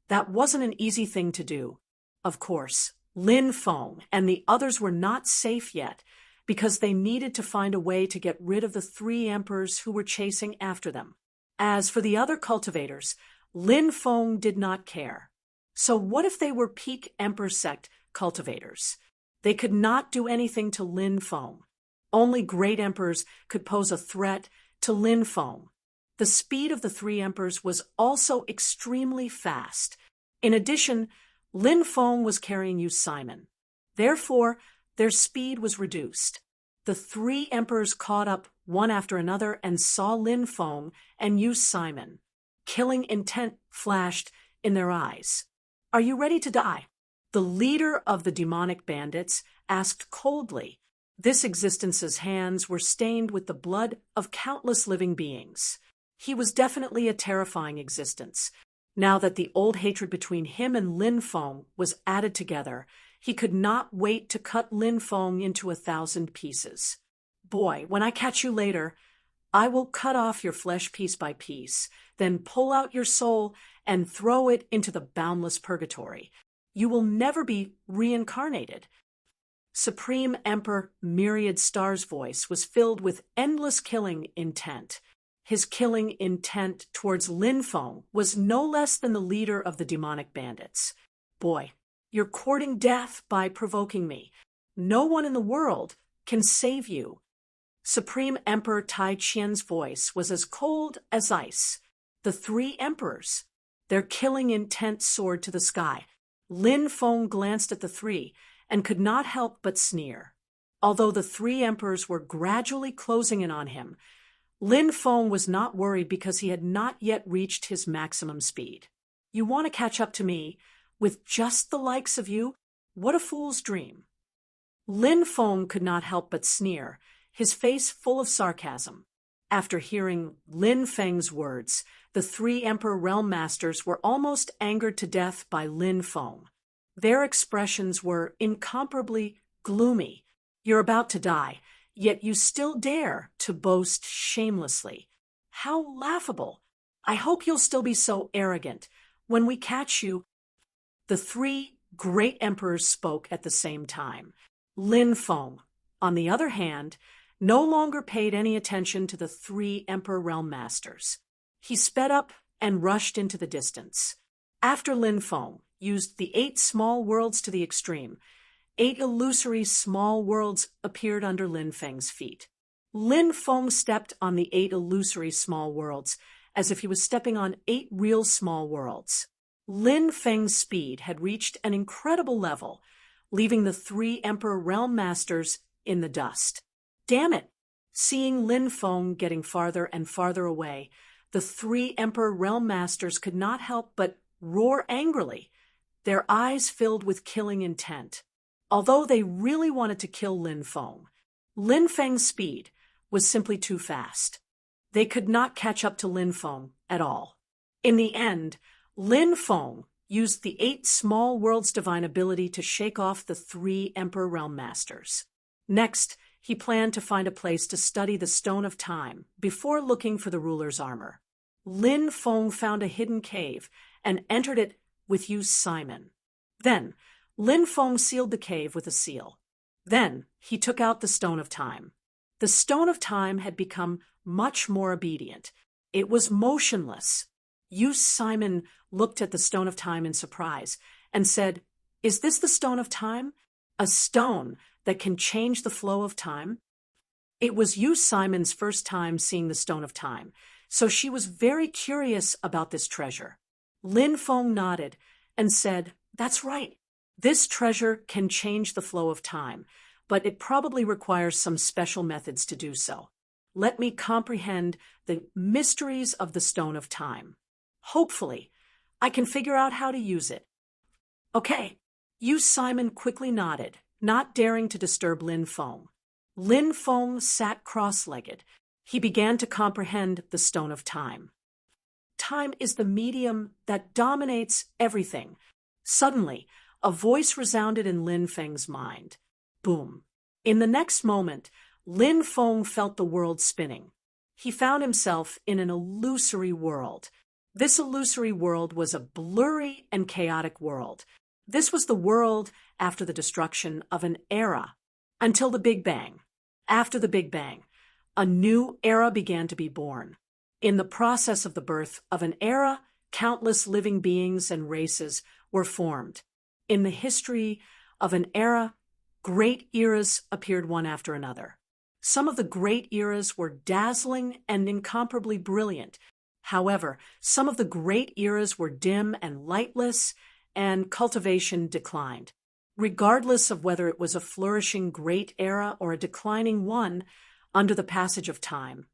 S1: That wasn't an easy thing to do. Of course, Lin Feng and the others were not safe yet, because they needed to find a way to get rid of the three emperors who were chasing after them. As for the other cultivators, Lin Feng did not care. So what if they were peak Emperor Sect cultivators? They could not do anything to Lin Feng. Only great emperors could pose a threat to Lin Feng. The speed of the three emperors was also extremely fast. In addition, Lin Feng was carrying Yu Simon. Therefore, their speed was reduced. The three emperors caught up one after another and saw Lin Feng and Yu Simon. Killing intent flashed in their eyes. "Are you ready to die?" The leader of the demonic bandits asked coldly. This existence's hands were stained with the blood of countless living beings. He was definitely a terrifying existence. Now that the old hatred between him and Lin Feng was added together, he could not wait to cut Lin Feng into 1,000 pieces. "Boy, when I catch you later, I will cut off your flesh piece by piece, then pull out your soul and throw it into the boundless purgatory. You will never be reincarnated." Supreme Emperor Myriad Star's voice was filled with endless killing intent. His killing intent towards Lin Feng was no less than the leader of the demonic bandits. "Boy, you're courting death by provoking me. No one in the world can save you." Supreme Emperor Tai Qian's voice was as cold as ice. The three emperors, their killing intent soared to the sky. Lin Feng glanced at the three and could not help but sneer. Although the three emperors were gradually closing in on him, Lin Feng was not worried because he had not yet reached his maximum speed. "You want to catch up to me with just the likes of you? What a fool's dream." Lin Feng could not help but sneer, his face full of sarcasm. After hearing Lin Feng's words, the three Emperor Realm Masters were almost angered to death by Lin Feng. Their expressions were incomparably gloomy. "You're about to die, yet you still dare to boast shamelessly. How laughable! I hope you'll still be so arrogant. When we catch you, the three great emperors spoke at the same time. Lin Feng, on the other hand, no longer paid any attention to the three emperor realm masters. He sped up and rushed into the distance. After Lin Feng used the 8 small worlds to the extreme, 8 illusory small worlds appeared under Lin Feng's feet. Lin Feng stepped on the 8 illusory small worlds as if he was stepping on 8 real small worlds. Lin Feng's speed had reached an incredible level, leaving the 3 Emperor Realm Masters in the dust. Damn it! Seeing Lin Feng getting farther and farther away, the 3 Emperor Realm Masters could not help but roar angrily, their eyes filled with killing intent. Although they really wanted to kill Lin Feng, Lin Feng's speed was simply too fast. They could not catch up to Lin Feng at all. In the end, Lin Feng used the 8 small worlds' divine ability to shake off the 3 Emperor Realm Masters. Next, he planned to find a place to study the Stone of Time before looking for the ruler's armor. Lin Feng found a hidden cave and entered it with Yu Simon. Then, Lin Feng sealed the cave with a seal. Then, he took out the Stone of Time. The Stone of Time had become much more obedient. It was motionless. Yu Simon looked at the Stone of Time in surprise and said, "Is this the Stone of Time? A stone that can change the flow of time?" It was Yu Simon's first time seeing the Stone of Time, so she was very curious about this treasure. Lin Feng nodded and said, "That's right. This treasure can change the flow of time, but it probably requires some special methods to do so. Let me comprehend the mysteries of the Stone of Time. Hopefully, I can figure out how to use it." Okay. Yu Simon quickly nodded, not daring to disturb Lin Feng. Lin Feng sat cross-legged. He began to comprehend the Stone of Time. Time is the medium that dominates everything. Suddenly, a voice resounded in Lin Feng's mind. Boom. In the next moment, Lin Feng felt the world spinning. He found himself in an illusory world. This illusory world was a blurry and chaotic world. This was the world after the destruction of an era, until the Big Bang. After the Big Bang, a new era began to be born. In the process of the birth of an era, countless living beings and races were formed. In the history of an era, great eras appeared one after another. Some of the great eras were dazzling and incomparably brilliant. However, some of the great eras were dim and lightless, and cultivation declined. Regardless of whether it was a flourishing great era or a declining one, under the passage of time,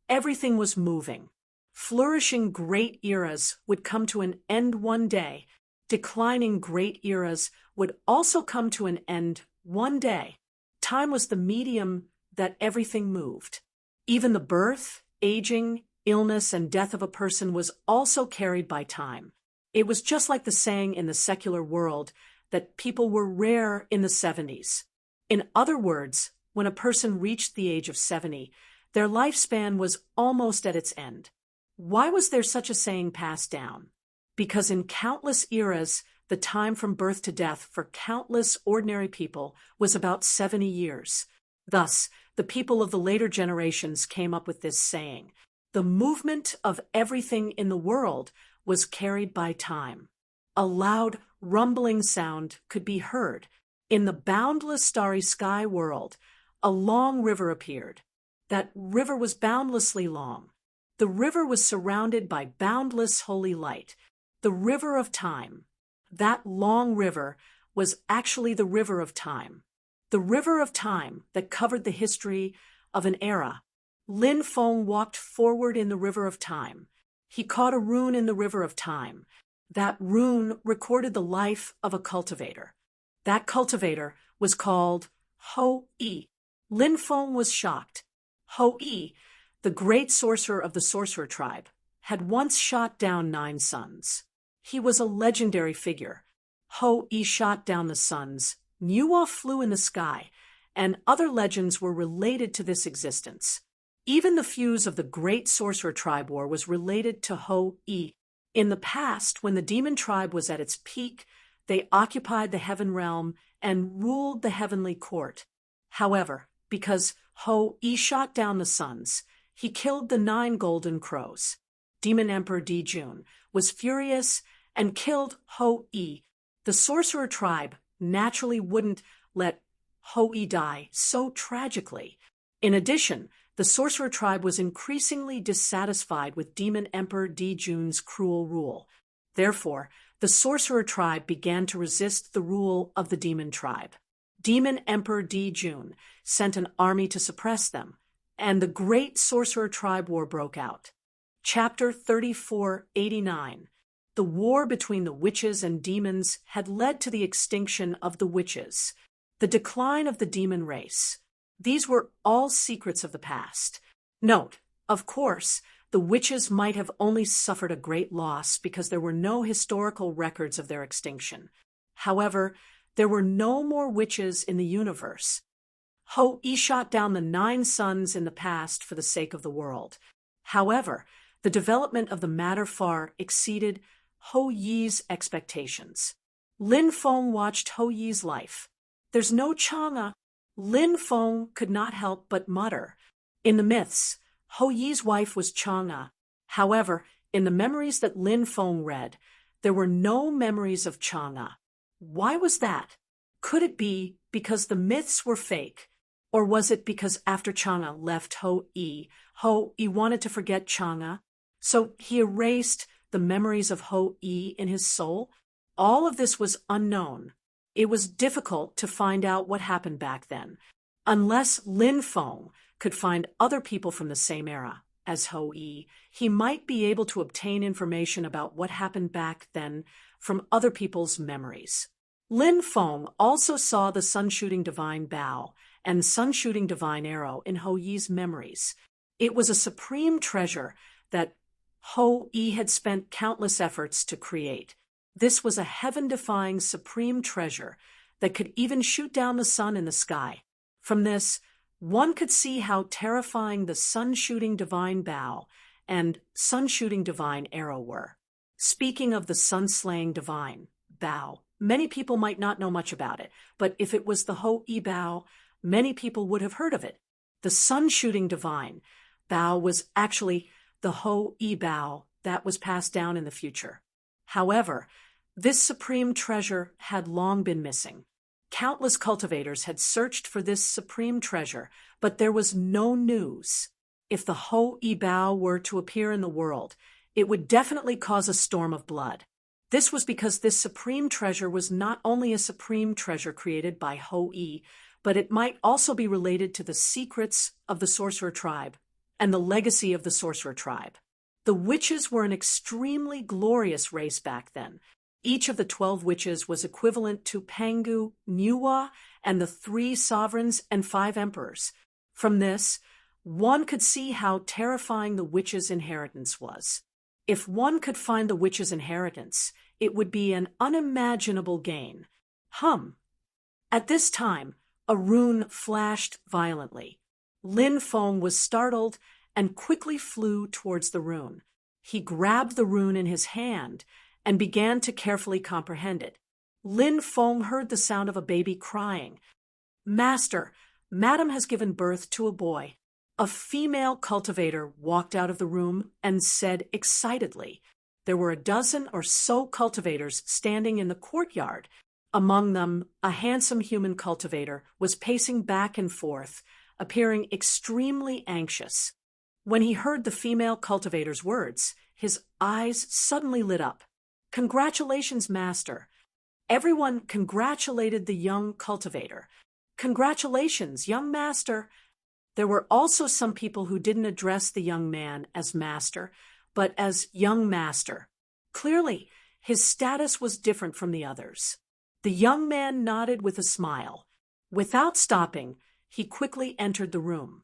S1: everything was moving. Flourishing great eras would come to an end one day. Declining great eras would also come to an end one day. Time was the medium that everything moved. Even the birth, aging, illness, and death of a person was also carried by time. It was just like the saying in the secular world that people were rare in the 70s. In other words, when a person reached the age of 70, their lifespan was almost at its end. Why was there such a saying passed down? Because in countless eras, the time from birth to death for countless ordinary people was about 70 years. Thus, the people of the later generations came up with this saying. The movement of everything in the world was carried by time. A loud, rumbling sound could be heard. In the boundless starry sky world, a long river appeared. That river was boundlessly long. The river was surrounded by boundless holy light. The river of time. That long river was actually the river of time. The river of time that covered the history of an era. Lin Feng walked forward in the river of time. He caught a rune in the river of time. That rune recorded the life of a cultivator. That cultivator was called Ho-I. Lin Feng was shocked. Ho-I, the great sorcerer of the sorcerer tribe, had once shot down 9 suns. He was a legendary figure. Ho-I shot down the suns, Nuwa flew in the sky, and other legends were related to this existence. Even the fuse of the Great Sorcerer Tribe War was related to Ho-E. In the past, when the demon tribe was at its peak, they occupied the heaven realm and ruled the heavenly court. However, because Ho-E shot down the suns, he killed the 9 golden crows. Demon Emperor Di-Jun was furious and killed Ho-E. The sorcerer tribe naturally wouldn't let Ho-E die so tragically. In addition, the sorcerer tribe was increasingly dissatisfied with Demon Emperor Di-Jun's cruel rule. Therefore, the sorcerer tribe began to resist the rule of the demon tribe. Demon Emperor Di-Jun sent an army to suppress them, and the Great Sorcerer Tribe War broke out. Chapter 3489. The war between the witches and demons had led to the extinction of the witches, the decline of the demon race. These were all secrets of the past. Note, of course, the witches might have only suffered a great loss because there were no historical records of their extinction. However, there were no more witches in the universe. Ho-E shot down the 9 suns in the past for the sake of the world. However, the development of the matter far exceeded Ho-Yi's expectations. Lin Feng watched Ho-Yi's life. There's no Chang'e. Lin Feng could not help but mutter. In the myths, Ho-Yi's wife was Chang'e. However, in the memories that Lin Feng read, there were no memories of Chang'e. Why was that? Could it be because the myths were fake? Or was it because after Chang'e left Ho-E, Ho-E wanted to forget Chang'e? So he erased the memories of Ho-E in his soul? All of this was unknown. It was difficult to find out what happened back then, unless Lin Feng could find other people from the same era as Ho-E. He might be able to obtain information about what happened back then from other people's memories. Lin Feng also saw the sun-shooting divine bow and sun-shooting divine arrow in Ho-Yi's memories. It was a supreme treasure that Ho-E had spent countless efforts to create. This was a heaven-defying supreme treasure that could even shoot down the sun in the sky. From this, one could see how terrifying the sun-shooting divine bow and sun-shooting divine arrow were. Speaking of the sun-slaying divine bow, many people might not know much about it, but if it was the Ho-E bow, many people would have heard of it. The sun-shooting divine bow was actually the Ho-E bow that was passed down in the future. However, this supreme treasure had long been missing. Countless cultivators had searched for this supreme treasure, but there was no news. If the Ho-E bow were to appear in the world, it would definitely cause a storm of blood. This was because this supreme treasure was not only a supreme treasure created by Ho-E, but it might also be related to the secrets of the sorcerer tribe and the legacy of the sorcerer tribe. The witches were an extremely glorious race back then. Each of the 12 witches was equivalent to Pangu, Niwa, and the 3 sovereigns and 5 emperors. From this, one could see how terrifying the witches' inheritance was. If one could find the witches' inheritance, it would be an unimaginable gain. At this time, a rune flashed violently. Lin Feng was startled and quickly flew towards the rune. He grabbed the rune in his hand and began to carefully comprehend it. Lin Feng heard the sound of a baby crying. "Master, Madam has given birth to a boy." A female cultivator walked out of the room and said excitedly. There were a dozen or so cultivators standing in the courtyard. Among them, a handsome human cultivator was pacing back and forth, appearing extremely anxious. When he heard the female cultivator's words, his eyes suddenly lit up. "Congratulations, Master." Everyone congratulated the young cultivator. "Congratulations, young Master." There were also some people who didn't address the young man as Master, but as young Master. Clearly, his status was different from the others. The young man nodded with a smile. Without stopping, he quickly entered the room.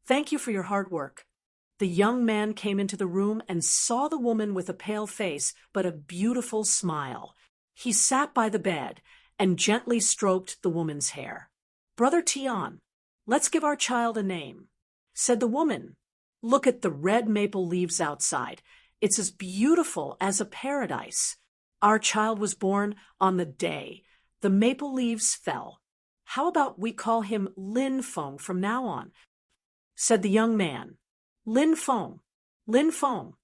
S1: Thank you for your hard work." The young man came into the room and saw the woman with a pale face but a beautiful smile. He sat by the bed and gently stroked the woman's hair. "Brother Tian, let's give our child a name." Said the woman, "Look at the red maple leaves outside. It's as beautiful as a paradise. Our child was born on the day the maple leaves fell. How about we call him Lin Feng from now on?" Said the young man, "Lin Feng, Lin Feng."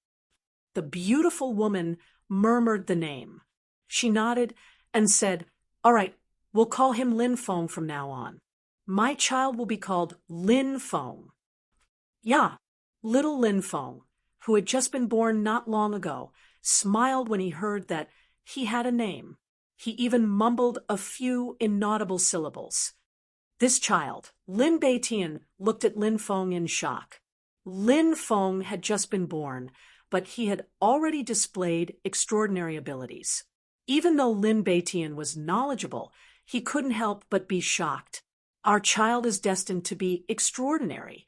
S1: The beautiful woman murmured the name. She nodded and said, "All right, we'll call him Lin Feng from now on. My child will be called Lin Feng." Yeah, little Lin Feng, who had just been born not long ago, smiled when he heard that he had a name. He even mumbled a few inaudible syllables. This child, Lin Beitian, looked at Lin Feng in shock. Lin Feng had just been born, but he had already displayed extraordinary abilities. Even though Lin Beitian was knowledgeable, he couldn't help but be shocked. "Our child is destined to be extraordinary,"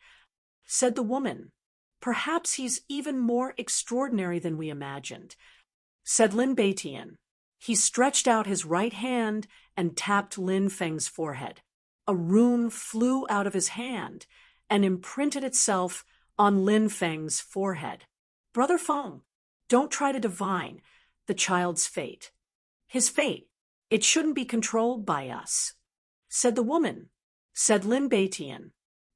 S1: said the woman. "Perhaps he's even more extraordinary than we imagined," said Lin Beitian. He stretched out his right hand and tapped Lin Feng's forehead. A rune flew out of his hand and imprinted itself on Lin Feng's forehead. "Brother Feng, don't try to divine the child's fate. His fate, it shouldn't be controlled by us," said the woman. Said Lin Beitian,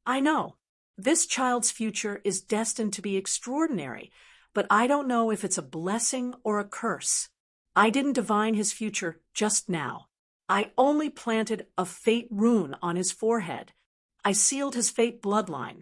S1: "I know. This child's future is destined to be extraordinary, but I don't know if it's a blessing or a curse. I didn't divine his future just now. I only planted a fate rune on his forehead. I sealed his fate bloodline."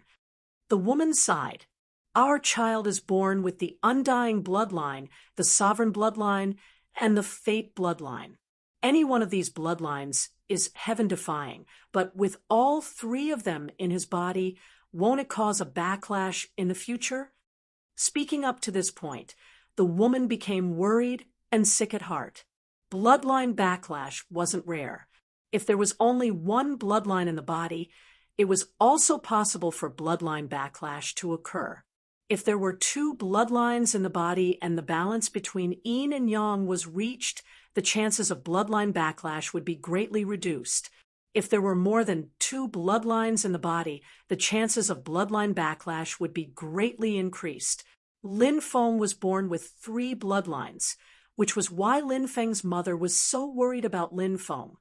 S1: The woman sighed. "Our child is born with the undying bloodline, the sovereign bloodline, and the fate bloodline. Any one of these bloodlines is heaven-defying, but with all three of them in his body, won't it cause a backlash in the future?" Speaking up to this point, the woman became worried and sick at heart. Bloodline backlash wasn't rare. If there was only one bloodline in the body, it was also possible for bloodline backlash to occur. If there were two bloodlines in the body and the balance between yin and yang was reached, the chances of bloodline backlash would be greatly reduced. If there were more than two bloodlines in the body, the chances of bloodline backlash would be greatly increased. Lin Feng was born with 3 bloodlines, which was why Lin Feng's mother was so worried about Lin Feng.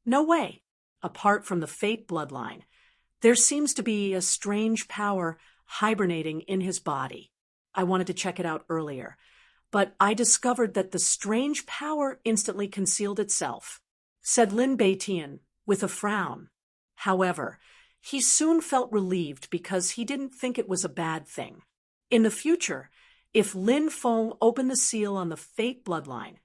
S1: No way. Apart from the fate bloodline, there seems to be a strange power hibernating in his body. I wanted to check it out earlier, but I discovered that the strange power instantly concealed itself, said Lin Beitian with a frown. However, he soon felt relieved because he didn't think it was a bad thing. In the future, if Lin Feng opened the seal on the fate bloodline,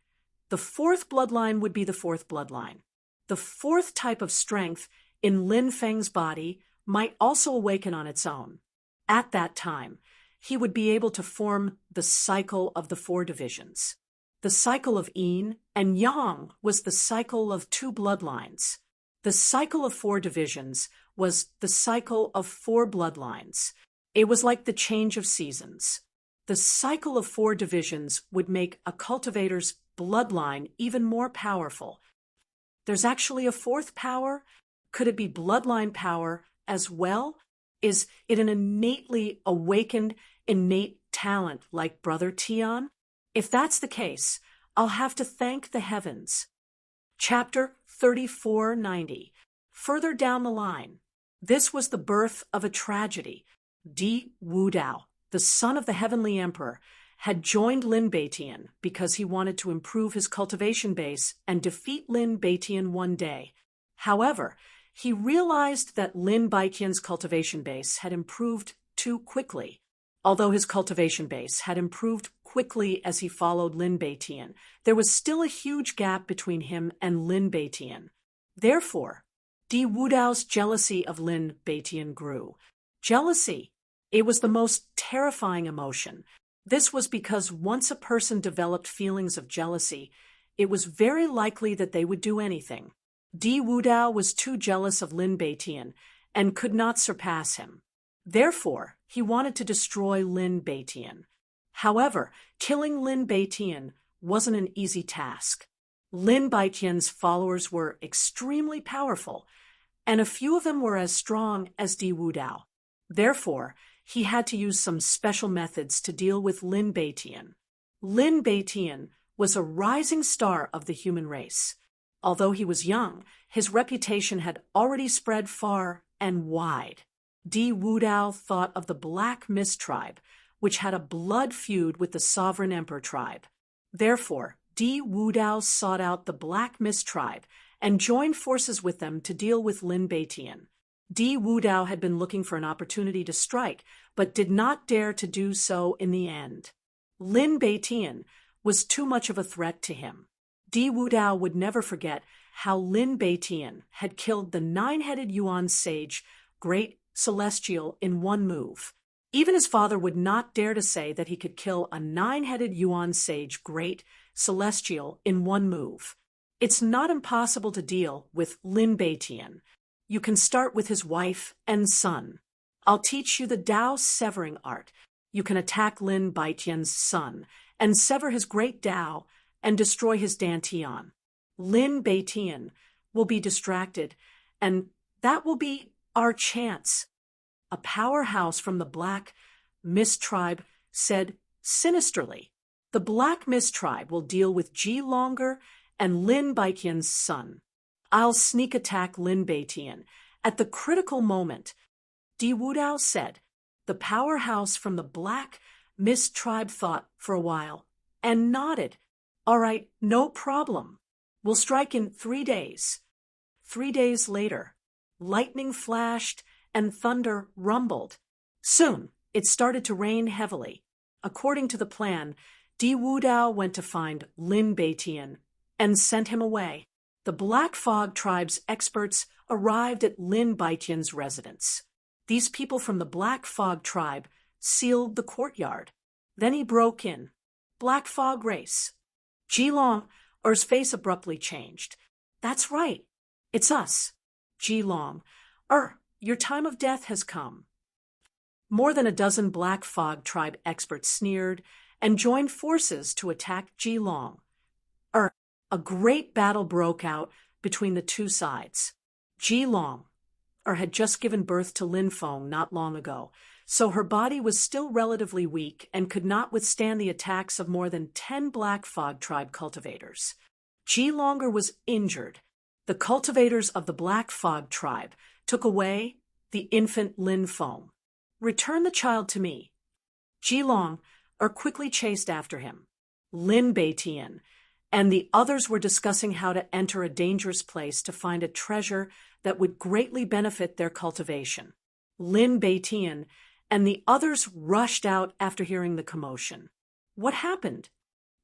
S1: the 4th bloodline would be the 4th bloodline. The 4th type of strength in Lin Feng's body might also awaken on its own. At that time, he would be able to form the cycle of the 4 divisions. The cycle of yin and yang was the cycle of 2 bloodlines. The cycle of 4 divisions was the cycle of 4 bloodlines. It was like the change of seasons. The cycle of 4 divisions would make a cultivator's bloodline even more powerful. There's actually a 4th power? Could it be bloodline power as well? Is it an innately awakened, innate talent like Brother Tian? If that's the case, I'll have to thank the heavens. Chapter 3490. Further down the line, this was the birth of a tragedy. Di Wudao, the son of the heavenly emperor, had joined Lin Beitian because he wanted to improve his cultivation base and defeat Lin Beitian one day. However, he realized that Lin Beitian's cultivation base had improved too quickly. Although his cultivation base had improved quickly as he followed Lin Beitian, there was still a huge gap between him and Lin Beitian. Therefore, Di Wudao's jealousy of Lin Beitian grew. Jealousy. It was the most terrifying emotion. This was because once a person developed feelings of jealousy, it was very likely that they would do anything. Di Wudao was too jealous of Lin Beitian and could not surpass him. Therefore, he wanted to destroy Lin Beitian. However, killing Lin Beitian wasn't an easy task. Lin Beitian's followers were extremely powerful, and a few of them were as strong as Di Wudao. Therefore, he had to use some special methods to deal with Lin Beitian. Lin Beitian was a rising star of the human race. Although he was young, his reputation had already spread far and wide. Di Wudao thought of the Black Mist tribe, which had a blood feud with the sovereign emperor tribe. Therefore, Di Wudao sought out the Black Mist tribe and joined forces with them to deal with Lin Beitian. Di Wudao had been looking for an opportunity to strike, but did not dare to do so in the end. Lin Beitian was too much of a threat to him. Di Wudao would never forget how Lin Beitian had killed the nine-headed Yuan sage, Great Celestial, in one move. Even his father would not dare to say that he could kill a nine-headed Yuan sage, Great Celestial, in one move. It's not impossible to deal with Lin Beitian. You can start with his wife and son. I'll teach you the Dao severing art. You can attack Lin Beitian's son and sever his great Dao and destroy his Dantian. Lin Beitian will be distracted, and that will be our chance. A powerhouse from the Black Mist tribe said sinisterly, the Black Mist tribe will deal with Ji Longer and Lin Beitian's son. I'll sneak attack Lin Beitian. At the critical moment, Di Wudao said, the powerhouse from the Black Mist tribe thought for a while and nodded. All right, no problem. We'll strike in 3 days. 3 days later, lightning flashed and thunder rumbled. Soon, it started to rain heavily. According to the plan, Di Wudao went to find Lin Beitian and sent him away. The Black Fog tribe's experts arrived at Lin Beitian's residence. These people from the Black Fog tribe sealed the courtyard. Then he broke in. Black Fog race. Jilong, or his face abruptly changed. That's right. It's us. Jilong. Your time of death has come. More than a dozen Black Fog tribe experts sneered and joined forces to attack Jilong. A great battle broke out between the two sides. Jilong, had just given birth to Lin Feng not long ago, so her body was still relatively weak and could not withstand the attacks of more than 10 Black Fog tribe cultivators. Ji Longer was injured. The cultivators of the Black Fog tribe took away the infant Lin Feng. Return the child to me. Ji Long quickly chased after him. Lin Beitian and the others were discussing how to enter a dangerous place to find a treasure that would greatly benefit their cultivation. Lin Beitian and the others rushed out after hearing the commotion. What happened?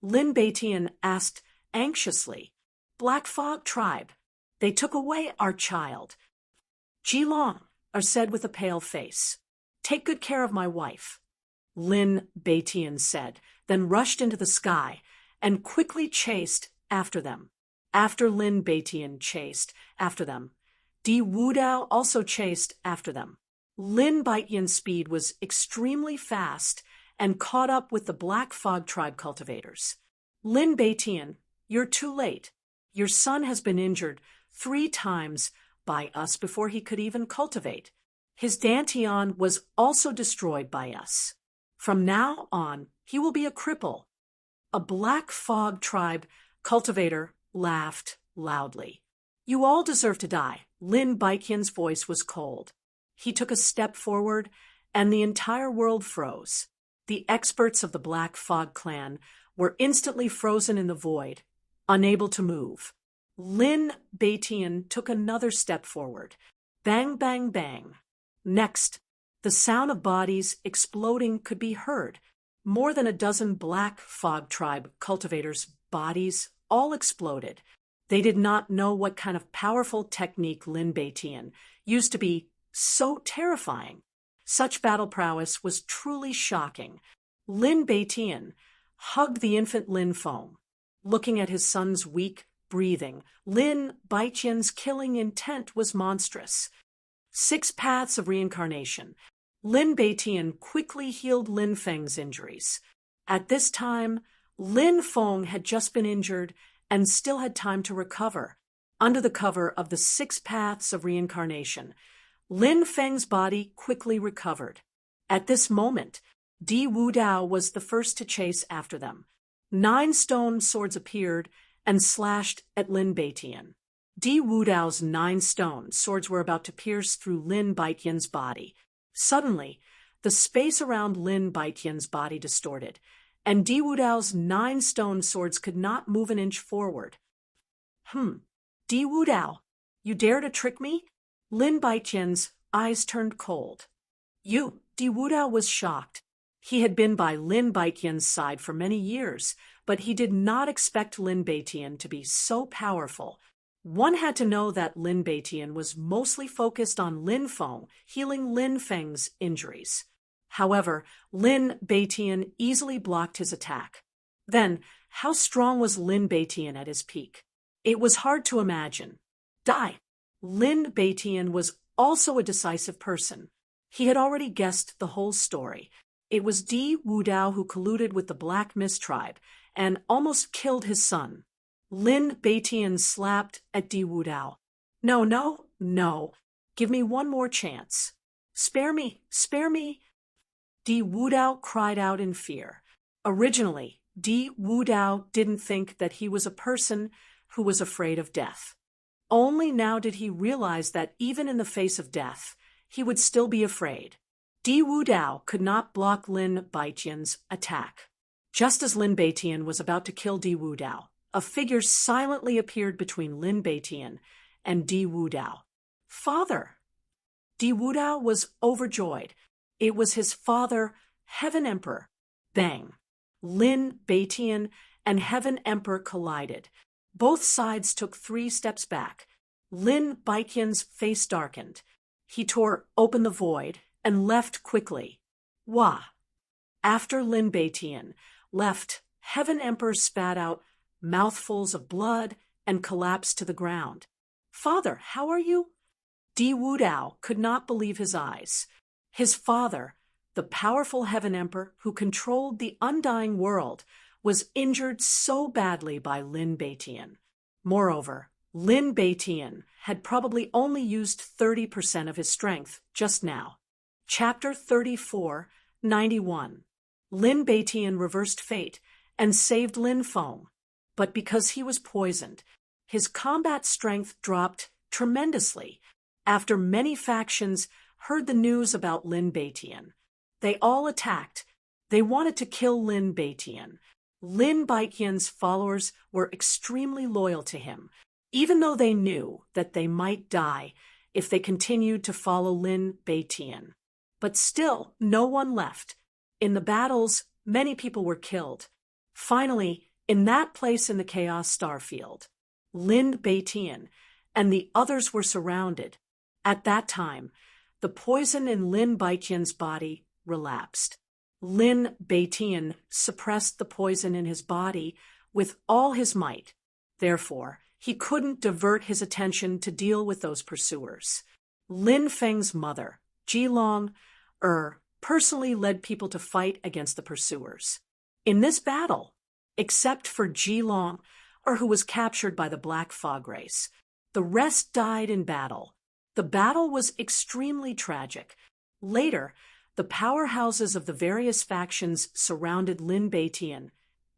S1: Lin Beitian asked anxiously. Black Fog tribe. They took away our child. Ji Long said with a pale face. Take good care of my wife. Lin Beitian said, then rushed into the sky and quickly chased after them. After Lin Beitian chased after them, Di Wudao also chased after them. Lin Beitian's speed was extremely fast and caught up with the Black Fog tribe cultivators. Lin Beitian, you're too late. Your son has been injured 3 times by us before he could even cultivate. His Dantian was also destroyed by us. From now on, he will be a cripple. A Black Fog tribe cultivator laughed loudly. You all deserve to die. Lin Beitian's voice was cold. He took a step forward, and the entire world froze. The experts of the Black Fog clan were instantly frozen in the void, unable to move. Lin Beitian took another step forward. Bang, bang, bang. Next, the sound of bodies exploding could be heard. More than a dozen Black Fog tribe cultivators' bodies all exploded. They did not know what kind of powerful technique Lin Beitian used to be so terrifying. Such battle prowess was truly shocking. Lin Beitian hugged the infant Lin Feng. Looking at his son's weak breathing, Lin Beitian's killing intent was monstrous. 6 paths of reincarnation. Lin Beitian quickly healed Lin Feng's injuries. At this time, Lin Feng had just been injured and still had time to recover. Under the cover of the 6 paths of reincarnation, Lin Feng's body quickly recovered. At this moment, Di Wudao was the first to chase after them. 9 stone swords appeared and slashed at Lin Beitian. Di Wudao's 9 stone swords were about to pierce through Lin Baitian's body. Suddenly, the space around Lin Baitian's body distorted, and Di Wudao's 9 stone swords could not move an inch forward. Di Wudao, you dare to trick me? Lin Baitian's eyes turned cold. Di Wudao was shocked. He had been by Lin Baitian's side for many years, but he did not expect Lin Baitian to be so powerful. One had to know that Lin Baitian was mostly focused on Lin Feng healing Lin Feng's injuries. However, Lin Baitian easily blocked his attack. Then, how strong was Lin Baitian at his peak? It was hard to imagine. Lin Baitian was also a decisive person. He had already guessed the whole story. It was Di Wudao who colluded with the Black Mist tribe and almost killed his son. Lin Baitian slapped at Di Wudao. No. Give me one more chance. Spare me. Di Wudao cried out in fear. Originally, Di Wudao didn't think that he was a person who was afraid of death. Only now did he realize that even in the face of death, he would still be afraid. Di Wudao could not block Lin Baitian's attack. Just as Lin Baitian was about to kill Di Wudao, a figure silently appeared between Lin Baitian and Di Wudao. Father! Di Wudao was overjoyed. It was his father, Heaven Emperor. Bang! Lin Baitian and Heaven Emperor collided. Both sides took 3 steps back. Lin Baitian's face darkened. He tore open the void and left quickly. Wah! After Lin Baitian left, Heaven Emperor spat out mouthfuls of blood and collapsed to the ground. Father, how are you? Di Wudao could not believe his eyes. His father, the powerful Heaven Emperor who controlled the undying world, was injured so badly by Lin Baitian. Moreover, Lin Baitian had probably only used 30% of his strength just now. Chapter 34, 91. Lin Baitian reversed fate and saved Lin Feng. But because he was poisoned, his combat strength dropped tremendously. After many factions heard the news about Lin Baitian, they all attacked. They wanted to kill Lin Baitian. Lin Baitian's followers were extremely loyal to him, even though they knew that they might die if they continued to follow Lin Baitian. But still, no one left. In the battles, many people were killed. Finally, in that place in the Chaos Starfield, Lin Baitian and the others were surrounded. At that time, the poison in Lin Baitian's body relapsed. Lin Baitian suppressed the poison in his body with all his might. Therefore, he couldn't divert his attention to deal with those pursuers. Lin Feng's mother, Jilong, personally led people to fight against the pursuers. In this battle, except for Jilong, who was captured by the Black Fog race, the rest died in battle. The battle was extremely tragic. Later, the powerhouses of the various factions surrounded Lin Baitian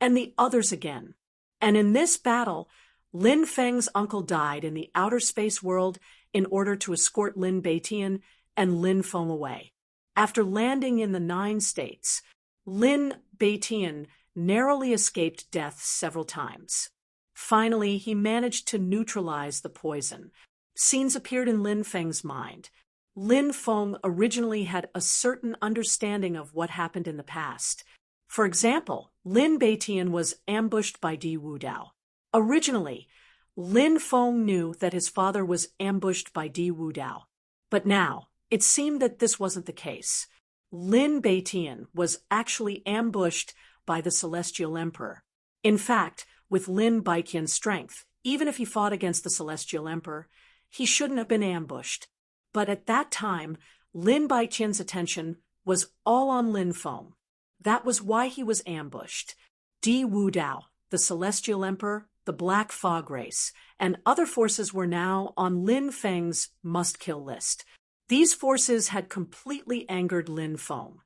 S1: and the others again. And in this battle, Lin Feng's uncle died in the outer space world in order to escort Lin Baitian and Lin Feng away. After landing in the 9 states, Lin Baitian narrowly escaped death several times. Finally, he managed to neutralize the poison. Scenes appeared in Lin Feng's mind. Lin Feng originally had a certain understanding of what happened in the past. For example, Lin Baitian was ambushed by Di Wudao. Originally, Lin Feng knew that his father was ambushed by Di Wudao. But now, it seemed that this wasn't the case. Lin Baitian was actually ambushed by the Celestial Emperor. In fact, with Lin Baitian's strength, even if he fought against the Celestial Emperor, he shouldn't have been ambushed. But at that time, Lin Baitian's attention was all on Lin Feng. That was why he was ambushed. Di Wudao, the Celestial Emperor, the Black Fog race, and other forces were now on Lin Feng's must-kill list. These forces had completely angered Lin Feng.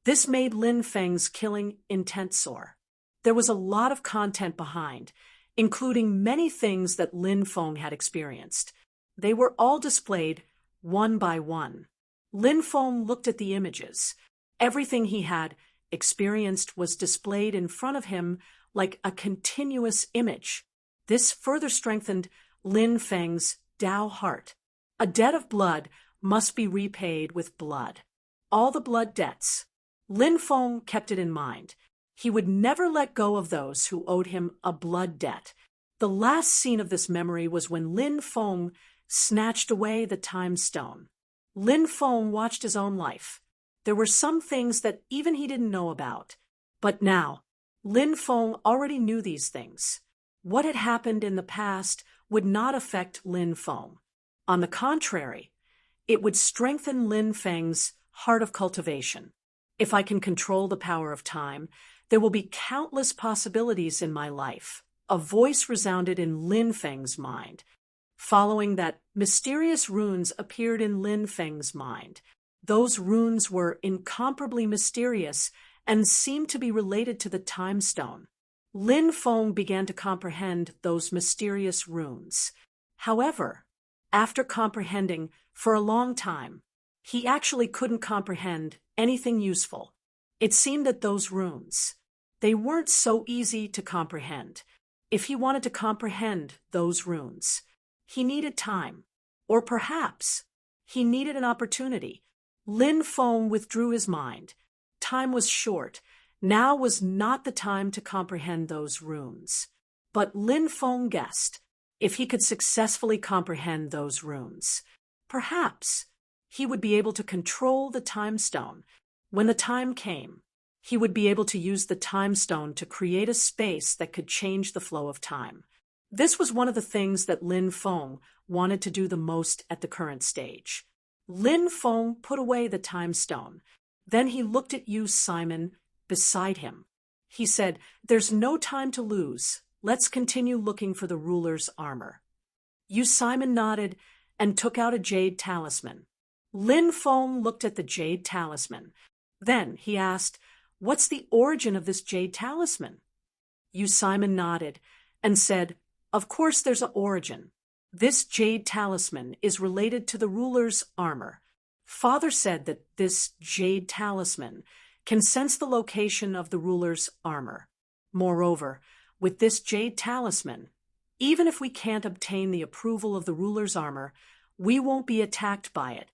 S1: This made Lin Feng's killing intent sore. There was a lot of content behind, including many things that Lin Feng had experienced. They were all displayed one by one. Lin Feng looked at the images. Everything he had experienced was displayed in front of him like a continuous image. This further strengthened Lin Feng's Tao heart. A debt of blood must be repaid with blood. All the blood debts. Lin Feng kept it in mind. He would never let go of those who owed him a blood debt. The last scene of this memory was when Lin Feng snatched away the time stone. Lin Feng watched his own life. There were some things that even he didn't know about. But now, Lin Feng already knew these things. What had happened in the past would not affect Lin Feng. On the contrary, it would strengthen Lin Feng's heart of cultivation. If I can control the power of time, there will be countless possibilities in my life. A voice resounded in Lin Feng's mind. Following that, mysterious runes appeared in Lin Feng's mind. Those runes were incomparably mysterious and seemed to be related to the time stone. Lin Feng began to comprehend those mysterious runes. However, after comprehending for a long time, he actually couldn't comprehend anything useful. It seemed that those runes, they weren't so easy to comprehend. If he wanted to comprehend those runes, he needed time. Or perhaps he needed an opportunity. Lin Feng withdrew his mind. Time was short. Now was not the time to comprehend those runes. But Lin Feng guessed, if he could successfully comprehend those runes, perhaps he would be able to control the time stone. When the time came, he would be able to use the time stone to create a space that could change the flow of time. This was one of the things that Lin Feng wanted to do the most at the current stage. Lin Feng put away the time stone. Then he looked at Yu Simon beside him. He said, "There's no time to lose. Let's continue looking for the ruler's armor." Yu Simon nodded and took out a jade talisman. Lin Feng looked at the jade talisman. Then he asked, "What's the origin of this jade talisman?" Yu Simon nodded and said, "Of course there's an origin. This jade talisman is related to the ruler's armor. Father said that this jade talisman can sense the location of the ruler's armor. Moreover, with this jade talisman, even if we can't obtain the approval of the ruler's armor, we won't be attacked by it."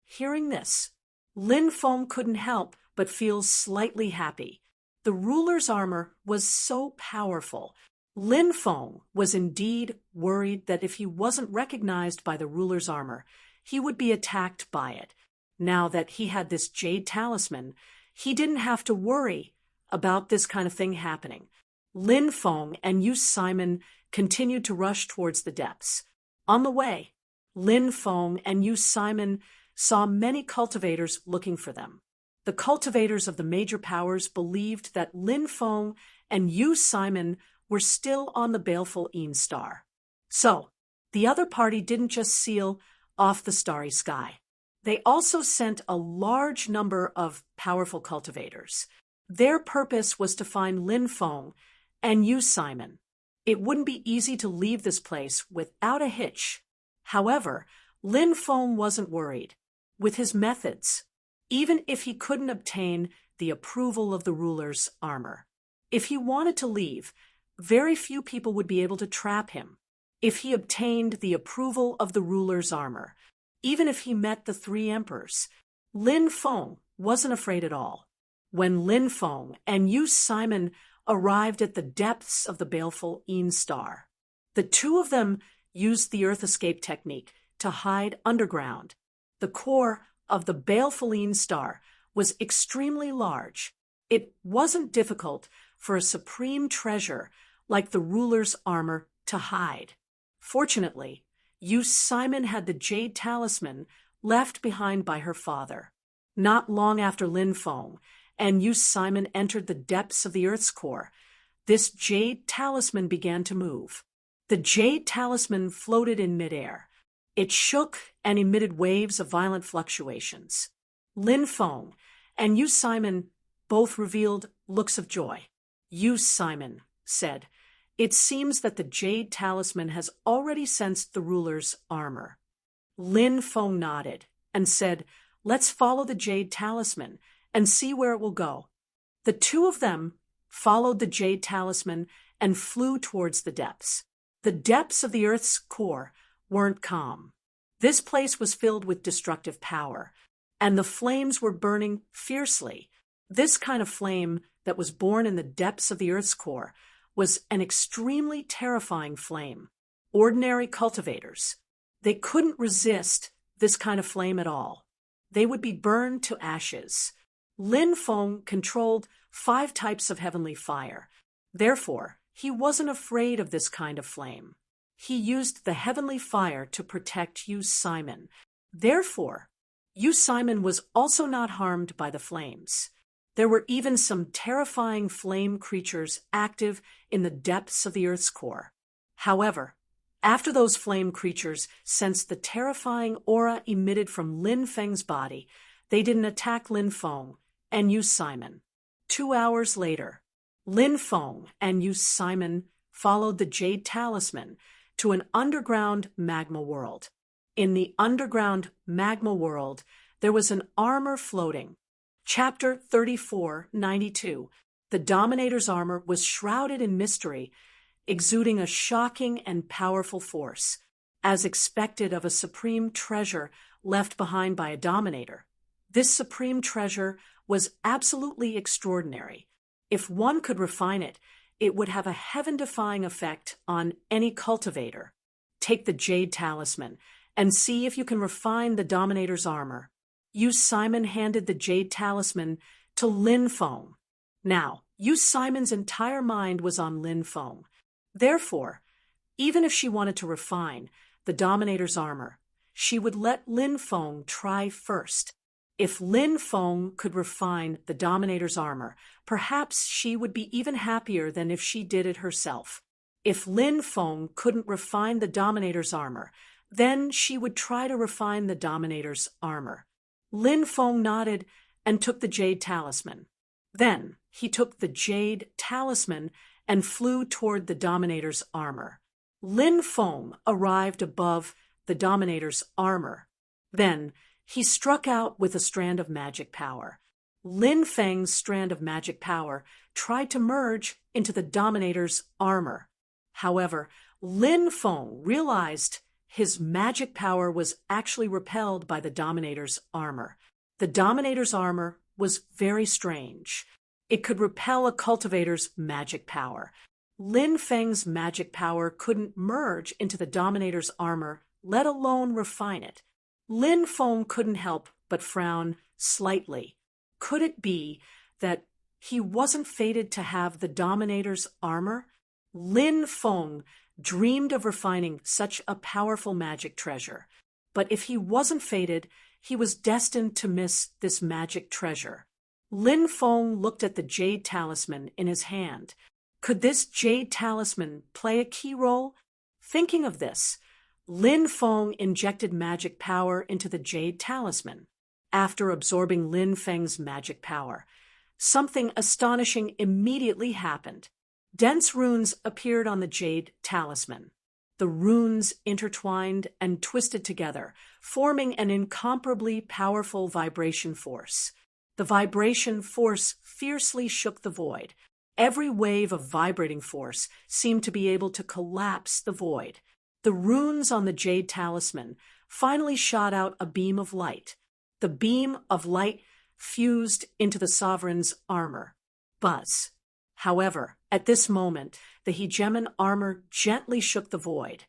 S1: Hearing this, Lin Feng couldn't help but feel slightly happy. The ruler's armor was so powerful. Lin Feng was indeed worried that if he wasn't recognized by the ruler's armor, he would be attacked by it. Now that he had this jade talisman, he didn't have to worry about this kind of thing happening. Lin Feng and Yu Simon continued to rush towards the depths. On the way, Lin Feng and Yu Simon saw many cultivators looking for them. The cultivators of the major powers believed that Lin Feng and Yu Simon were still on the baleful Een star. So, the other party didn't just seal off the starry sky. They also sent a large number of powerful cultivators. Their purpose was to find Lin Feng and Yu Simon. It wouldn't be easy to leave this place without a hitch. However, Lin Feng wasn't worried. With his methods, even if he couldn't obtain the approval of the ruler's armor, if he wanted to leave, very few people would be able to trap him. If he obtained the approval of the ruler's armor, even if he met the three emperors, Lin Feng wasn't afraid at all. When Lin Feng and Yu Simon arrived at the depths of the baleful Een star, the two of them used the earth escape technique to hide underground. The core of the baleful Een star was extremely large. It wasn't difficult for a supreme treasure like the ruler's armor to hide. Fortunately, Yu Simon had the jade talisman left behind by her father. Not long after Lin Feng and Yu Simon entered the depths of the Earth's core, this jade talisman began to move. The jade talisman floated in midair. It shook and emitted waves of violent fluctuations. Lin Feng and Yu Simon both revealed looks of joy. Yu Simon said, "It seems that the jade talisman has already sensed the ruler's armor." Lin Feng nodded and said, "Let's follow the jade talisman and see where it will go." The two of them followed the jade talisman and flew towards the depths. The depths of the Earth's core weren't calm. This place was filled with destructive power, and the flames were burning fiercely. This kind of flame that was born in the depths of the Earth's core was an extremely terrifying flame. Ordinary cultivators, they couldn't resist this kind of flame at all. They would be burned to ashes. Lin Feng controlled 5 types of heavenly fire. Therefore, he wasn't afraid of this kind of flame. He used the heavenly fire to protect Yu Simon. Therefore, Yu Simon was also not harmed by the flames. There were even some terrifying flame creatures active in the depths of the Earth's core. However, after those flame creatures sensed the terrifying aura emitted from Lin Feng's body, they didn't attack Lin Feng and Yu Simon. 2 hours later, Lin Feng and Yu Simon followed the jade talisman to an underground magma world. In the underground magma world, there was an armor floating. Chapter 3492. The Dominator's armor was shrouded in mystery, exuding a shocking and powerful force, as expected of a supreme treasure left behind by a Dominator. This supreme treasure was absolutely extraordinary. If one could refine it, it would have a heaven-defying effect on any cultivator. Take the jade talisman and see if you can refine the Dominator's armor. Yu Simon handed the jade talisman to Lin Feng. Now, Yu Simon's entire mind was on Lin Feng. Therefore, even if she wanted to refine the Dominator's armor, she would let Lin Feng try first. If Lin Feng could refine the Dominator's armor, perhaps she would be even happier than if she did it herself. If Lin Feng couldn't refine the Dominator's armor, then she would try to refine the Dominator's armor. Lin Feng nodded and took the jade talisman. Then he took the jade talisman and flew toward the Dominator's armor. Lin Feng arrived above the Dominator's armor. Then he struck out with a strand of magic power. Lin Feng's strand of magic power tried to merge into the Dominator's armor. However, Lin Feng realized his magic power was actually repelled by the Dominator's armor. The Dominator's armor was very strange. It could repel a cultivator's magic power. Lin Feng's magic power couldn't merge into the Dominator's armor, let alone refine it. Lin Feng couldn't help but frown slightly. Could it be that he wasn't fated to have the Dominator's armor? Lin Feng dreamed of refining such a powerful magic treasure. But if he wasn't fated, he was destined to miss this magic treasure. Lin Feng looked at the jade talisman in his hand. Could this jade talisman play a key role? Thinking of this, Lin Feng injected magic power into the jade talisman. After absorbing Lin Feng's magic power, something astonishing immediately happened. Dense runes appeared on the jade talisman. The runes intertwined and twisted together, forming an incomparably powerful vibration force. The vibration force fiercely shook the void. Every wave of vibrating force seemed to be able to collapse the void. The runes on the jade talisman finally shot out a beam of light. The beam of light fused into the sovereign's armor. Buzz. However, at this moment, the hegemon armor gently shook the void.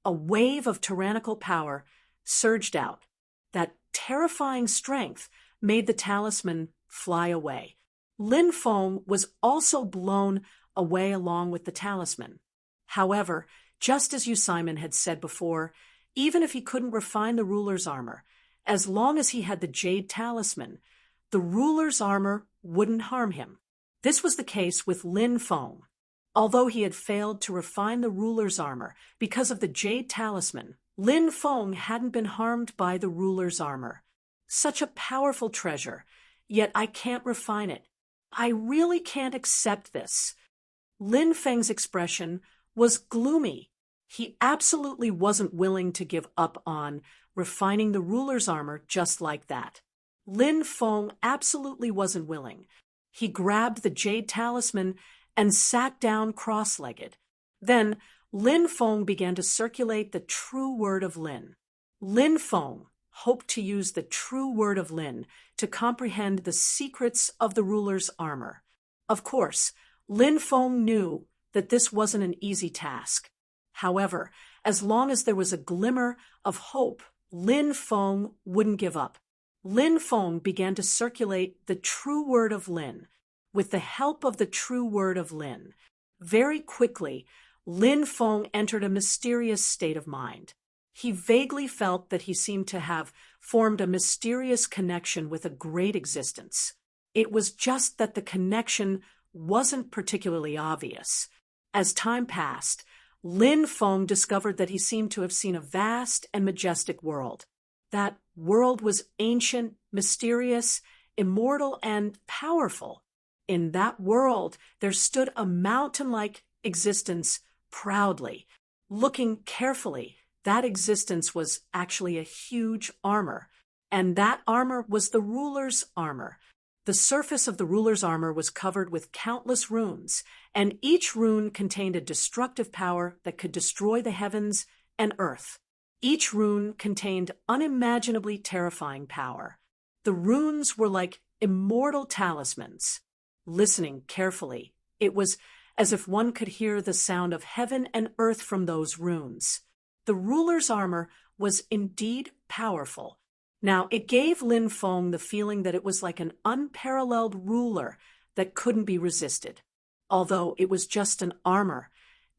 S1: A wave of tyrannical power surged out. That terrifying strength made the talisman fly away. Lin Feng was also blown away along with the talisman. However, just as Yu Simon had said before, even if he couldn't refine the ruler's armor, as long as he had the jade talisman, the ruler's armor wouldn't harm him. This was the case with Lin Feng. Although he had failed to refine the ruler's armor because of the jade talisman, Lin Feng hadn't been harmed by the ruler's armor. Such a powerful treasure, yet I can't refine it. I really can't accept this. Lin Feng's expression was gloomy. He absolutely wasn't willing to give up on refining the ruler's armor just like that. Lin Feng absolutely wasn't willing. He grabbed the jade talisman and sat down cross-legged. Then Lin Feng began to circulate the true word of Lin. Lin Feng hoped to use the true word of Lin to comprehend the secrets of the ruler's armor. Of course, Lin Feng knew that this wasn't an easy task. However, as long as there was a glimmer of hope, Lin Feng wouldn't give up. Lin Feng began to circulate the true word of Lin. With the help of the true word of Lin, very quickly, Lin Feng entered a mysterious state of mind. He vaguely felt that he seemed to have formed a mysterious connection with a great existence. It was just that the connection wasn't particularly obvious. As time passed, Lin Feng discovered that he seemed to have seen a vast and majestic world. That world was ancient, mysterious, immortal, and powerful. In that world, there stood a mountain-like existence proudly. Looking carefully, that existence was actually a huge armor, and that armor was the ruler's armor. The surface of the ruler's armor was covered with countless runes, and each rune contained a destructive power that could destroy the heavens and earth. Each rune contained unimaginably terrifying power. The runes were like immortal talismans. Listening carefully, it was as if one could hear the sound of heaven and earth from those runes. The ruler's armor was indeed powerful. Now, it gave Lin Feng the feeling that it was like an unparalleled ruler that couldn't be resisted. Although it was just an armor,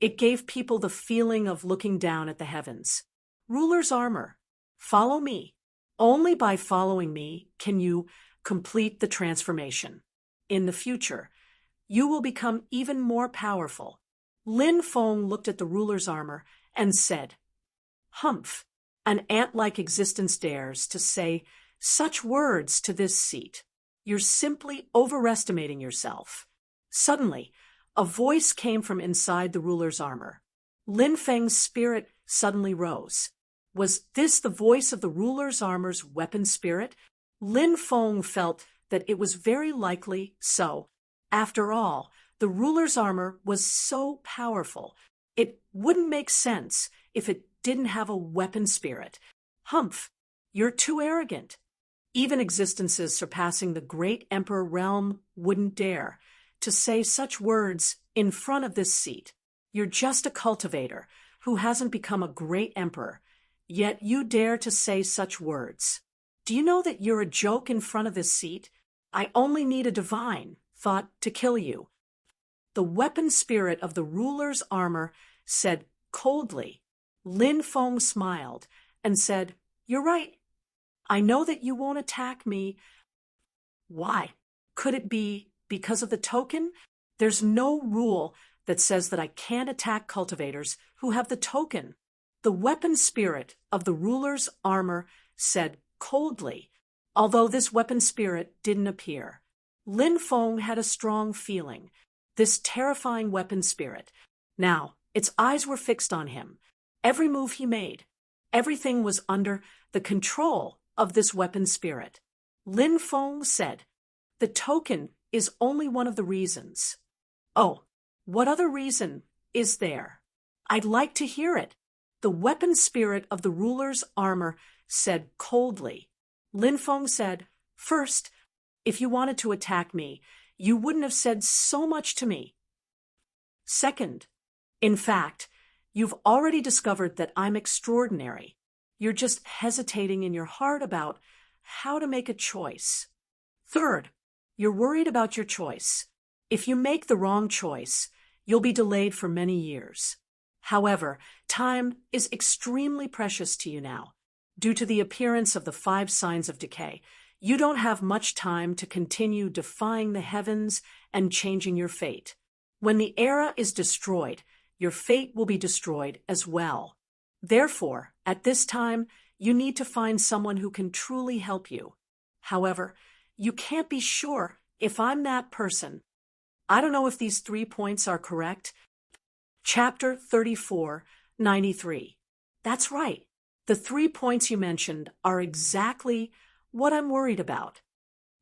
S1: it gave people the feeling of looking down at the heavens. Ruler's armor. Follow me. Only by following me can you complete the transformation. In the future, you will become even more powerful. Lin Feng looked at the ruler's armor and said, "Humph, an ant-like existence dares to say such words to this seat. You're simply overestimating yourself." Suddenly, a voice came from inside the ruler's armor. Lin Feng's spirit suddenly rose. Was this the voice of the ruler's armor's weapon spirit? Lin Feng felt that it was very likely so. After all, the ruler's armor was so powerful. It wouldn't make sense if it didn't have a weapon spirit. Humph, you're too arrogant. Even existences surpassing the great emperor realm wouldn't dare to say such words in front of this seat. You're just a cultivator who hasn't become a great emperor, yet you dare to say such words. Do you know that you're a joke in front of this seat? I only need a divine thought to kill you. The weapon spirit of the ruler's armor said coldly. Lin Feng smiled and said, "You're right. I know that you won't attack me." Why? Could it be because of the token? There's no rule that says that I can't attack cultivators who have the token. The weapon spirit of the ruler's armor said coldly, although this weapon spirit didn't appear. Lin Feng had a strong feeling. This terrifying weapon spirit. Now, its eyes were fixed on him. Every move he made, everything was under the control of this weapon spirit. Lin Feng said, "The token is only one of the reasons." "Oh, what other reason is there? I'd like to hear it." The weapon spirit of the ruler's armor said coldly. Lin Feng said, "First, if you wanted to attack me, you wouldn't have said so much to me. Second, in fact, you've already discovered that I'm extraordinary. You're just hesitating in your heart about how to make a choice. Third, you're worried about your choice. If you make the wrong choice, you'll be delayed for many years. However, time is extremely precious to you now. Due to the appearance of the 5 signs of decay, you don't have much time to continue defying the heavens and changing your fate. When the era is destroyed, your fate will be destroyed as well. Therefore, At this time, you need to find someone who can truly help you. However, you can't be sure if I'm that person. I don't know if these 3 points are correct. Chapter 34, 93. That's right. The 3 points you mentioned are exactly what I'm worried about.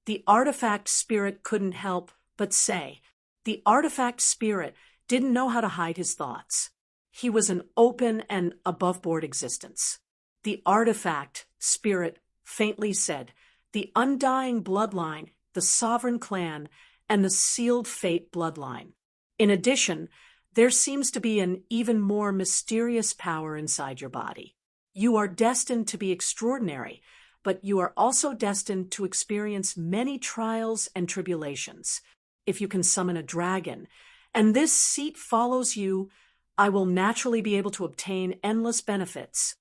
S1: The artifact spirit couldn't help but say. The artifact spirit didn't know how to hide his thoughts. He was an open and above-board existence. The artifact spirit faintly said, the undying bloodline, the sovereign clan, and the sealed fate bloodline. In addition, there seems to be an even more mysterious power inside your body. You are destined to be extraordinary, but you are also destined to experience many trials and tribulations. If you can summon a dragon, and this seat follows you, I will naturally be able to obtain endless benefits.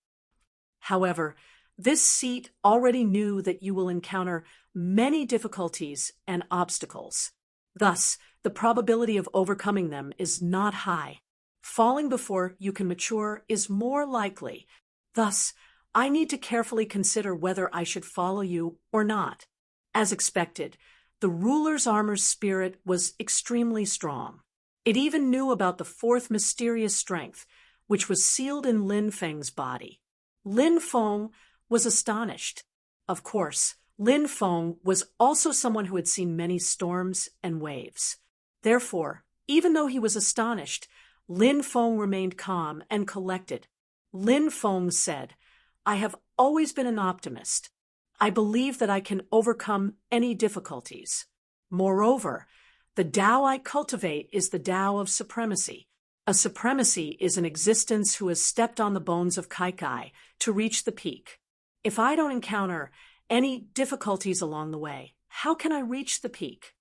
S1: However, this seat already knew that you will encounter many difficulties and obstacles. Thus, the probability of overcoming them is not high. Falling before you can mature is more likely. Thus, I need to carefully consider whether I should follow you or not. As expected, the ruler's armor's spirit was extremely strong. It even knew about the 4th mysterious strength, which was sealed in Lin Feng's body. Lin Feng was astonished. Of course, Lin Feng was also someone who had seen many storms and waves. Therefore, even though he was astonished, Lin Feng remained calm and collected. Lin Feng said, I have always been an optimist. I believe that I can overcome any difficulties. Moreover, the Tao I cultivate is the Tao of supremacy. A supremacy is an existence who has stepped on the bones of Kaikai to reach the peak. If I don't encounter any difficulties along the way, how can I reach the peak?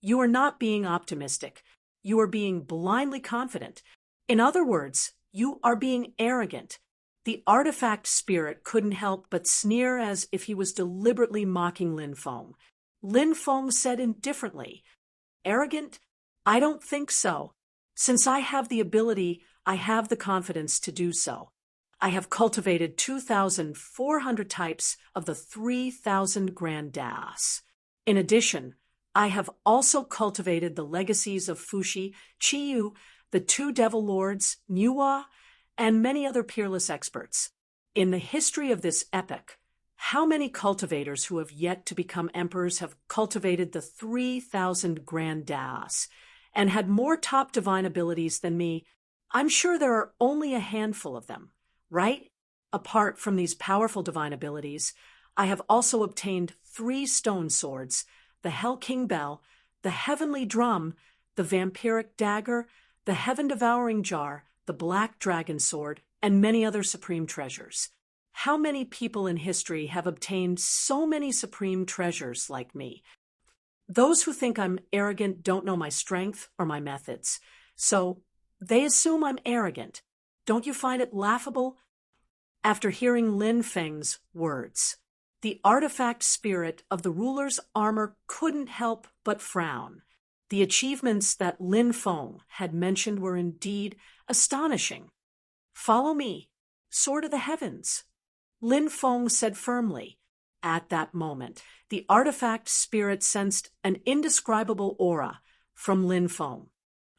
S1: You are not being optimistic. You are being blindly confident. In other words, you are being arrogant. The artifact spirit couldn't help but sneer as if he was deliberately mocking Lin Feng. Lin Feng said indifferently, Arrogant? I don't think so. Since I have the ability, I have the confidence to do so. I have cultivated 2,400 types of the 3,000 Grand Das. In addition, I have also cultivated the legacies of Fushi, Chiyu, the 2 devil lords, Niwa, and many other peerless experts. In the history of this epoch, how many cultivators who have yet to become emperors have cultivated the 3,000 Grand Das and had more top divine abilities than me? I'm sure there are only a handful of them, right? Apart from these powerful divine abilities, I have also obtained 3 stone swords, the Hell King Bell, the Heavenly Drum, the Vampiric Dagger, the Heaven-Devouring Jar, the Black Dragon Sword, and many other supreme treasures. How many people in history have obtained so many supreme treasures like me? Those who think I'm arrogant don't know my strength or my methods, so they assume I'm arrogant. Don't you find it laughable? After hearing Lin Feng's words, the artifact spirit of the ruler's armor couldn't help but frown. The achievements that Lin Feng had mentioned were indeed astonishing. Follow me, Sword of the Heavens. Lin Feng said firmly. At that moment, the artifact spirit sensed an indescribable aura from Lin Feng.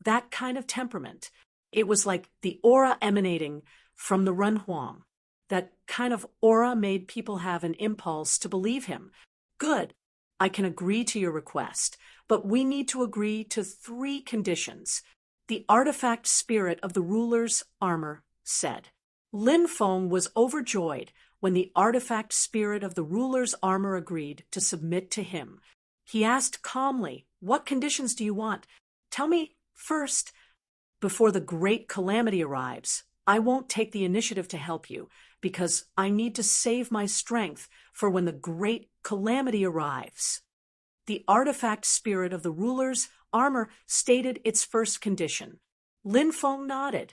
S1: That kind of temperament. It was like the aura emanating from the Renhuang. That kind of aura made people have an impulse to believe him. Good. I can agree to your request, but we need to agree to 3 conditions. The artifact spirit of the ruler's armor said. Lin Feng was overjoyed when the artifact spirit of the ruler's armor agreed to submit to him. He asked calmly, What conditions do you want? Tell me first. Before the great calamity arrives, I won't take the initiative to help you, because I need to save my strength for when the great calamity arrives. The artifact spirit of the ruler's armor stated its first condition. Lin Feng nodded.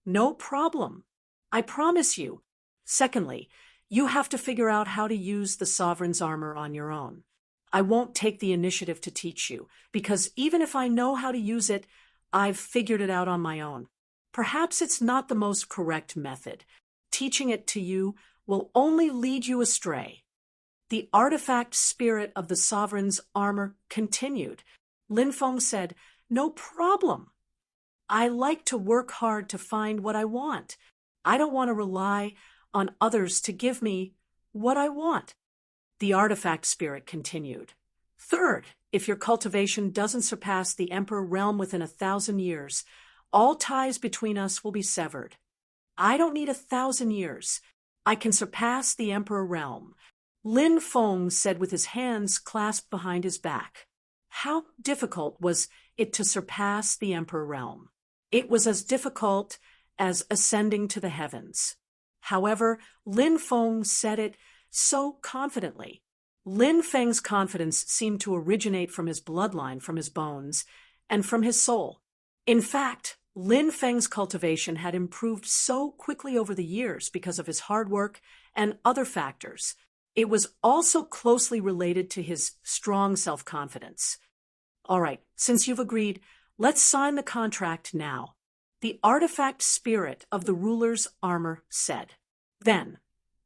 S1: No problem. I promise you. Secondly, you have to figure out how to use the sovereign's armor on your own. I won't take the initiative to teach you, because even if I know how to use it, I've figured it out on my own. Perhaps it's not the most correct method. Teaching it to you will only lead you astray. The artifact spirit of the sovereign's armor continued. Lin Feng said, "No problem. I like to work hard to find what I want. I don't want to rely on others to give me what I want." The artifact spirit continued. "Third, if your cultivation doesn't surpass the Emperor realm within 1,000 years, all ties between us will be severed. I don't need 1,000 years. I can surpass the Emperor realm." Lin Feng said with his hands clasped behind his back. How difficult was it to surpass the Emperor realm? It was as difficult as ascending to the heavens. However, Lin Feng said it so confidently. Lin Feng's confidence seemed to originate from his bloodline, from his bones, and from his soul. In fact, Lin Feng's cultivation had improved so quickly over the years because of his hard work and other factors. It was also closely related to his strong self-confidence. "All right, since you've agreed, let's sign the contract now," the artifact spirit of the ruler's armor said. Then,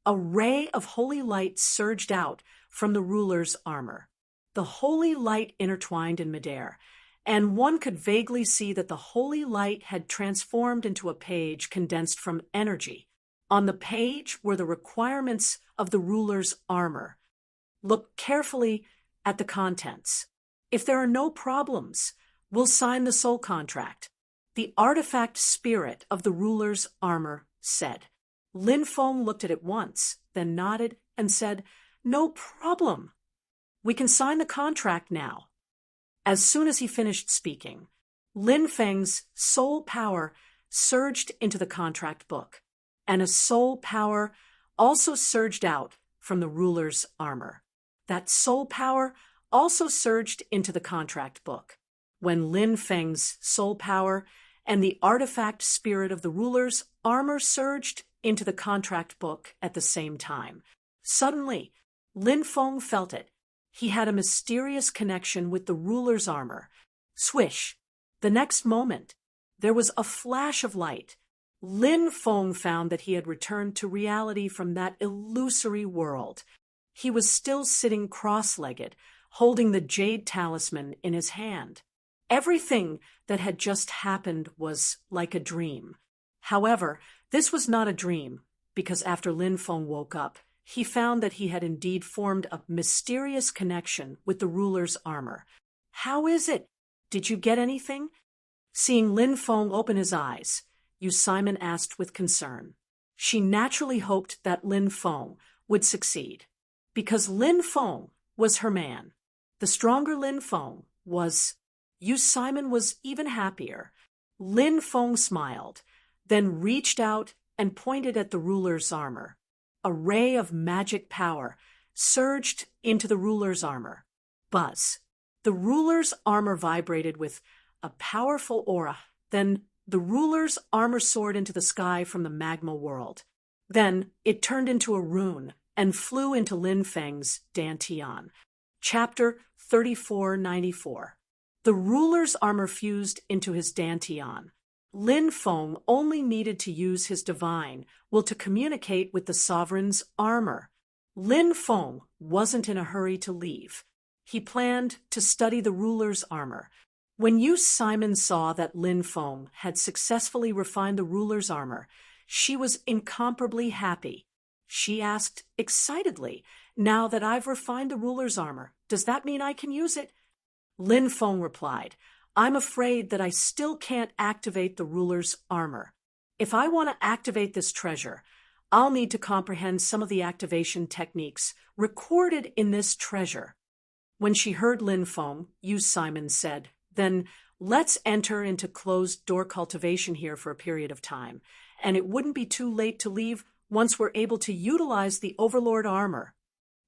S1: a ray of holy light surged out from the ruler's armor. The holy light intertwined in midair, and one could vaguely see that the holy light had transformed into a page condensed from energy. On the page were the requirements of the ruler's armor. Look carefully at the contents. If there are no problems, we'll sign the soul contract, the artifact spirit of the ruler's armor said. Lin Feng looked at it once, then nodded and said, "No problem. We can sign the contract now." As soon as he finished speaking, Lin Feng's soul power surged into the contract book, and a soul power also surged out from the ruler's armor. That soul power also surged into the contract book. When Lin Feng's soul power and the artifact spirit of the ruler's armor surged into the contract book at the same time, suddenly Lin Feng felt it. He had a mysterious connection with the ruler's armor. Swish! The next moment, there was a flash of light. Lin Feng found that he had returned to reality from that illusory world. He was still sitting cross-legged, holding the jade talisman in his hand. Everything that had just happened was like a dream. However, this was not a dream, because after Lin Feng woke up, he found that he had indeed formed a mysterious connection with the ruler's armor. "How is it? Did you get anything?" Seeing Lin Feng open his eyes, Yu Simon asked with concern. She naturally hoped that Lin Feng would succeed, because Lin Feng was her man. The stronger Lin Feng was. Yu Simon was even happier. Lin Feng smiled, then reached out and pointed at the ruler's armor. A ray of magic power surged into the ruler's armor. Buzz. The ruler's armor vibrated with a powerful aura. Then the ruler's armor soared into the sky from the magma world. Then it turned into a rune and flew into Lin Feng's Dantian. Chapter 3494. The ruler's armor fused into his Dantian. Lin Feng only needed to use his divine will to communicate with the sovereign's armor. Lin Feng wasn't in a hurry to leave. He planned to study the ruler's armor. When Yu Simon saw that Lin Feng had successfully refined the ruler's armor, she was incomparably happy. She asked excitedly, "Now that I've refined the ruler's armor, does that mean I can use it?" Lin Feng replied, "I'm afraid that I still can't activate the ruler's armor. If I want to activate this treasure, I'll need to comprehend some of the activation techniques recorded in this treasure." When she heard Lin Feng, Yu Simon said, "Then let's enter into closed-door cultivation here for a period of time, and it wouldn't be too late to leave once we're able to utilize the Overlord armor."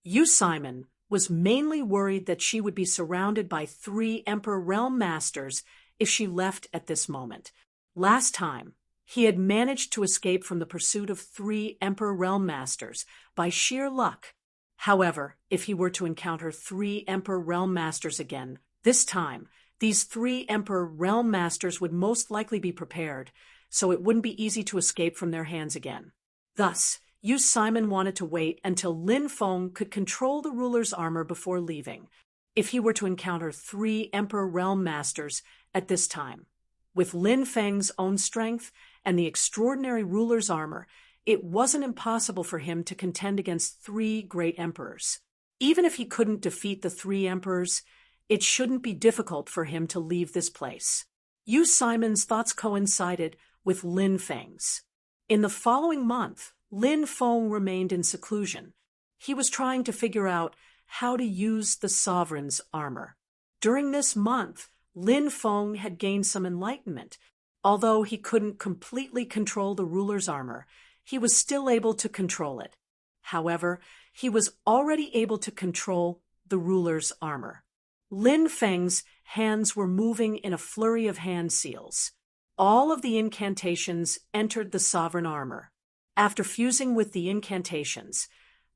S1: Yu Simon was mainly worried that she would be surrounded by 3 Emperor Realm Masters if she left at this moment. Last time, he had managed to escape from the pursuit of 3 Emperor Realm Masters by sheer luck. However, if he were to encounter 3 Emperor Realm Masters again, this time, these 3 Emperor Realm Masters would most likely be prepared, so it wouldn't be easy to escape from their hands again. Thus, Yu Simon wanted to wait until Lin Feng could control the ruler's armor before leaving, if he were to encounter 3 Emperor Realm Masters at this time. With Lin Feng's own strength and the extraordinary ruler's armor, it wasn't impossible for him to contend against 3 great emperors. Even if he couldn't defeat the 3 emperors, it shouldn't be difficult for him to leave this place. Yu Simon's thoughts coincided with Lin Feng's. In the following month, Lin Feng remained in seclusion. He was trying to figure out how to use the sovereign's armor. During this month, Lin Feng had gained some enlightenment. Although he couldn't completely control the ruler's armor, he was still able to control it. However, he was already able to control the ruler's armor. Lin Feng's hands were moving in a flurry of hand seals. All of the incantations entered the sovereign armor. After fusing with the incantations,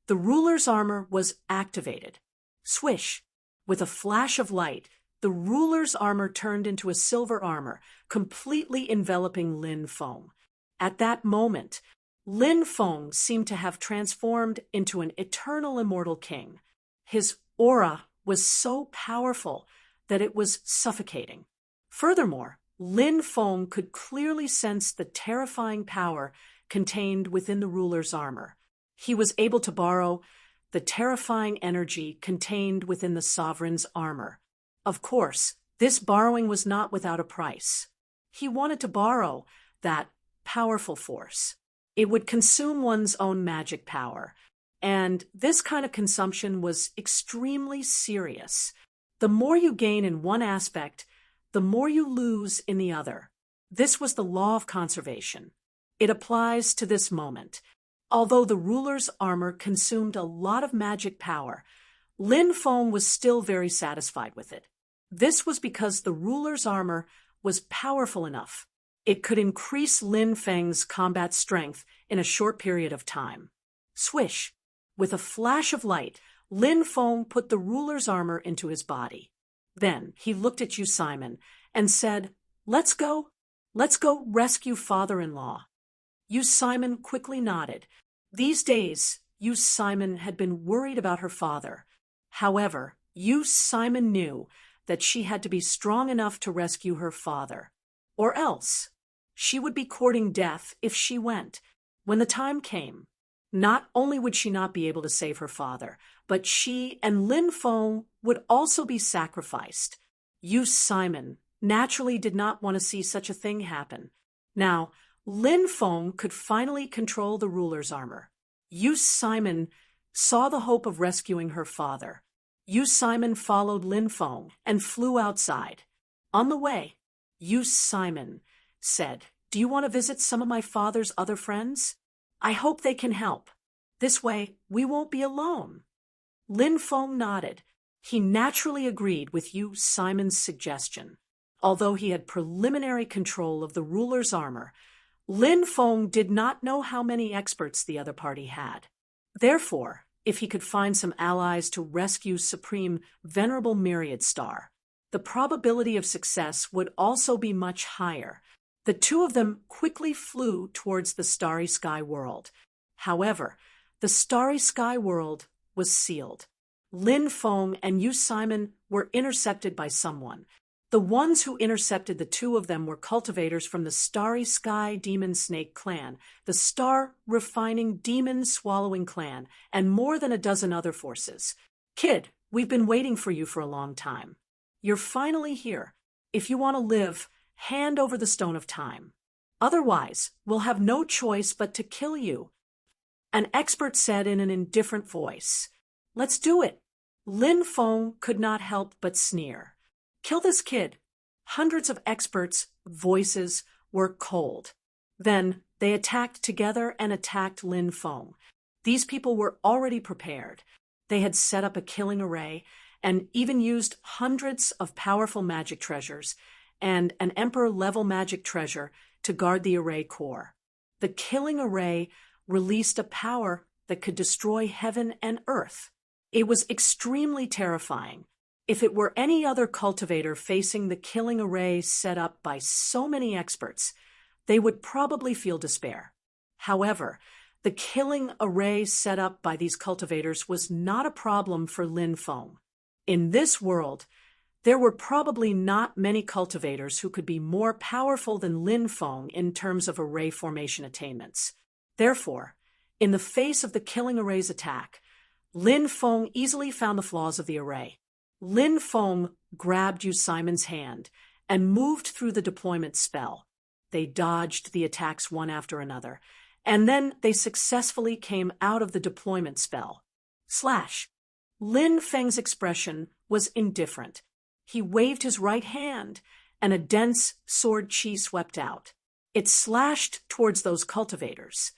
S1: the ruler's armor was activated. Swish! With a flash of light, the ruler's armor turned into a silver armor, completely enveloping Lin Feng. At that moment, Lin Feng seemed to have transformed into an eternal immortal king. His aura was so powerful that it was suffocating. Furthermore, Lin Feng could clearly sense the terrifying power contained within the ruler's armor. He was able to borrow the terrifying energy contained within the sovereign's armor. Of course, this borrowing was not without a price. He wanted to borrow that powerful force. It would consume one's own magic power, and this kind of consumption was extremely serious. The more you gain in one aspect, the more you lose in the other. This was the law of conservation. It applies to this moment. Although the ruler's armor consumed a lot of magic power, Lin Feng was still very satisfied with it. This was because the ruler's armor was powerful enough. It could increase Lin Feng's combat strength in a short period of time. Swish! With a flash of light, Lin Feng put the ruler's armor into his body. Then he looked at Yu Simon and said, "Let's go. Let's go rescue father-in-law." Yu Simon quickly nodded. These days, Yu Simon had been worried about her father. However, Yu Simon knew that she had to be strong enough to rescue her father. Or else, she would be courting death if she went. When the time came, not only would she not be able to save her father, but she and Lin Feng would also be sacrificed. Yu Simon naturally did not want to see such a thing happen. Now, Lin Feng could finally control the ruler's armor. Yu Simon saw the hope of rescuing her father. Yu Simon followed Lin Feng and flew outside. On the way, Yu Simon said, "Do you want to visit some of my father's other friends? I hope they can help. This way, we won't be alone." Lin Feng nodded. He naturally agreed with Yu Simon's suggestion. Although he had preliminary control of the ruler's armor, Lin Feng did not know how many experts the other party had. Therefore, if he could find some allies to rescue Supreme Venerable Myriad Star, the probability of success would also be much higher. The two of them quickly flew towards the Starry Sky World. However, the Starry Sky World was sealed. Lin Feng and Yu Simon were intercepted by someone. The ones who intercepted the two of them were cultivators from the Starry Sky Demon Snake Clan, the Star Refining Demon Swallowing Clan, and more than a dozen other forces. "Kid, we've been waiting for you for a long time. You're finally here. If you want to live, hand over the Stone of Time. Otherwise, we'll have no choice but to kill you," an expert said in an indifferent voice. "Let's do it." Lin Feng could not help but sneer. "Kill this kid." Hundreds of experts' voices were cold. Then they attacked together and attacked Lin Feng. These people were already prepared. They had set up a killing array and even used hundreds of powerful magic treasures and an Emperor-level magic treasure to guard the array core. The killing array released a power that could destroy heaven and earth. It was extremely terrifying. If it were any other cultivator facing the killing array set up by so many experts, they would probably feel despair. However, The killing array set up by these cultivators was not a problem for Lin Feng. In this world, there were probably not many cultivators who could be more powerful than Lin Feng in terms of array formation attainments. Therefore, in the face of the killing array's attack, Lin Feng easily found the flaws of the array. Lin Feng grabbed Yu Simon's hand and moved through the deployment spell. They dodged the attacks one after another, and then they successfully came out of the deployment spell. Lin Feng's expression was indifferent. He waved his right hand, and a dense sword chi swept out. It slashed towards those cultivators.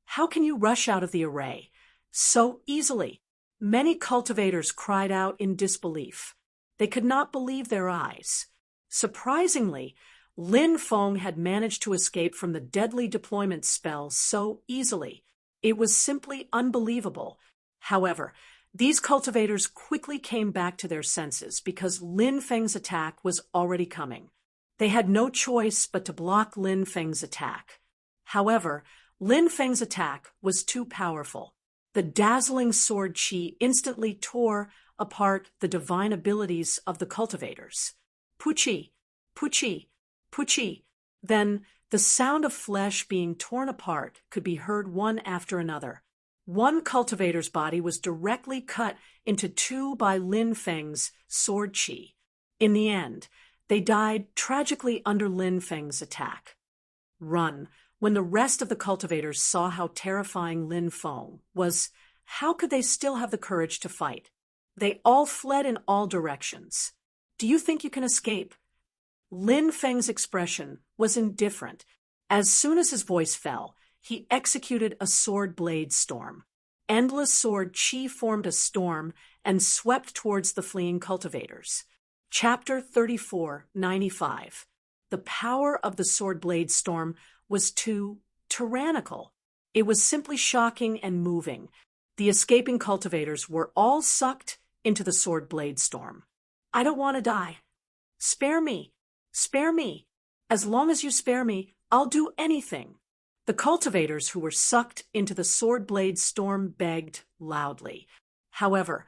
S1: How can you rush out of the array so easily? Many cultivators cried out in disbelief. They could not believe their eyes. Surprisingly, Lin Feng had managed to escape from the deadly deployment spell so easily. It was simply unbelievable. However, these cultivators quickly came back to their senses because Lin Feng's attack was already coming. They had no choice but to block Lin Feng's attack. However, Lin Feng's attack was too powerful. The dazzling sword chi instantly tore apart the divine abilities of the cultivators. Puchi, puchi, puchi. Then the sound of flesh being torn apart could be heard one after another. One cultivator's body was directly cut into two by Lin Feng's sword chi. In the end, they died tragically under Lin Feng's attack. When the rest of the cultivators saw how terrifying Lin Feng was, how could they still have the courage to fight? They all fled in all directions. Do you think you can escape? Lin Feng's expression was indifferent. As soon as his voice fell, he executed a sword blade storm. Endless sword chi formed a storm and swept towards the fleeing cultivators. Chapter 34:95. The power of the sword blade storm was too tyrannical. It was simply shocking and moving. The escaping cultivators were all sucked into the sword blade storm. I don't want to die. Spare me. Spare me. As long as you spare me, I'll do anything. The cultivators who were sucked into the sword blade storm begged loudly. However,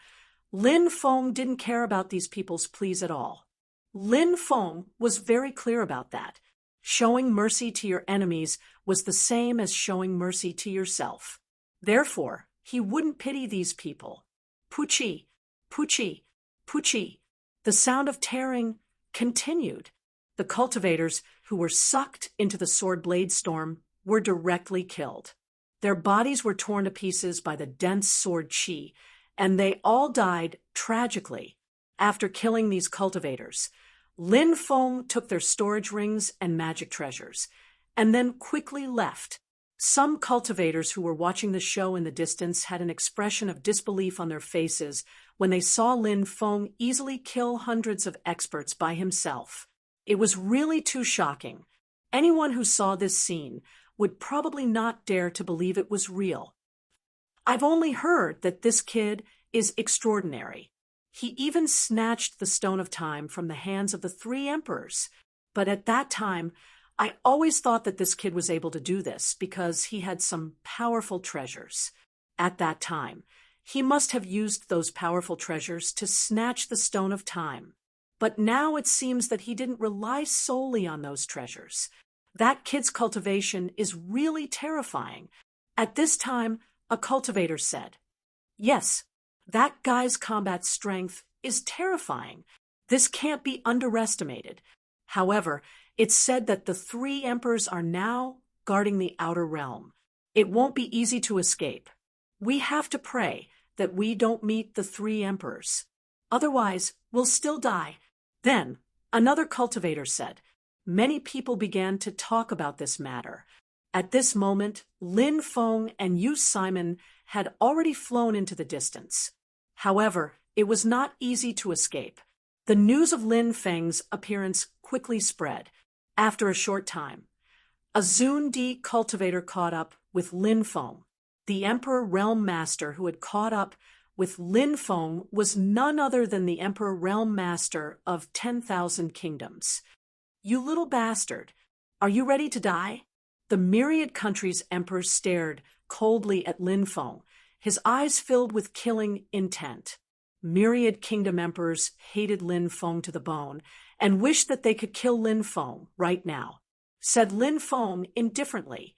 S1: Lin Feng didn't care about these people's pleas at all. Lin Feng was very clear about that. Showing mercy to your enemies was the same as showing mercy to yourself. Therefore, he wouldn't pity these people. Puchi, puchi, puchi. The sound of tearing continued. The cultivators who were sucked into the sword blade storm were directly killed. Their bodies were torn to pieces by the dense sword chi, and they all died tragically. After killing these cultivators, Lin Feng took their storage rings and magic treasures, and then quickly left. Some cultivators who were watching the show in the distance had an expression of disbelief on their faces when they saw Lin Feng easily kill hundreds of experts by himself. It was really too shocking. Anyone who saw this scene would probably not dare to believe it was real. I've only heard that this kid is extraordinary. He even snatched the Stone of Time from the hands of the 3 emperors. But at that time, I always thought that this kid was able to do this because he had some powerful treasures. At that time, he must have used those powerful treasures to snatch the Stone of Time. But now it seems that he didn't rely solely on those treasures. That kid's cultivation is really terrifying. At this time, a cultivator said, "Yes, that guy's combat strength is terrifying. This can't be underestimated." However, it's said that the 3 emperors are now guarding the outer realm. It won't be easy to escape. We have to pray that we don't meet the 3 emperors. Otherwise, we'll still die. Then, another cultivator said, many people began to talk about this matter. At this moment, Lin Feng and Yu Simon had already flown into the distance. However, it was not easy to escape. The news of Lin Feng's appearance quickly spread. After a short time, a Zundi cultivator caught up with Lin Feng. The Emperor Realm Master who had caught up with Lin Feng was none other than the Emperor Realm Master of 10,000 kingdoms. "You little bastard, are you ready to die?" The myriad countries' emperors stared coldly at Lin Feng, his eyes filled with killing intent. Myriad kingdom emperors hated Lin Feng to the bone and wished that they could kill Lin Feng right now. Said Lin Feng indifferently,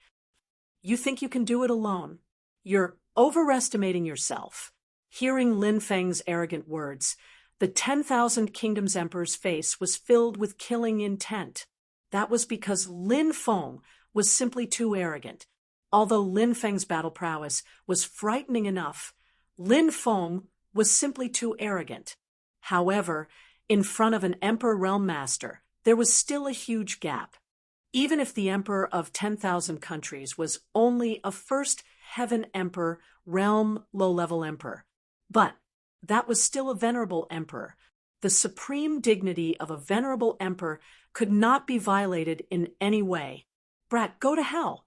S1: "You think you can do it alone? You're overestimating yourself." Hearing Lin Feng's arrogant words, the 10,000 Kingdoms Emperor's face was filled with killing intent. That was because Lin Feng was simply too arrogant. Although Lin Feng's battle prowess was frightening enough, Lin Feng was simply too arrogant. However, in front of an Emperor Realm Master, there was still a huge gap. Even if the Emperor of 10,000 countries was only a first Heaven Emperor, Realm low-level Emperor. But that was still a venerable Emperor. The supreme dignity of a venerable Emperor could not be violated in any way. "Brat, go to hell."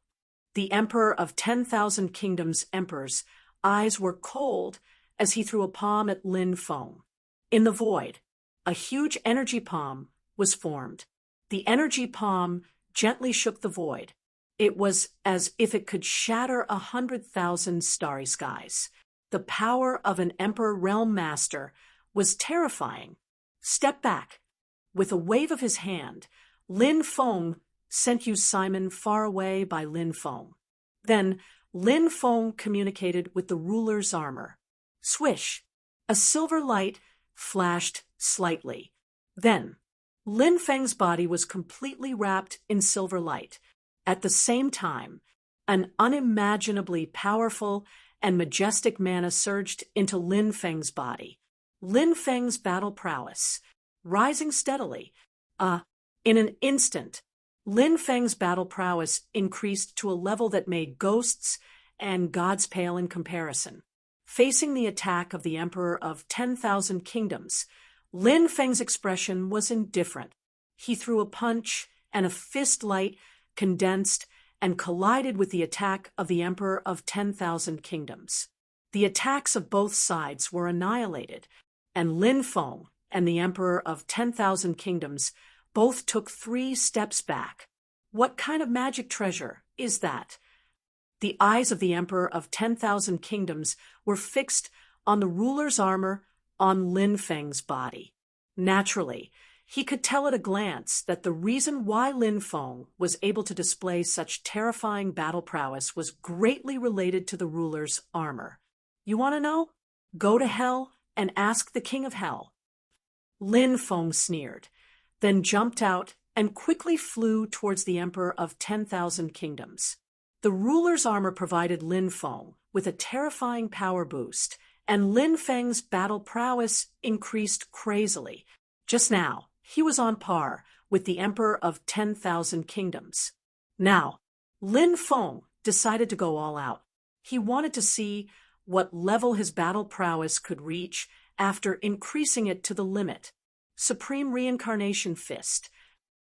S1: The Emperor of 10,000 Kingdoms Emperor's eyes were cold as he threw a palm at Lin Feng. In the void, a huge energy palm was formed. The energy palm gently shook the void. It was as if it could shatter 100,000 starry skies. The power of an Emperor Realm Master was terrifying. "Step back." With a wave of his hand, Lin Feng sent you Simon far away by Lin Feng. Then Lin Feng communicated with the ruler's armor. Swish! A silver light flashed slightly. Then Lin Feng's body was completely wrapped in silver light. At the same time, an unimaginably powerful and majestic mana surged into Lin Feng's body. Lin Feng's battle prowess, rising steadily. In an instant, Lin Feng's battle prowess increased to a level that made ghosts and gods pale in comparison. Facing the attack of the Emperor of 10,000 Kingdoms, Lin Feng's expression was indifferent. He threw a punch, and a fist light condensed and collided with the attack of the Emperor of 10,000 Kingdoms. The attacks of both sides were annihilated, and Lin Feng and the Emperor of 10,000 Kingdoms both took 3 steps back. What kind of magic treasure is that? The eyes of the Emperor of 10,000 Kingdoms were fixed on the ruler's armor on Lin Feng's body. Naturally, he could tell at a glance that the reason why Lin Feng was able to display such terrifying battle prowess was greatly related to the ruler's armor. You want to know? Go to hell and ask the King of Hell. Lin Feng sneered, then jumped out and quickly flew towards the Emperor of 10,000 Kingdoms. The ruler's armor provided Lin Feng with a terrifying power boost, and Lin Feng's battle prowess increased crazily. Just now, he was on par with the Emperor of 10,000 Kingdoms. Now, Lin Feng decided to go all out. He wanted to see what level his battle prowess could reach after increasing it to the limit. Supreme Reincarnation Fist.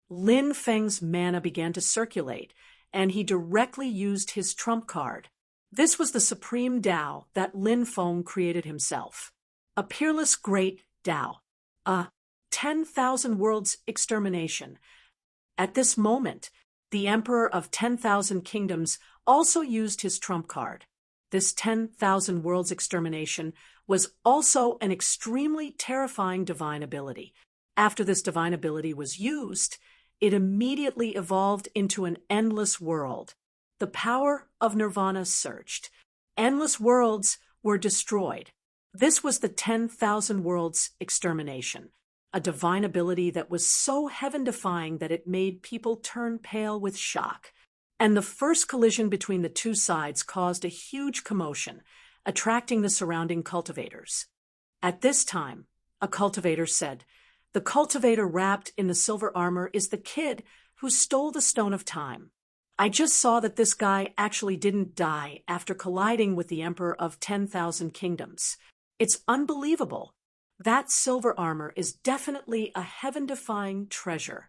S1: Lin Feng's mana began to circulate, and he directly used his trump card. This was the supreme Tao that Lin Feng created himself. A peerless great Tao. A 10,000 worlds extermination. At this moment, the Emperor of 10,000 Kingdoms also used his trump card. This 10,000 worlds extermination was also an extremely terrifying divine ability. After this divine ability was used, it immediately evolved into an endless world. The power of Nirvana surged. Endless worlds were destroyed. This was the 10,000 worlds extermination, a divine ability that was so heaven-defying that it made people turn pale with shock. And the first collision between the two sides caused a huge commotion, attracting the surrounding cultivators. At this time, a cultivator said, "The cultivator wrapped in the silver armor is the kid who stole the Stone of Time. I just saw that this guy actually didn't die after colliding with the Emperor of 10,000 Kingdoms. It's unbelievable. That silver armor is definitely a heaven-defying treasure.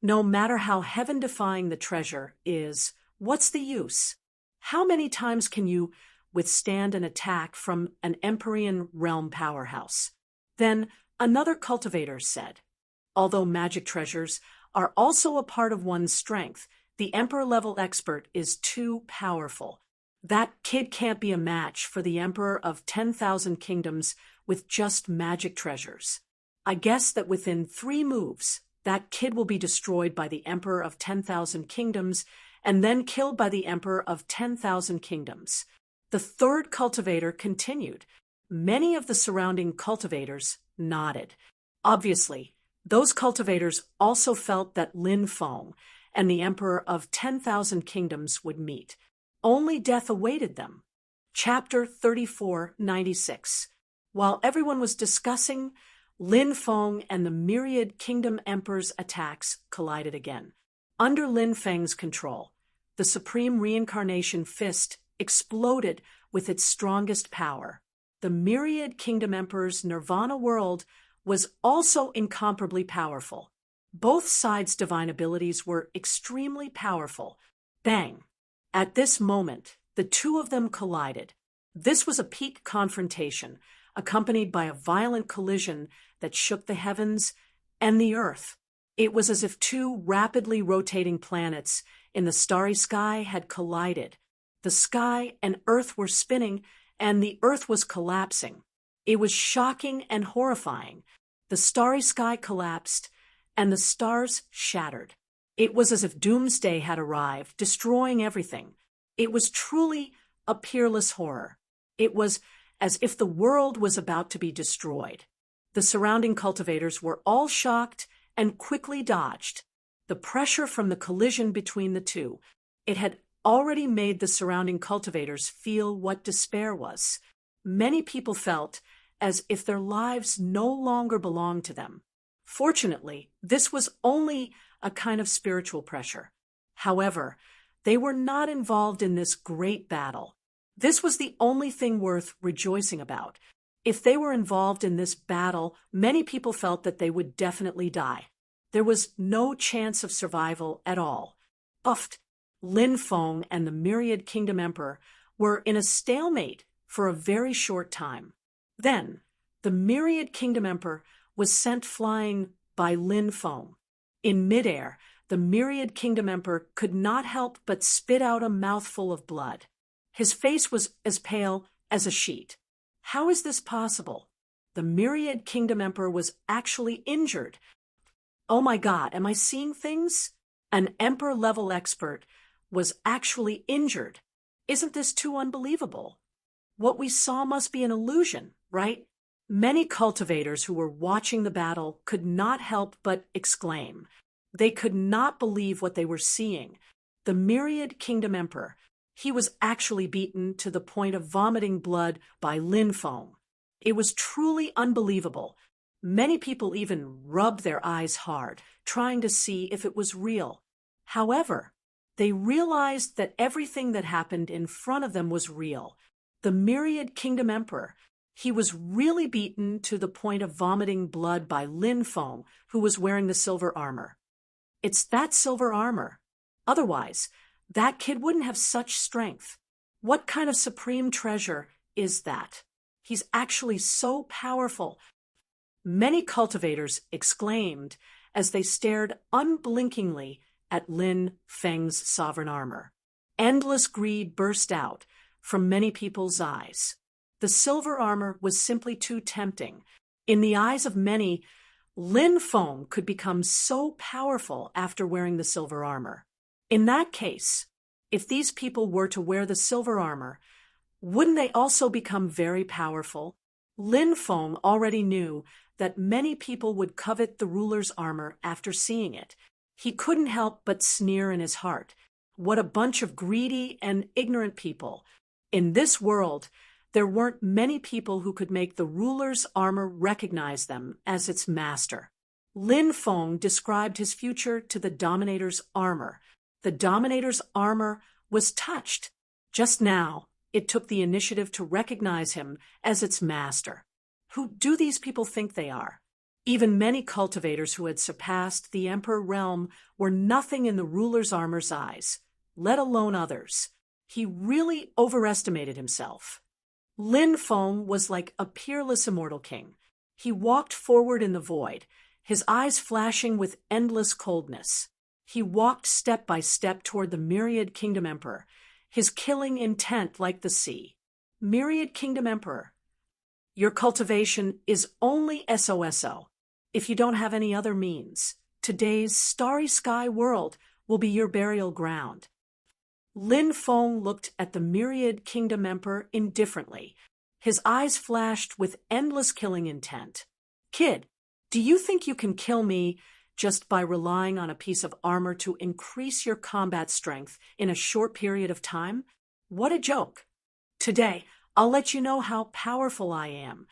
S1: No matter how heaven-defying the treasure is, what's the use? How many times can you withstand an attack from an Empyrean realm powerhouse?" Then another cultivator said, "Although magic treasures are also a part of one's strength, The Emperor-level expert is too powerful. That kid can't be a match for the Emperor of 10,000 kingdoms with just magic treasures. I guess that within 3 moves, that kid will be destroyed by the Emperor of 10,000 kingdoms and then killed by the Emperor of 10,000 kingdoms. The third cultivator continued. Many of the surrounding cultivators nodded. Obviously, those cultivators also felt that Lin Feng and the Emperor of 10,000 kingdoms would meet. Only death awaited them. Chapter 3496. While everyone was discussing, Lin Feng and the myriad kingdom emperor's attacks collided again. Under Lin Feng's control, the supreme reincarnation fist exploded with its strongest power. The myriad kingdom emperor's nirvana world was also incomparably powerful. Both sides' divine abilities were extremely powerful. Bang! At this moment, the two of them collided. This was a peak confrontation, accompanied by a violent collision that shook the heavens and the earth. It was as if 2 rapidly rotating planets in the starry sky had collided. The sky and earth were spinning, and the earth was collapsing. It was shocking and horrifying. The starry sky collapsed, and the stars shattered. It was as if doomsday had arrived, destroying everything. It was truly a peerless horror. It was as if the world was about to be destroyed. The surrounding cultivators were all shocked and quickly dodged. The pressure from the collision between the two, it had already made the surrounding cultivators feel what despair was. Many people felt as if their lives no longer belonged to them. Fortunately, this was only a kind of spiritual pressure. However, they were not involved in this great battle. This was the only thing worth rejoicing about. If they were involved in this battle, many people felt that they would definitely die. There was no chance of survival at all. Uffed, Lin Feng and the myriad kingdom emperor were in a stalemate for a very short time. Then, the myriad kingdom emperor was sent flying by Lin Feng. In midair, the myriad kingdom emperor could not help but spit out a mouthful of blood. His face was as pale as a sheet. How is this possible? The myriad kingdom emperor was actually injured. Oh my God, am I seeing things? An emperor-level expert was actually injured. Isn't this too unbelievable? What we saw must be an illusion, right? Many cultivators who were watching the battle could not help but exclaim. They could not believe what they were seeing. The myriad kingdom emperor, he was actually beaten to the point of vomiting blood by Lin Feng. It was truly unbelievable. Many people even rubbed their eyes hard, trying to see if it was real. However, they realized that everything that happened in front of them was real. The myriad kingdom emperor, he was really beaten to the point of vomiting blood by Lin Feng, who was wearing the silver armor. It's that silver armor. Otherwise, that kid wouldn't have such strength. What kind of supreme treasure is that? He's actually so powerful. Many cultivators exclaimed as they stared unblinkingly at Lin Feng's sovereign armor. Endless greed burst out from many people's eyes. The silver armor was simply too tempting. In the eyes of many, Lin Feng could become so powerful after wearing the silver armor. In that case, if these people were to wear the silver armor, wouldn't they also become very powerful? Lin Feng already knew that many people would covet the ruler's armor after seeing it. He couldn't help but sneer in his heart. What a bunch of greedy and ignorant people. In this world, there weren't many people who could make the ruler's armor recognize them as its master. Lin Feng described his future to the Dominator's armor. The Dominator's armor was touched. Just now, it took the initiative to recognize him as its master. Who do these people think they are? Even many cultivators who had surpassed the Emperor realm were nothing in the ruler's armor's eyes, let alone others. He really overestimated himself. Lin Feng was like a peerless immortal king. He walked forward in the void, his eyes flashing with endless coldness. He walked step by step toward the Myriad Kingdom Emperor, his killing intent like the sea. Myriad Kingdom Emperor, your cultivation is only SOSO. If you don't have any other means, today's starry sky world will be your burial ground. Lin Feng looked at the Myriad Kingdom Emperor indifferently. His eyes flashed with endless killing intent. Kid, do you think you can kill me just by relying on a piece of armor to increase your combat strength in a short period of time? What a joke. Today, I'll let you know how powerful I am.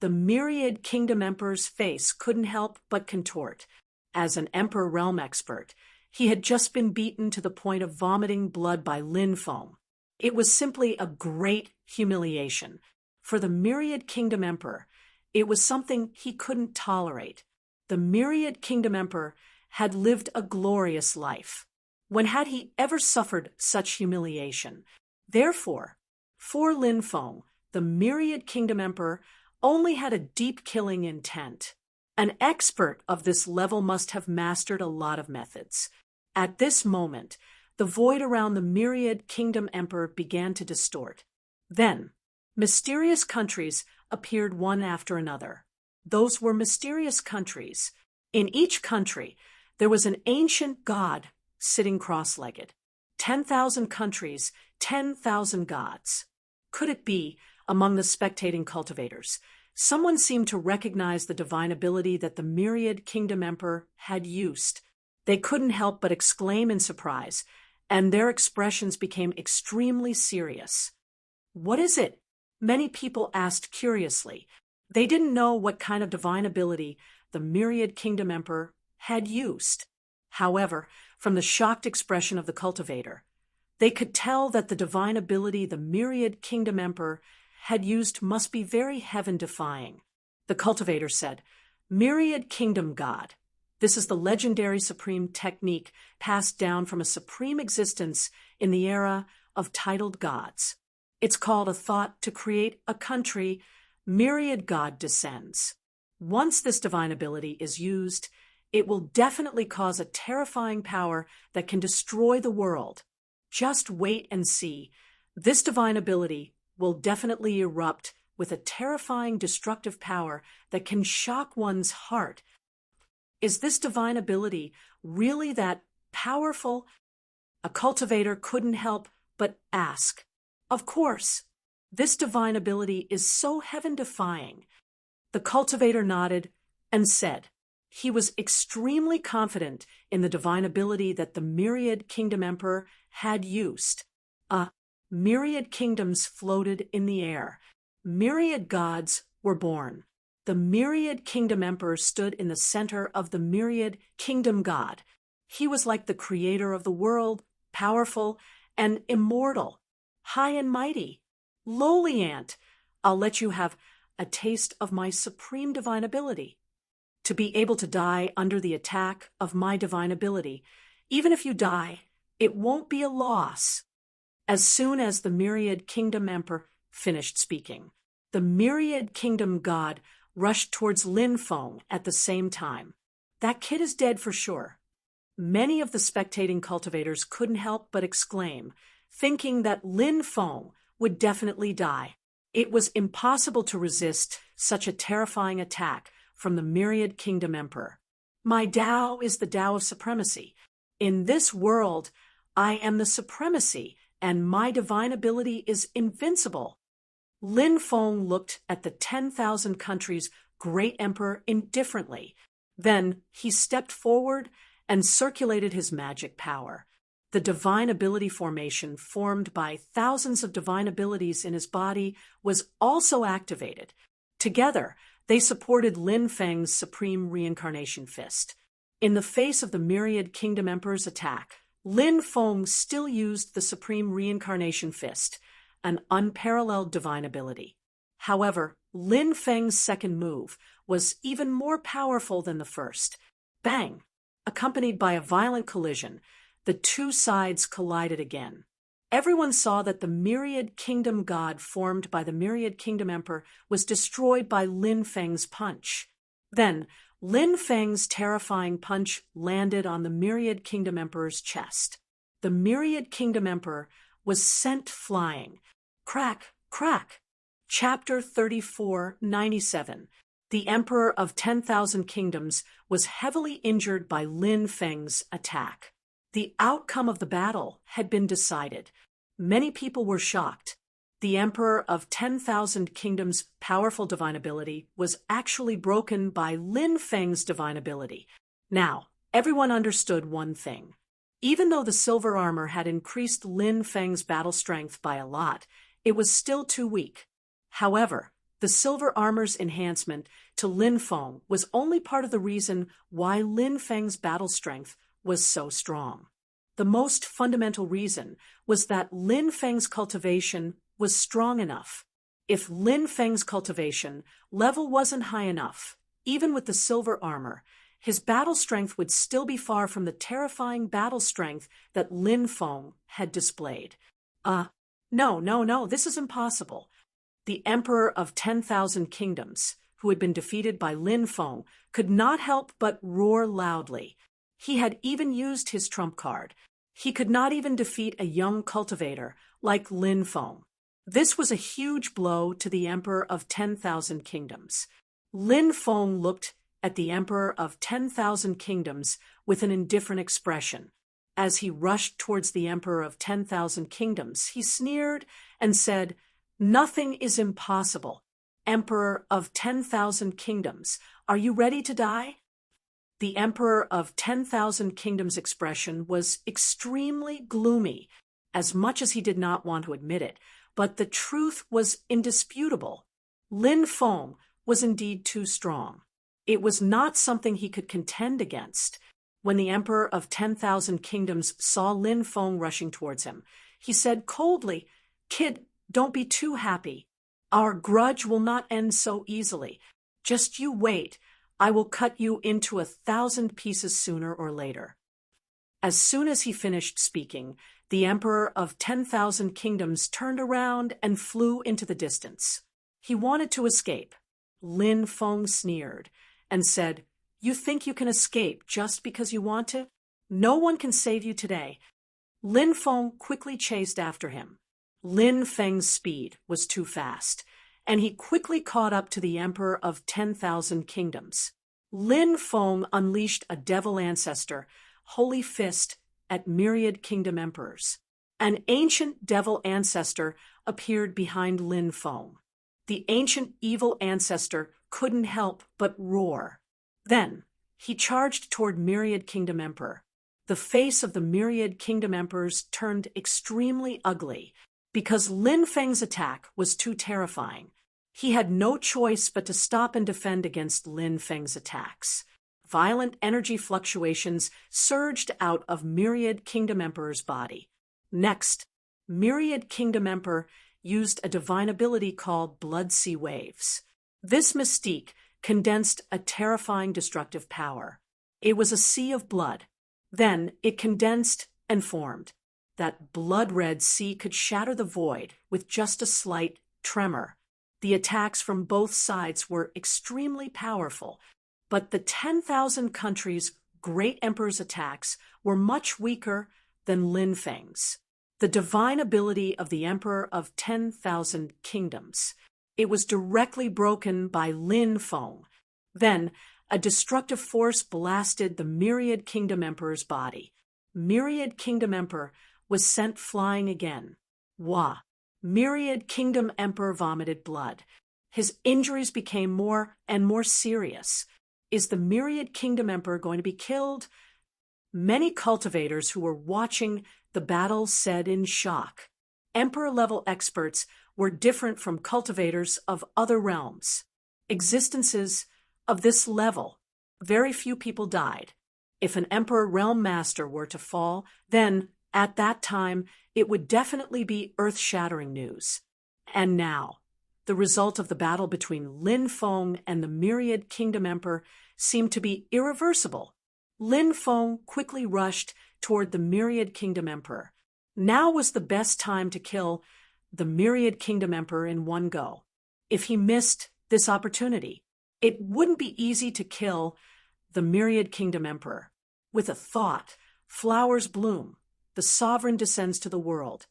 S1: The Myriad Kingdom Emperor's face couldn't help but contort. As an Emperor Realm expert, he had just been beaten to the point of vomiting blood by Lin Feng. It was simply a great humiliation. For the Myriad Kingdom Emperor, it was something he couldn't tolerate. The Myriad Kingdom Emperor had lived a glorious life. When had he ever suffered such humiliation? Therefore, for Lin Feng, the Myriad Kingdom Emperor only had a deep killing intent. An expert of this level must have mastered a lot of methods. At this moment, the void around the Myriad Kingdom Emperor began to distort. Then, mysterious countries appeared one after another. Those were mysterious countries. In each country, there was an ancient god sitting cross-legged. 10,000 countries, 10,000 gods. Could it be, among the spectating cultivators, someone seemed to recognize the divine ability that the Myriad Kingdom Emperor had used? They couldn't help but exclaim in surprise, and their expressions became extremely serious. What is it? Many people asked curiously. They didn't know what kind of divine ability the Myriad Kingdom Emperor had used. However, from the shocked expression of the cultivator, they could tell that the divine ability the Myriad Kingdom Emperor had used must be very heaven-defying. The cultivator said, "Myriad Kingdom God. This is the legendary supreme technique passed down from a supreme existence in the era of titled gods. It's called a thought to create a country. Myriad God descends. Once this divine ability is used, it will definitely cause a terrifying power that can destroy the world. Just wait and see. This divine ability will definitely erupt with a terrifying destructive power that can shock one's heart. Is this divine ability really that powerful?" A cultivator couldn't help but ask. Of course. This divine ability is so heaven-defying. The cultivator nodded and said he was extremely confident in the divine ability that the Myriad Kingdom Emperor had used. Myriad kingdoms floated in the air. Myriad gods were born. The Myriad Kingdom Emperor stood in the center of the Myriad Kingdom God. He was like the creator of the world, powerful and immortal, high and mighty. "Lowly ant, I'll let you have a taste of my supreme divine ability. To be able to die under the attack of my divine ability. Even if you die, it won't be a loss." As soon as the Myriad Kingdom Emperor finished speaking, the Myriad Kingdom God rushed towards Lin Feng at the same time. "That kid is dead for sure." Many of the spectating cultivators couldn't help but exclaim, thinking that Lin Feng would definitely die. It was impossible to resist such a terrifying attack from the Myriad Kingdom Emperor. "My Tao is the Tao of supremacy. In this world, I am the supremacy, and my divine ability is invincible." Lin Feng looked at the 10,000 countries' great emperor indifferently. Then he stepped forward and circulated his magic power. The divine ability formation formed by thousands of divine abilities in his body was also activated. Together, they supported Lin Feng's supreme reincarnation fist. In the face of the Myriad Kingdom Emperor's attack, Lin Feng still used the supreme reincarnation fist, an unparalleled divine ability. However, Lin Feng's second move was even more powerful than the first. Bang! Accompanied by a violent collision, the two sides collided again. Everyone saw that the Myriad Kingdom God formed by the Myriad Kingdom Emperor was destroyed by Lin Feng's punch. Then, Lin Feng's terrifying punch landed on the Myriad Kingdom Emperor's chest. The Myriad Kingdom Emperor was sent flying. Crack, crack. Chapter 3497. The Emperor of 10,000 Kingdoms was heavily injured by Lin Feng's attack. The outcome of the battle had been decided. Many people were shocked. The Emperor of 10,000 Kingdoms' powerful divine ability was actually broken by Lin Feng's divine ability. Now, everyone understood one thing. Even though the silver armor had increased Lin Feng's battle strength by a lot, it was still too weak. However, the silver armor's enhancement to Lin Feng was only part of the reason why Lin Feng's battle strength was so strong. The most fundamental reason was that Lin Feng's cultivation was strong enough. If Lin Feng's cultivation level wasn't high enough, even with the silver armor, his battle strength would still be far from the terrifying battle strength that Lin Feng had displayed. No, this is impossible. The Emperor of 10,000 Kingdoms, who had been defeated by Lin Feng, could not help but roar loudly. He had even used his trump card. He could not even defeat a young cultivator like Lin Feng. This was a huge blow to the Emperor of 10,000 Kingdoms. Lin Feng looked at the Emperor of 10,000 Kingdoms with an indifferent expression. As he rushed towards the Emperor of 10,000 Kingdoms, he sneered and said, "Nothing is impossible. Emperor of 10,000 Kingdoms, are you ready to die?" The Emperor of 10,000 Kingdoms' expression was extremely gloomy, as much as he did not want to admit it, but the truth was indisputable. Lin Feng was indeed too strong. It was not something he could contend against. When the Emperor of 10,000 Kingdoms saw Lin Feng rushing towards him, he said coldly, "Kid, don't be too happy. Our grudge will not end so easily. Just you wait. I will cut you into 1,000 pieces sooner or later." As soon as he finished speaking, the Emperor of 10,000 Kingdoms turned around and flew into the distance. He wanted to escape. Lin Feng sneered and said, "You think you can escape just because you want to? No one can save you today." Lin Feng quickly chased after him. Lin Feng's speed was too fast, and he quickly caught up to the Emperor of 10,000 Kingdoms. Lin Feng unleashed a devil ancestor, Holy Fist, at Myriad Kingdom Emperors. An ancient devil ancestor appeared behind Lin Feng. The ancient evil ancestor couldn't help but roar. Then, he charged toward Myriad Kingdom Emperor. The face of the Myriad Kingdom Emperors turned extremely ugly, because Lin Feng's attack was too terrifying. He had no choice but to stop and defend against Lin Feng's attacks. Violent energy fluctuations surged out of Myriad Kingdom Emperor's body. Next, Myriad Kingdom Emperor used a divine ability called Blood Sea Waves. This mystique condensed a terrifying destructive power. It was a sea of blood. Then it condensed and formed. That blood-red sea could shatter the void with just a slight tremor. The attacks from both sides were extremely powerful, but the 10,000 countries' great emperor's attacks were much weaker than Lin Feng's. The divine ability of the Emperor of 10,000 Kingdoms. It was directly broken by Lin Feng. Then, a destructive force blasted the Myriad Kingdom Emperor's body. Myriad Kingdom Emperor was sent flying again. Wah! Myriad Kingdom Emperor vomited blood. His injuries became more and more serious. Is the Myriad Kingdom Emperor going to be killed? Many cultivators who were watching the battle said in shock. Emperor-level experts were different from cultivators of other realms. Existences of this level, very few people died. If an Emperor Realm Master were to fall, then, at that time, it would definitely be earth-shattering news. And now, the result of the battle between Lin Feng and the Myriad Kingdom Emperor seemed to be irreversible. Lin Feng quickly rushed toward the Myriad Kingdom Emperor. Now was the best time to kill the Myriad Kingdom Emperor in one go. If he missed this opportunity, It wouldn't be easy to kill the Myriad Kingdom Emperor. With a thought, flowers bloom, the sovereign descends to the world.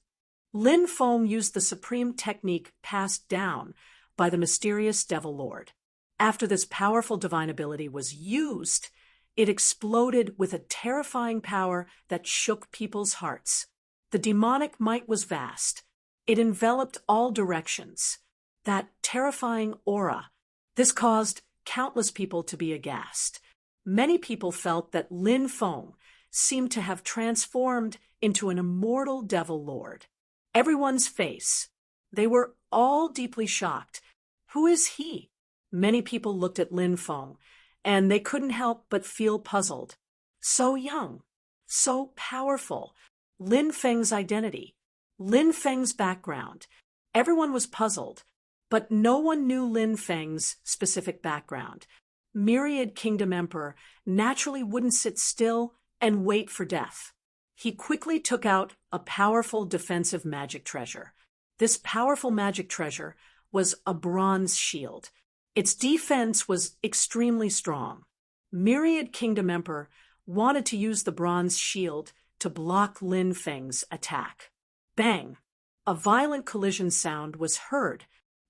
S1: Lin Feng used the supreme technique passed down by the mysterious Devil Lord. After this powerful divine ability was used, it exploded with a terrifying power that shook people's hearts. The demonic might was vast. It enveloped all directions. That terrifying aura. This caused countless people to be aghast. Many people felt that Lin Feng seemed to have transformed into an immortal Devil Lord. Everyone's face. They were all deeply shocked. Who is he? Many people looked at Lin Feng, and they couldn't help but feel puzzled. So young, so powerful. Lin Feng's identity, Lin Feng's background. Everyone was puzzled, but no one knew Lin Feng's specific background. Myriad Kingdom Emperor naturally wouldn't sit still and wait for death. He quickly took out a powerful defensive magic treasure. This powerful magic treasure was a bronze shield. Its defense was extremely strong. Myriad Kingdom Emperor wanted to use the bronze shield to block Lin Feng's attack. Bang! A violent collision sound was heard.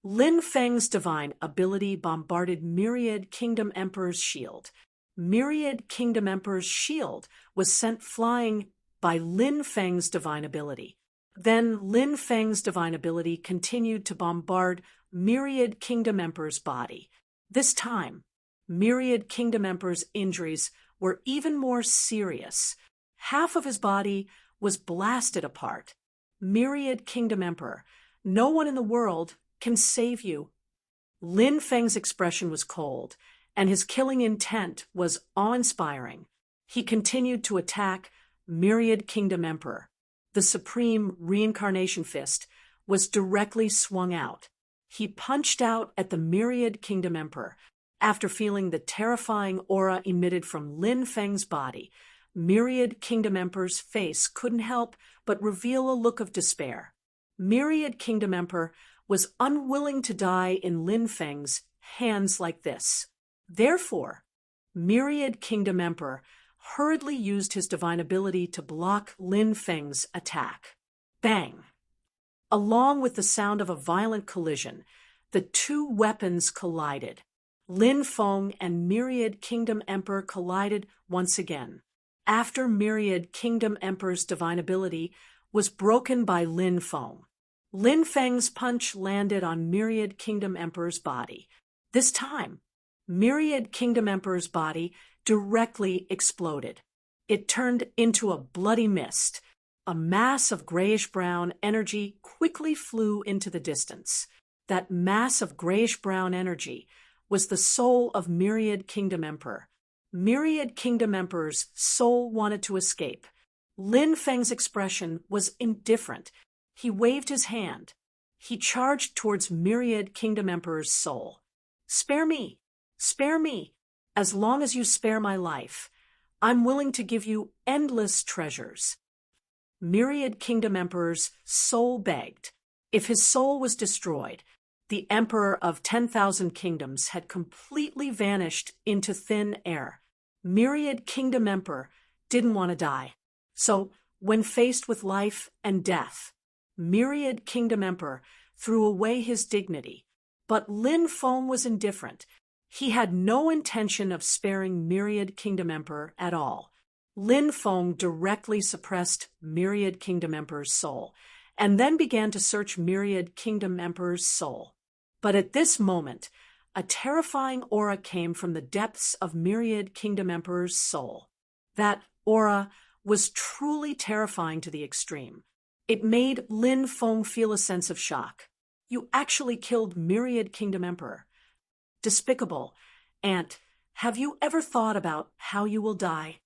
S1: Lin Feng's divine ability bombarded Myriad Kingdom Emperor's shield. Myriad Kingdom Emperor's shield was sent flying by Lin Feng's divine ability. Then Lin Feng's divine ability continued to bombard Myriad Kingdom Emperor's body. This time, Myriad Kingdom Emperor's injuries were even more serious. Half of his body was blasted apart. Myriad Kingdom Emperor, no one in the world can save you. Lin Feng's expression was cold, and his killing intent was awe-inspiring. He continued to attack Myriad Kingdom Emperor. The supreme reincarnation fist was directly swung out. He punched out at the Myriad Kingdom Emperor. After feeling the terrifying aura emitted from Lin Feng's body, Myriad Kingdom Emperor's face couldn't help but reveal a look of despair. Myriad Kingdom Emperor was unwilling to die in Lin Feng's hands like this. Therefore, Myriad Kingdom Emperor hurriedly used his divine ability to block Lin Feng's attack. Bang! Along with the sound of a violent collision, the two weapons collided. Lin Feng and Myriad Kingdom Emperor collided once again. After Myriad Kingdom Emperor's divine ability was broken by Lin Feng, Lin Feng's punch landed on Myriad Kingdom Emperor's body. This time, Myriad Kingdom Emperor's body directly exploded. It turned into a bloody mist. A mass of grayish-brown energy quickly flew into the distance. That mass of grayish-brown energy was the soul of Myriad Kingdom Emperor. Myriad Kingdom Emperor's soul wanted to escape. Lin Feng's expression was indifferent. He waved his hand. He charged towards Myriad Kingdom Emperor's soul. "Spare me! Spare me! As long as you spare my life, I'm willing to give you endless treasures." Myriad Kingdom Emperor's soul begged. If his soul was destroyed, the Emperor of 10,000 Kingdoms had completely vanished into thin air. Myriad Kingdom Emperor didn't want to die. So, when faced with life and death, Myriad Kingdom Emperor threw away his dignity. But Lin Feng was indifferent. He had no intention of sparing Myriad Kingdom Emperor at all. Lin Feng directly suppressed Myriad Kingdom Emperor's soul, and then began to search Myriad Kingdom Emperor's soul. But at this moment, a terrifying aura came from the depths of Myriad Kingdom Emperor's soul. That aura was truly terrifying to the extreme. It made Lin Feng feel a sense of shock. "You actually killed Myriad Kingdom Emperor. Despicable. And have you ever thought about how you will die?"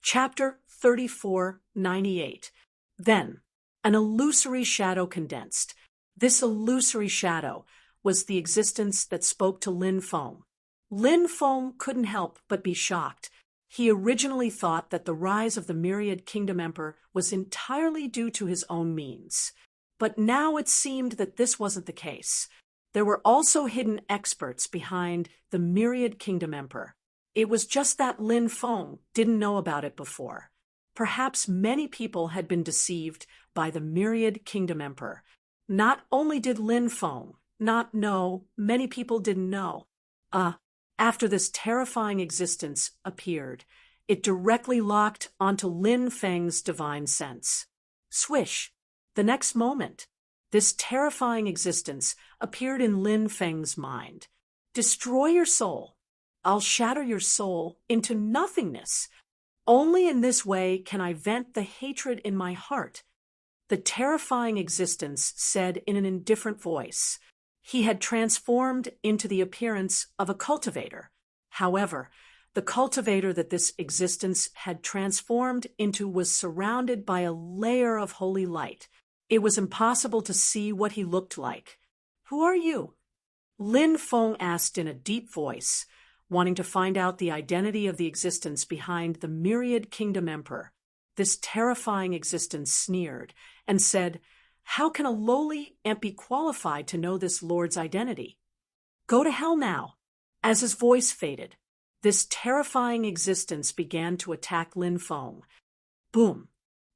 S1: Chapter 3498. Then, an illusory shadow condensed. This illusory shadow was the existence that spoke to Lin Feng. Lin Feng couldn't help but be shocked. He originally thought that the rise of the Myriad Kingdom Emperor was entirely due to his own means. But now it seemed that this wasn't the case. There were also hidden experts behind the Myriad Kingdom Emperor. It was just that Lin Feng didn't know about it before. Perhaps many people had been deceived by the Myriad Kingdom Emperor. Not only did Lin Feng not know, many people didn't know. After this terrifying existence appeared, it directly locked onto Lin Feng's divine sense. Swish! The next moment, this terrifying existence appeared in Lin Feng's mind. Destroy your soul. I'll shatter your soul into nothingness. Only in this way can I vent the hatred in my heart. The terrifying existence said in an indifferent voice. He had transformed into the appearance of a cultivator. However, the cultivator that this existence had transformed into was surrounded by a layer of holy light. It was impossible to see what he looked like. Who are you? Lin Feng asked in a deep voice, wanting to find out the identity of the existence behind the Myriad Kingdom Emperor. This terrifying existence sneered and said, "How can a lowly imp be qualified to know this lord's identity? Go to hell now." As his voice faded, this terrifying existence began to attack Lin Feng. Boom!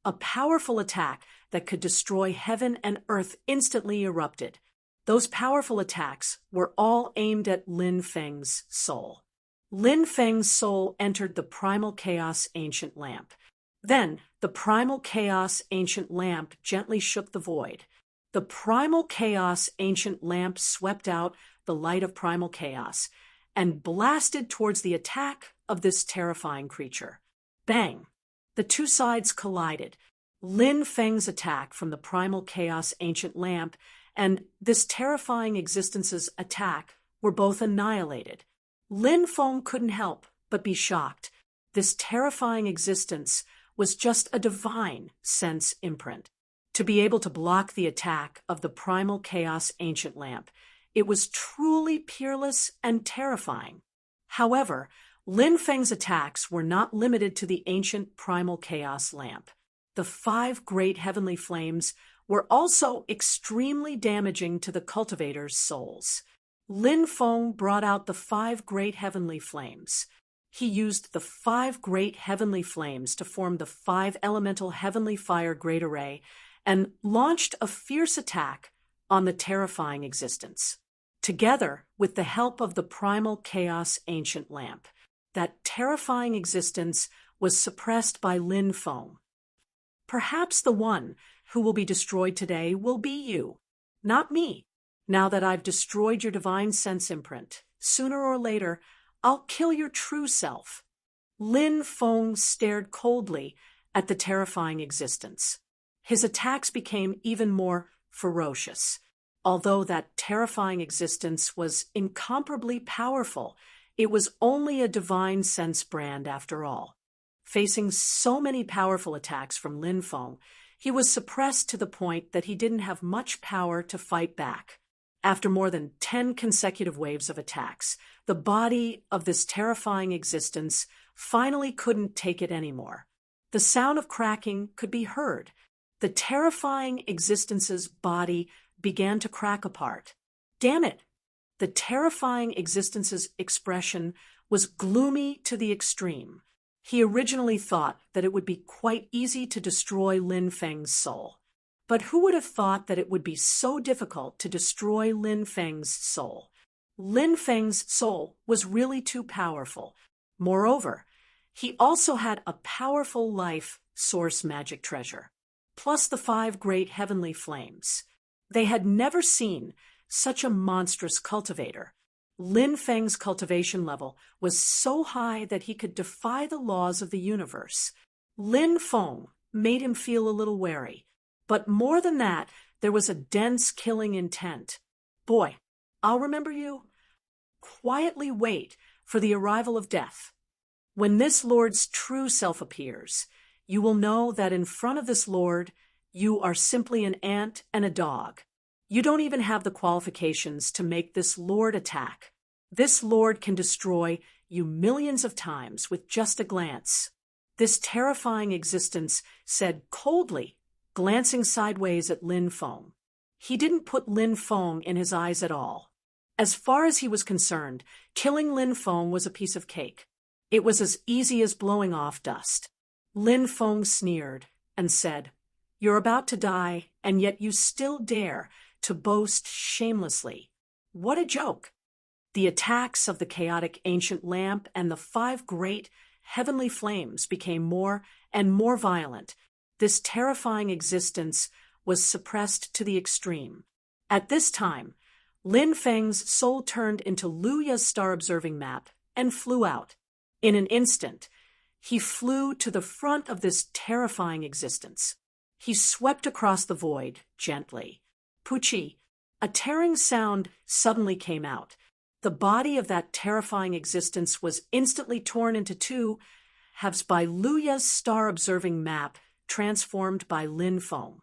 S1: A powerful attack that could destroy heaven and earth instantly erupted. Those powerful attacks were all aimed at Lin Feng's soul. Lin Feng's soul entered the primal chaos ancient lamp. Then, the primal chaos ancient lamp gently shook the void. The primal chaos ancient lamp swept out the light of primal chaos and blasted towards the attack of this terrifying creature. Bang! The two sides collided. Lin Feng's attack from the primal chaos ancient lamp and this terrifying existence's attack were both annihilated. Lin Feng couldn't help but be shocked. This terrifying existence was just a divine sense imprint. To be able to block the attack of the primal chaos ancient lamp, it was truly peerless and terrifying. However, Lin Feng's attacks were not limited to the ancient primal chaos lamp. The 5 great heavenly flames were also extremely damaging to the cultivators' souls. Lin Feng brought out the 5 great heavenly flames. He used the 5 great heavenly flames to form the 5 elemental heavenly fire great array and launched a fierce attack on the terrifying existence. Together with the help of the primal chaos ancient lamp, that terrifying existence was suppressed by Lin Feng. Perhaps the one who will be destroyed today will be you, not me. Now that I've destroyed your divine sense imprint, sooner or later, I'll kill your true self. Lin Feng stared coldly at the terrifying existence. His attacks became even more ferocious. Although that terrifying existence was incomparably powerful, it was only a divine sense brand after all. Facing so many powerful attacks from Lin Feng, he was suppressed to the point that he didn't have much power to fight back. After more than 10 consecutive waves of attacks, the body of this terrifying existence finally couldn't take it anymore. The sound of cracking could be heard. The terrifying existence's body began to crack apart. Damn it! The terrifying existence's expression was gloomy to the extreme. He originally thought that it would be quite easy to destroy Lin Feng's soul. But who would have thought that it would be so difficult to destroy Lin Feng's soul? Lin Feng's soul was really too powerful. Moreover, he also had a powerful life source magic treasure, plus the 5 great heavenly flames. They had never seen such a monstrous cultivator. Lin Feng's cultivation level was so high that he could defy the laws of the universe. Lin Feng made him feel a little wary. But more than that, there was a dense killing intent. Boy, I'll remember you. Quietly wait for the arrival of death. When this Lord's true self appears, you will know that in front of this Lord, you are simply an ant and a dog. You don't even have the qualifications to make this Lord attack. This Lord can destroy you millions of times with just a glance. This terrifying existence said coldly, glancing sideways at Lin Feng. he didn't put Lin Feng in his eyes at all. As far as he was concerned, killing Lin Feng was a piece of cake. It was as easy as blowing off dust. Lin Feng sneered and said, "You're about to die, and yet you still dare to boast shamelessly. What a joke!" The attacks of the chaotic ancient lamp and the 5 great heavenly flames became more and more violent. This terrifying existence was suppressed to the extreme. At this time, Lin Feng's soul turned into Luya's star-observing map and flew out. In an instant, he flew to the front of this terrifying existence. He swept across the void gently. Puchi, a tearing sound suddenly came out. The body of that terrifying existence was instantly torn into 2 halves by Luya's star-observing map, transformed by Lin Feng.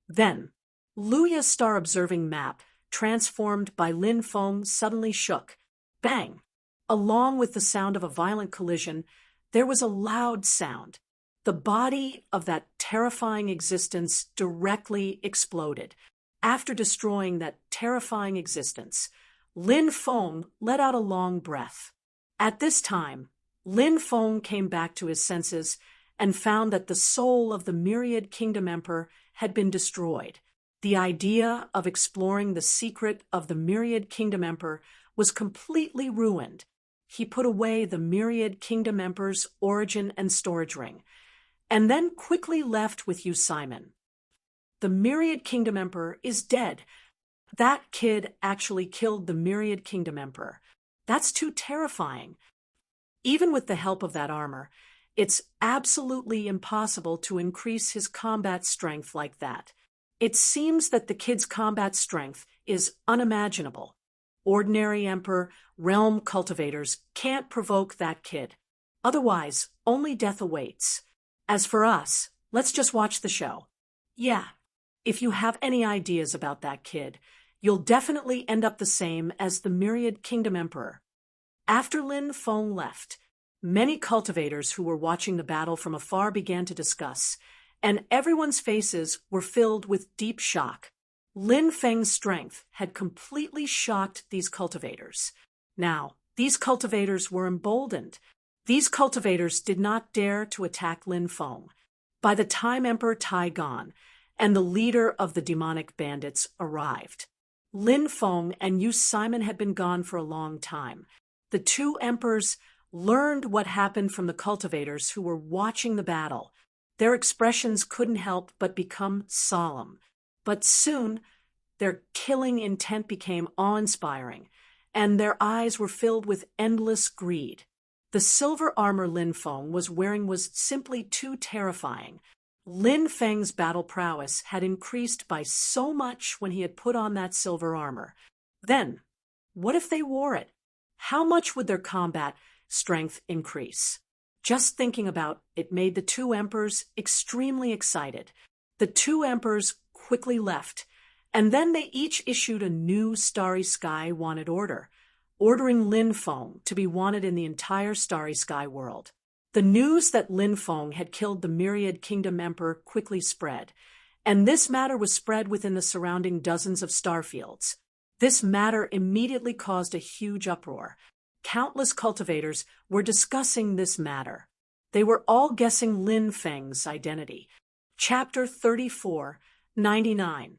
S1: Then, Luya's star-observing map, transformed by Lin Feng, suddenly shook. Bang! Along with the sound of a violent collision, there was a loud sound. The body of that terrifying existence directly exploded. After destroying that terrifying existence, Lin Feng let out a long breath. At this time, Lin Feng came back to his senses and found that the soul of the Myriad Kingdom Emperor had been destroyed. The idea of exploring the secret of the Myriad Kingdom Emperor was completely ruined. He put away the Myriad Kingdom Emperor's origin and storage ring, and then quickly left with you, Simon. The Myriad Kingdom Emperor is dead. That kid actually killed the Myriad Kingdom Emperor. That's too terrifying. Even with the help of that armor, it's absolutely impossible to increase his combat strength like that. It seems that the kid's combat strength is unimaginable. Ordinary Emperor realm cultivators can't provoke that kid. Otherwise, only death awaits. As for us, let's just watch the show. Yeah, if you have any ideas about that kid, you'll definitely end up the same as the Myriad Kingdom Emperor. After Lin Feng left, many cultivators who were watching the battle from afar began to discuss, and everyone's faces were filled with deep shock. Lin Feng's strength had completely shocked these cultivators. Now, these cultivators were emboldened. These cultivators did not dare to attack Lin Feng. By the time Emperor Tai Gan and the leader of the demonic bandits arrived, Lin Feng and Yu Simon had been gone for a long time. The 2 emperors learned what happened from the cultivators who were watching the battle. Their expressions couldn't help but become solemn. But soon, their killing intent became awe-inspiring, and their eyes were filled with endless greed. The silver armor Lin Feng was wearing was simply too terrifying. Lin Feng's battle prowess had increased by so much when he had put on that silver armor. Then, what if they wore it? How much would their combat strength increase? Just thinking about it made the 2 emperors extremely excited. The 2 emperors quickly left, and then they each issued a new Starry Sky wanted order, ordering Lin Feng to be wanted in the entire Starry Sky world. The news that Lin Feng had killed the Myriad Kingdom Emperor quickly spread, and this matter was spread within the surrounding dozens of starfields. This matter immediately caused a huge uproar. Countless cultivators were discussing this matter. They were all guessing Lin Feng's identity. Chapter 34:99.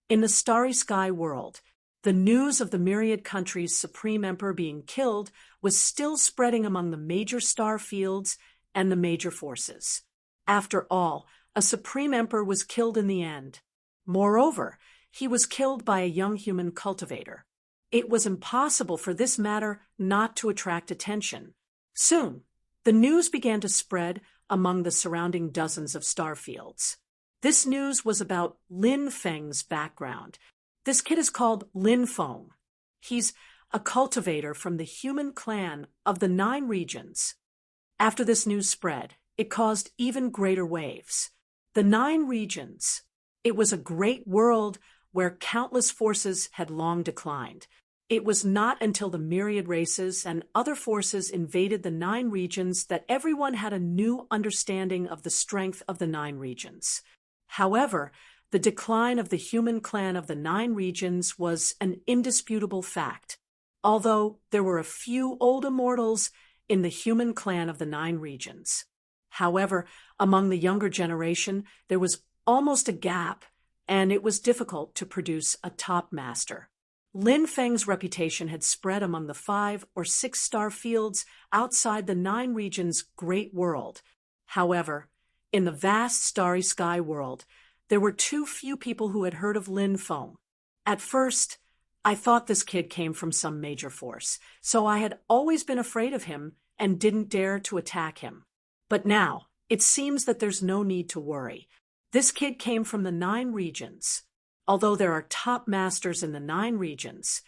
S1: In the Starry Sky world, the news of the Myriad country's Supreme Emperor being killed was still spreading among the major star fields and the major forces. After all, a Supreme Emperor was killed in the end. Moreover, he was killed by a young human cultivator. It was impossible for this matter not to attract attention. Soon, the news began to spread among the surrounding dozens of star fields. This news was about Lin Feng's background. This kid is called Lin Feng. He's a cultivator from the human clan of the 9 regions. After this news spread, it caused even greater waves. The 9 regions. It was a great world where countless forces had long declined. It was not until the myriad races and other forces invaded the 9 regions that everyone had a new understanding of the strength of the 9 regions. However, The decline of the human clan of the 9 regions was an indisputable fact, although there were a few old immortals in the human clan of the 9 regions. However, among the younger generation, there was almost a gap, and it was difficult to produce a top master. Lin Feng's reputation had spread among the 5 or 6-star fields outside the 9 regions' great world. However, in the vast starry sky world, there were too few people who had heard of Lin Feng. At first, I thought this kid came from some major force, so I had always been afraid of him and didn't dare to attack him. But now, it seems that there's no need to worry. This kid came from the 9 regions. Although there are top masters in the 9 regions,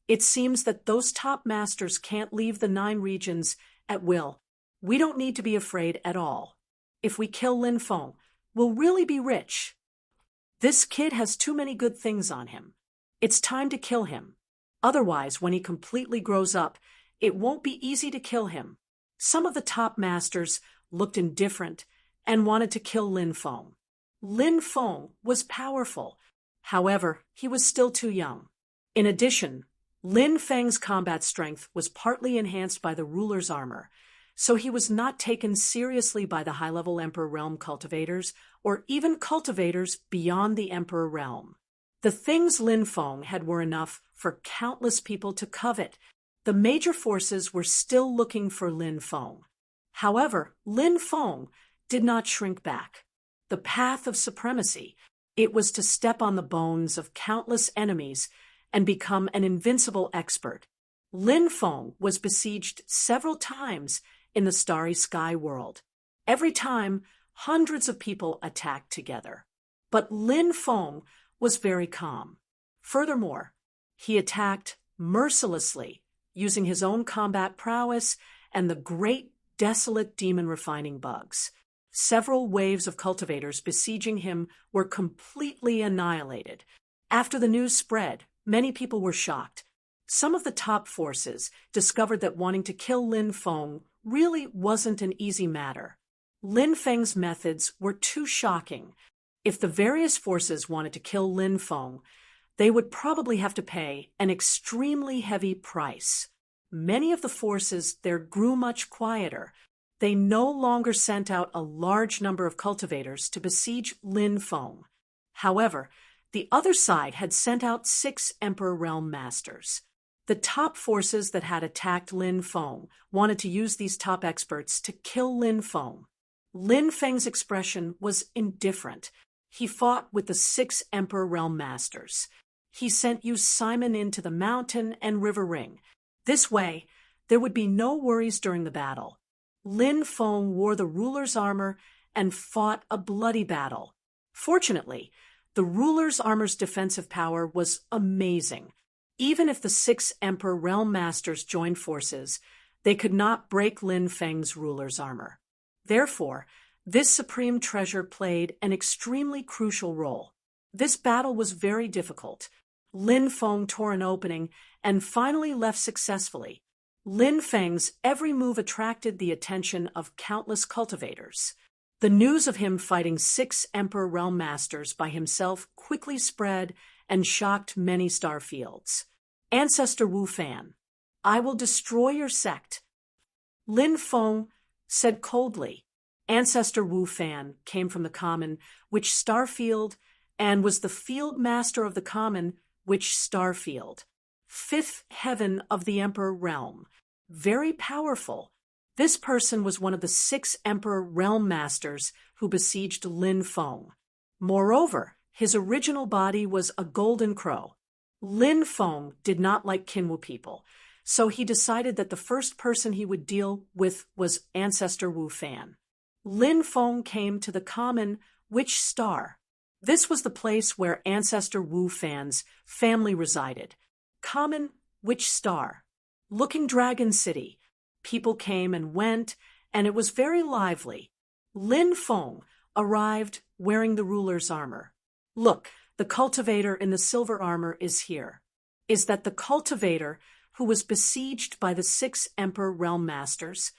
S1: it seems that those top masters can't leave the 9 regions at will. We don't need to be afraid at all. If we kill Lin Feng, we'll really be rich. This kid has too many good things on him. It's time to kill him. Otherwise, when he completely grows up, it won't be easy to kill him. Some of the top masters looked indifferent and wanted to kill Lin Feng. Lin Feng was powerful. However, he was still too young. In addition, Lin Feng's combat strength was partly enhanced by the ruler's armor, so he was not taken seriously by the high-level Emperor Realm cultivators or even cultivators beyond the Emperor Realm. The things Lin Feng had were enough for countless people to covet. The major forces were still looking for Lin Feng. However, Lin Feng did not shrink back. The path of supremacy, it was to step on the bones of countless enemies and become an invincible expert. Lin Feng was besieged several times in the starry sky world. Every time, hundreds of people attacked together. But Lin Feng was very calm. Furthermore, he attacked mercilessly, using his own combat prowess and the great desolate demon refining bugs. Several waves of cultivators besieging him were completely annihilated. After the news spread, many people were shocked. Some of the top forces discovered that wanting to kill Lin Feng really wasn't an easy matter. Lin Feng's methods were too shocking. If the various forces wanted to kill Lin Feng, they would probably have to pay an extremely heavy price. Many of the forces there grew much quieter. They no longer sent out a large number of cultivators to besiege Lin Feng. However, the other side had sent out 6 Emperor Realm masters. The top forces that had attacked Lin Feng wanted to use these top experts to kill Lin Feng. Lin Feng's expression was indifferent. He fought with the 6 Emperor Realm masters. He sent Yu Simon into the mountain and river ring. This way, there would be no worries during the battle. Lin Feng wore the ruler's armor and fought a bloody battle. Fortunately, the ruler's armor's defensive power was amazing. Even if the 6 Emperor Realm Masters joined forces, they could not break Lin Feng's ruler's armor. Therefore, this supreme treasure played an extremely crucial role. This battle was very difficult. Lin Feng tore an opening and finally left successfully. Lin Feng's every move attracted the attention of countless cultivators. The news of him fighting 6 Emperor Realm Masters by himself quickly spread and shocked many star fields. Ancestor Wu Fan, I will destroy your sect. Lin Feng said coldly. Ancestor Wu Fan came from the common Which Star Field and was the field master of the common Which Star Field, 5th heaven of the Emperor Realm. Very powerful. This person was one of the 6 Emperor Realm Masters who besieged Lin Feng. Moreover, his original body was a golden crow. Lin Feng did not like Kinwu people, so he decided that the first person he would deal with was Ancestor Wu Fan. Lin Feng came to the common Which Star. This was the place where Ancestor Wu Fan's family resided. Common Which Star. Looking Dragon City. People came and went, and it was very lively. Lin Feng arrived wearing the ruler's armor. Look, the cultivator in the silver armor is here. Is that the cultivator who was besieged by the 6 Emperor Realm Masters?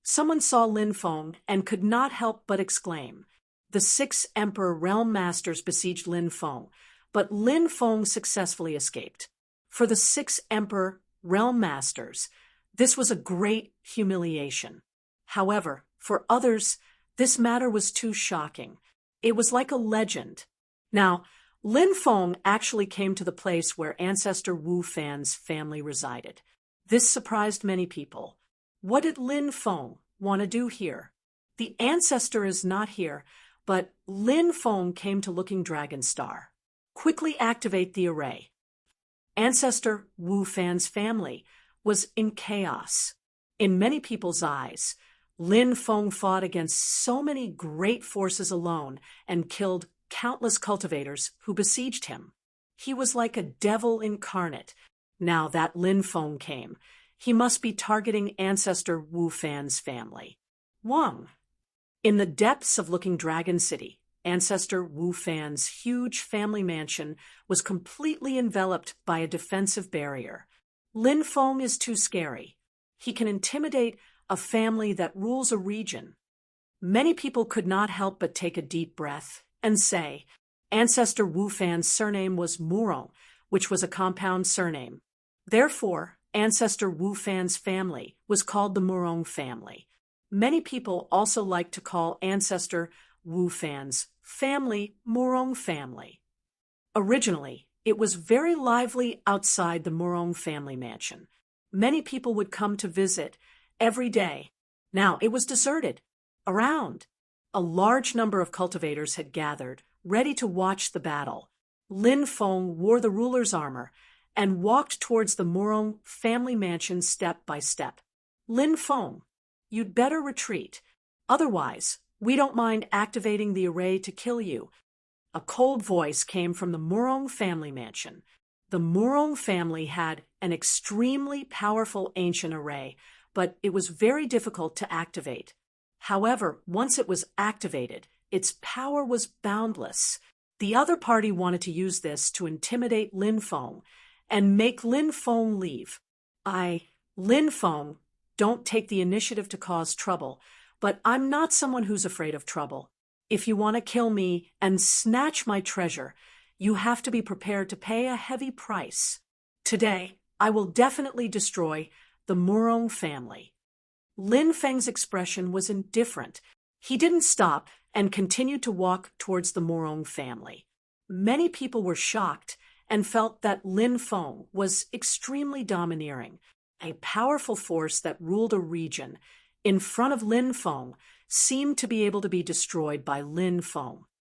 S1: Someone saw Lin Feng and could not help but exclaim, The 6 Emperor realm masters besieged Lin Feng, but Lin Feng successfully escaped. For the 6 Emperor realm masters, this was a great humiliation. However, for others, this matter was too shocking. It was like a legend. Now, Lin Feng actually came to the place where ancestor Wu Fan's family resided. This surprised many people. What did Lin Feng want to do here? The ancestor is not here, but Lin Feng came to Looking Dragon Star. Quickly activate the array. Ancestor Wu Fan's family was in chaos. In many people's eyes, Lin Feng fought against so many great forces alone and killed countless cultivators who besieged him. He was like a devil incarnate. Now that Lin Feng came, he must be targeting ancestor Wu Fan's family. Wang. In the depths of Looking Dragon City, ancestor Wu Fan's huge family mansion was completely enveloped by a defensive barrier. Lin Feng is too scary. He can intimidate a family that rules a region. Many people could not help but take a deep breath and say, ancestor Wu Fan's surname was Murong, which was a compound surname. Therefore, ancestor Wu Fan's family was called the Murong family. Many people also like to call ancestor Wu Fan's family Murong family. Originally, it was very lively outside the Murong family mansion. Many people would come to visit every day. Now it was deserted. Around, a large number of cultivators had gathered, ready to watch the battle. Lin Feng wore the ruler's armor and walked towards the Murong family mansion step by step. Lin Feng, you'd better retreat. Otherwise, we don't mind activating the array to kill you. A cold voice came from the Murong family mansion. The Murong family had an extremely powerful ancient array, but it was very difficult to activate. However, once it was activated, its power was boundless. The other party wanted to use this to intimidate Lin Feng and make Lin Feng leave. Lin Feng, don't take the initiative to cause trouble, but I'm not someone who's afraid of trouble. If you want to kill me and snatch my treasure, you have to be prepared to pay a heavy price. Today, I will definitely destroy the Murong family. Lin Feng's expression was indifferent. He didn't stop and continued to walk towards the Murong family. Many people were shocked and felt that Lin Feng was extremely domineering, a powerful force that ruled a region. In front of Lin Feng, seemed to be able to be destroyed by Lin Feng.